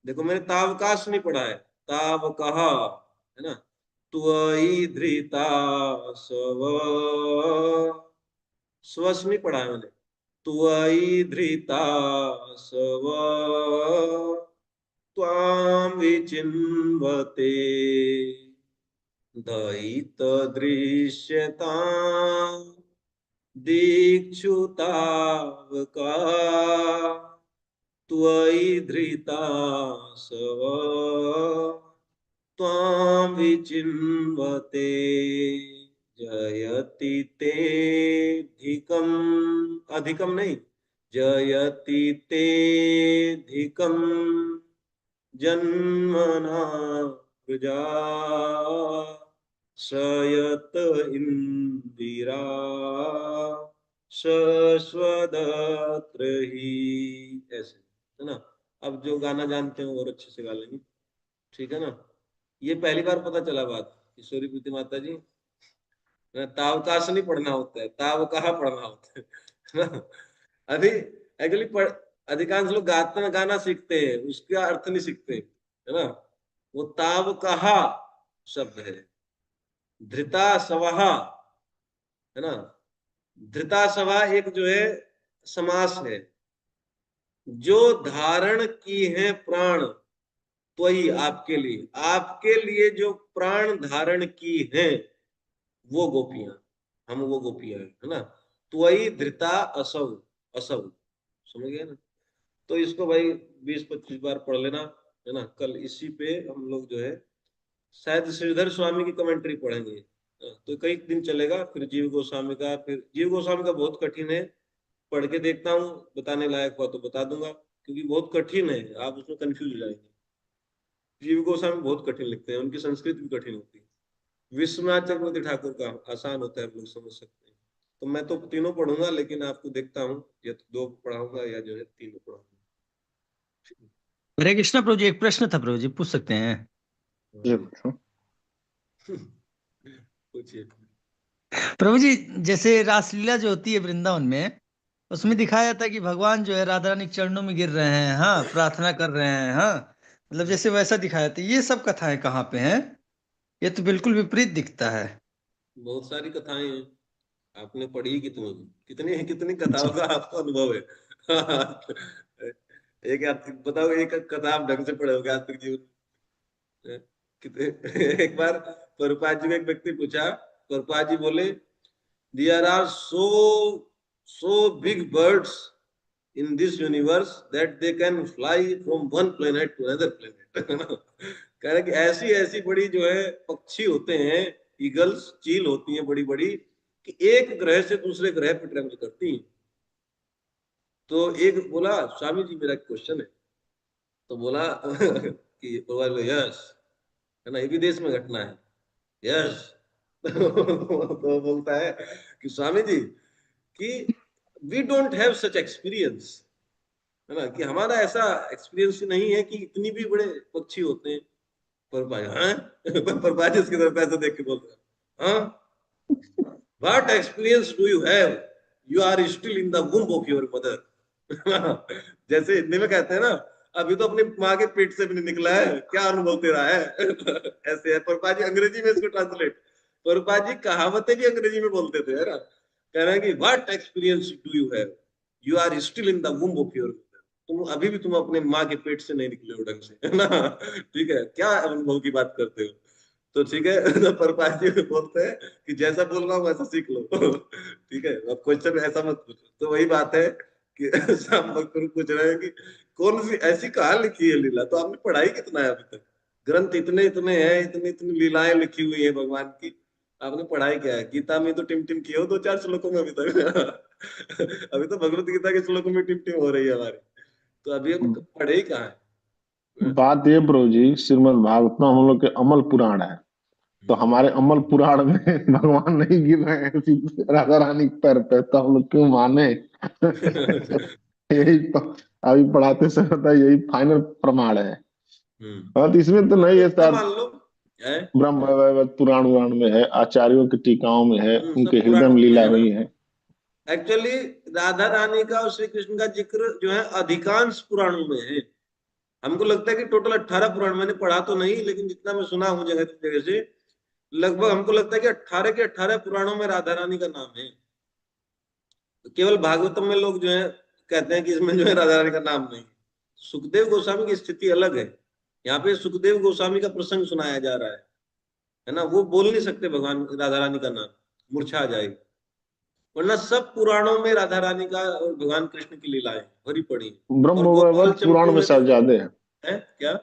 देखो मैंने तावकाश नहीं पढ़ा है, तावकहा, है ना, त्वयि धृता सव, स्वस नहीं पढ़ा है मैंने, त्वयि धृता सव त्वां विचिन्वते दयित दृश्यतां दीक्षुतावका त्वयि धृता सव त्वां विचिन्वते जयति तेधिकम, अधिकम नहीं, जयति तेधिकम जन्मना प्रजा श्रयत इंदिरा शश्वदत्रहि। ऐसे है ना। अब जो गाना जानते हैं और अच्छे से गा लेंगे, ठीक है ना। ये पहली बार पता चला बात किशोरी प्रीति माता जी, तावकाश नहीं पढ़ना होता है, तावकहा पढ़ना होता है ना। अभी एक्चुअली अधिकांश लोग गाना सीखते हैं, उसका अर्थ नहीं सीखते, है ना। वो तावकहा शब्द है, धृता सवहा, है ना। धृता सभा एक जो है समास है, जो धारण की है प्राण, तो ही आपके लिए जो प्राण धारण की है वो गोपियां, हम वो गोपियां है ना। त्वयि धृता असव, असव समझ गए ना। तो इसको भाई 20-25 बार पढ़ लेना, है ना। कल इसी पे हम लोग जो है शायद श्रीधर स्वामी की कमेंट्री पढ़ेंगे, तो कई दिन चलेगा। फिर जीव गोस्वामी का, फिर जीव गोस्वामी का बहुत कठिन है, पढ़ के देखता हूँ, बताने लायक हुआ तो बता दूंगा, क्योंकि बहुत कठिन है, आप उसमें कंफ्यूज हो जाएंगे। जीव गोस्वामी बहुत कठिन लिखते हैं, उनकी संस्कृत भी कठिन होती है। विश्वनाथ चक्रवर्ती ठाकुर का आसान होता है, आप लोग समझ सकते हैं। तो मैं तो तीनों पढ़ूंगा, लेकिन आपको देखता हूँ या तो 2 पढ़ाऊंगा या जो है 3 पढ़ाऊंगा। हरे कृष्णा प्रभु जी, एक प्रश्न था प्रभु जी, पूछ सकते हैं? ये पूछो। पूछिए। प्रभु जी, जैसे रासलीला जो होती है वृंदावन में, उसमें दिखाया जाता है कि भगवान जो है राधा रानी के चरणों में गिर रहे हैं, हाँ, प्रार्थना कर रहे हैं, हाँ, मतलब जैसे वैसा दिखाया जाता है। ये सब कथाएं कहाँ पे हैं? ये तो बिल्कुल विपरीत दिखता है। बहुत सारी कथाएं हैं, आपने पढ़ी कितनी कितनी कितनी कथाओं का आपको अनुभव है? एक बताओ, एक कथा आप ढंग से पढ़े होगे आज तक जीवन में? कितने एक बार प्रभुपाद जी को एक व्यक्ति पूछा, प्रभुपाद जी बोले, there are so big birds in this universe that they can fly from one planet to another planet. कह रहे कि ऐसी ऐसी बड़ी जो है पक्षी होते हैं, ईगल्स, चील होती हैं बड़ी बड़ी, कि एक ग्रह से दूसरे ग्रह पर ट्रेवल करती हैं। तो एक बोला, स्वामी जी मेरा क्वेश्चन है। तो बोला कि यस, है ना, ये विदेश में घटना है, यस। तो बोलता है कि स्वामी जी कि we don't have such experience, है ना, कि हमारा ऐसा एक्सपीरियंस नहीं है कि इतनी भी बड़े पक्षी होते हैं। पर इसकी तरफ ऐसे देख के बोलता है, हाँ, what experience do you have, you are still in the womb of your mother. जैसे हिंदी में कहते हैं ना, अभी तो अपनी माँ के पेट से भी नहीं निकला है, क्या अनुभव तेरा है? ऐसे है। प्रभुपाद जी अंग्रेजी में इसको ट्रांसलेट, प्रभुपाद जी कहावतें भी अंग्रेजी में बोलते थे, है ना। कह रहे हैं कि what experience do you have, you are still in the womb of your mother. तुम अभी भी तुम अपने माँ के पेट से नहीं निकले हो ढंग से, है ना। ठीक है, क्या अनुभव की बात करते हो? तो ठीक है, तो प्रभुपाद जी बोलते हैं कि जैसा बोल रहा हूँ वैसा सीख लो। ठीक है, अब क्वेश्चन ऐसा मत पूछो। तो वही बात है कि श्याम भक्त पूछ रहे हैं कि कौन सी ऐसी कहाँ लिखी है लीला? तो आपने पढ़ाई कितना है अभी तक? ग्रंथ इतने इतने हैं, इतनी इतनी लीलाएं लिखी हुई है भगवान की, आपने पढ़ाई क्या है? गीता में तो टिम टिम की हो 2-4 श्लोकों में अभी तक। अभी तो भगवत गीता के श्लोकों में टिम टिम हो रही है हमारी, तो अभी हम पढ़े ही कहाँ है? बात ये प्रभु जी, श्रीमद् भागवतम हम लोग के अमल पुराण है, तो हमारे अमल पुराण में भगवान नहीं गिर रहे हैं सीधे राधा रानी के पैर पे, तो हम लोग क्यों माने? यही तो अभी पढ़ाते समय था, यही फाइनल प्रमाण है। हाँ, तो इसमें तो नहीं है इतना शायद, मान लो है, ब्रह्म वैवर्त पुराण उराण में है, आचार्यों की टीकाओं में है, उनके सब हृदय में पुराणों में लीला है ना। हुई है। एक्चुअली राधा रानी का और श्री कृष्ण का जिक्र जो है अधिकांश पुराणों में है। हमको लगता है कि टोटल 18 पुराण, मैंने पढ़ा तो नहीं, लेकिन जितना मैं सुना हूँ जगह जगह से, लगभग हमको लगता है कि 18 के 18 पुराणों में राधा रानी का नाम है। केवल भागवतम में लोग जो है कहते हैं कि इसमें जो है राधा रानी का नाम नहीं। सुखदेव गोस्वामी की स्थिति अलग है, यहाँ पे सुखदेव गोस्वामी का प्रसंग सुनाया जा रहा है ना। वो बोल नहीं सकते भगवान राधा रानी का नाम, मूर्छा आ जाएगी। वरना सब पुराणों में राधा रानी का और भगवान कृष्ण की लीलाएं भरी पड़ी हैं। और ब्रह्म गोपाल वैवर्त पुराण चंपू में में शायद जो ज्यादा है, है क्या,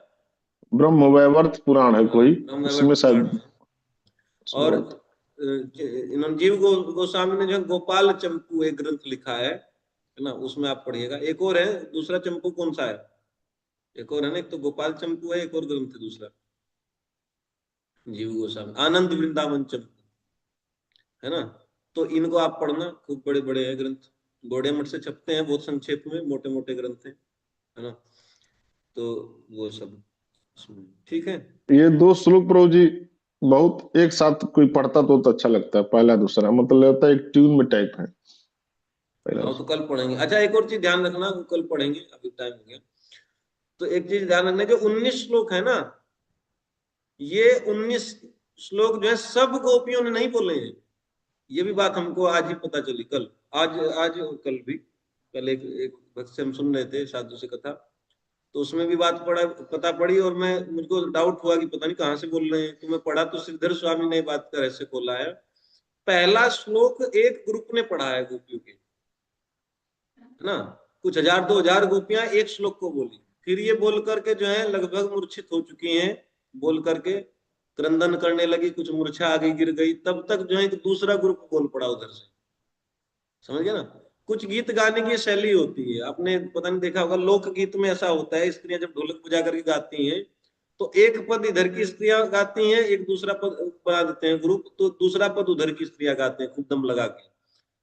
ब्रह्म वैवर्त पुराण है कोई, ब्रह्मवैवर्त उसमें पुराण शायद। में। और इन्होंने जीव गोस्वामी ने जो गोपाल चंपू एक ग्रंथ लिखा है ना, उसमें आप पढ़िएगा। एक और है, दूसरा चंपू कौन सा है, एक और है ना, एक तो गोपाल चंपू है, एक और ग्रंथ है दूसरा जीव गोस्वामी, आनंद वृंदावन चंपू, है ना। तो इनको आप पढ़ना, खूब बड़े बड़े हैं ग्रंथ, गौड़े मठ से छपते हैं, बहुत संक्षेप में, मोटे मोटे ग्रंथ हैं, है ना। तो वो सब ठीक है। ये 2 श्लोक प्रभु जी बहुत एक साथ कोई पढ़ता तो अच्छा लगता है, पहला दूसरा, मतलब लगता है एक ट्यून में टाइप है पहला हाँ, तो कल पढ़ेंगे। अच्छा, एक और चीज ध्यान रखना, वो कल पढ़ेंगे, अभी टाइम हो गया। तो एक चीज ध्यान रखना, जो 19 श्लोक है ना, ये 19 श्लोक जो है सब गोपियों ने नहीं बोले हैं। ये भी बात हमको आज ही पता चली, कल, आज आज और कल भी। कल एक भक्त से हम सुन रहे थे साधु से कथा, तो उसमें भी बात पता पड़ी, और मुझको डाउट हुआ कि पता नहीं कहाँ से बोल रहे हैं। तो मैं पढ़ा तो श्रीधर स्वामी ने बात का रहस्य खोला है। पहला श्लोक एक ग्रुप ने पढ़ा है गोपियों के, है ना। कुछ 1000-2000 गोपियां एक श्लोक को बोली, फिर ये बोल करके जो है लगभग मूर्छित हो चुकी हैं, बोल करके क्रंदन करने लगी, कुछ मूर्छा आ गई, गिर गई, तब तक जो है एक दूसरा ग्रुप बोल पड़ा उधर से। समझ गया ना? कुछ गीत गाने की शैली होती है, आपने पता नहीं देखा होगा, लोक गीत में ऐसा होता है, स्त्रियां जब ढोलक बजा करके गाती हैं तो एक पद इधर की स्त्रियां गाती हैं, एक दूसरा पद बना देते हैं ग्रुप, तो दूसरा पद उधर की स्त्रियां गाते हैं खूब दम लगा के,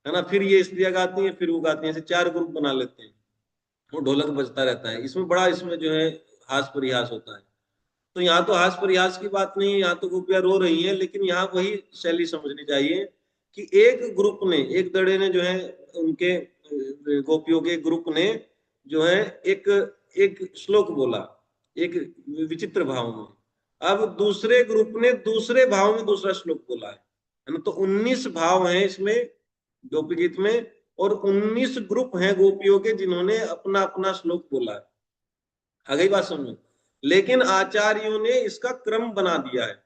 है ना, फिर ये स्त्रियां गाती हैं, फिर वो गाती हैं, ऐसे 4 ग्रुप बना लेते हैं, वो ढोलक बजता रहता है। इसमें बड़ा, इसमें जो है हास परिहास होता है। तो यहाँ तो हास परिहास की बात नहीं है, यहाँ तो गोपियां रो रही हैं, लेकिन यहाँ वही शैली समझनी चाहिए कि एक ग्रुप ने, एक दड़े ने जो है, उनके गोपियों के ग्रुप ने जो है एक एक श्लोक बोला, एक विचित्र भाव में। अब दूसरे ग्रुप ने दूसरे भाव में दूसरा श्लोक बोला है ना। तो 19 भाव हैं इसमें गोपी गीत में, और 19 ग्रुप हैं गोपियों के जिन्होंने अपना अपना श्लोक बोला है। आ गई बात समझ में? लेकिन आचार्यों ने इसका क्रम बना दिया है।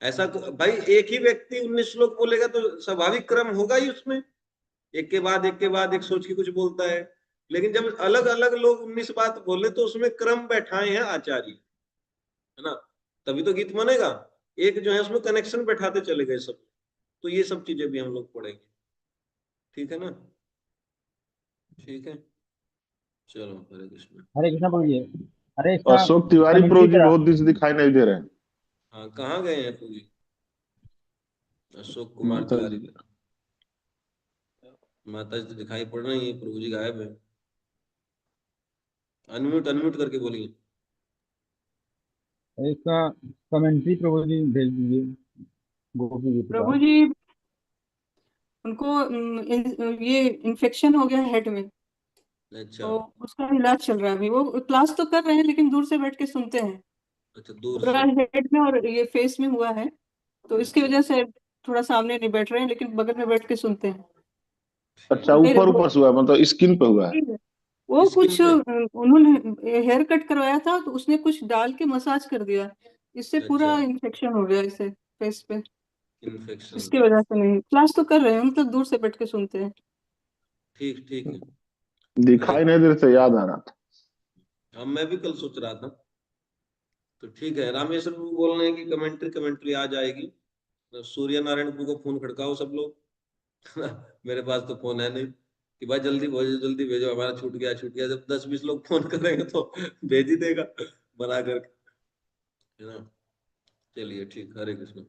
ऐसा भाई एक ही व्यक्ति 19 श्लोक बोलेगा तो स्वाभाविक क्रम होगा ही उसमें, एक के बाद एक के बाद एक सोच के कुछ बोलता है। लेकिन जब अलग अलग लोग 19 बात बोले तो उसमें क्रम बैठाए हैं आचार्य, है ना, तभी तो गीत बनेगा। एक जो है उसमें कनेक्शन बैठाते चले गए सब। तो ये सब चीजें भी हम लोग पढ़ेंगे, ठीक है ना? ठीक है, चलो, हरे कृष्ण। हरे कृष्णा प्रभु जी। अरे इसका अशोक तिवारी प्रभु कमेंट्री जी करा। बहुत दिन से दिखाई नहीं दे रहे हैं। हाँ, कहाँ गए हैं पूजी? अशोक कुमार माता तिवारी, जी माता जी तो दिखाई पड़ रही है, प्रभु जी गायब है। अनम्यूट अनम्यूट करके बोलिए। अरे इसका कमेंट्री प्रभु जी भेज दीजिए गोपी गीत का। प्रभु जी उनको ये इन्फेक्शन हो गया हेड में, अच्छा तो उसका इलाज चल रहा है अभी। वो क्लास तो कर रहे हैं लेकिन दूर से बैठ के सुनते हैं। अच्छा, दूर पूरा से। हेड में और ये फेस में हुआ है, तो इसकी वजह से थोड़ा सामने नहीं बैठ रहे हैं, लेकिन बगल में बैठ के सुनते हैं। अच्छा, मेरे ऊपर ऊपर से हुआ है, मतलब स्किन पे हुआ है। वो स्किन कुछ पे। उन्होंने हेयर कट करवाया था, तो उसने कुछ डाल के मसाज कर दिया, इससे अच्छा, पूरा इन्फेक्शन हो गया इसे फेस पे। इन्फेक्शन। इसकी वजह से नहीं, क्लास तो कर रहे हैं, मतलब दूर से बैठ के सुनते हैं। ठीक ठीक है। हरे, दिखाई नहीं दे रहे थे, याद आ रहा था। अब मैं भी कल सोच रहा था। तो ठीक है, रामेश्वर बाबू बोल रहे हैं कि कमेंट्री कमेंट्री आ जाएगी। तो सूर्य नारायण बाबू को फोन खड़काओ सब लोग। मेरे पास तो फोन है नहीं कि भाई जल्दी भेजो जल्दी भेजो, हमारा छूट गया छूट गया। जब 10-20 लोग फोन करेंगे तो भेज ही देगा बना करके, है ना। चलिए ठीक, हरे कृष्ण।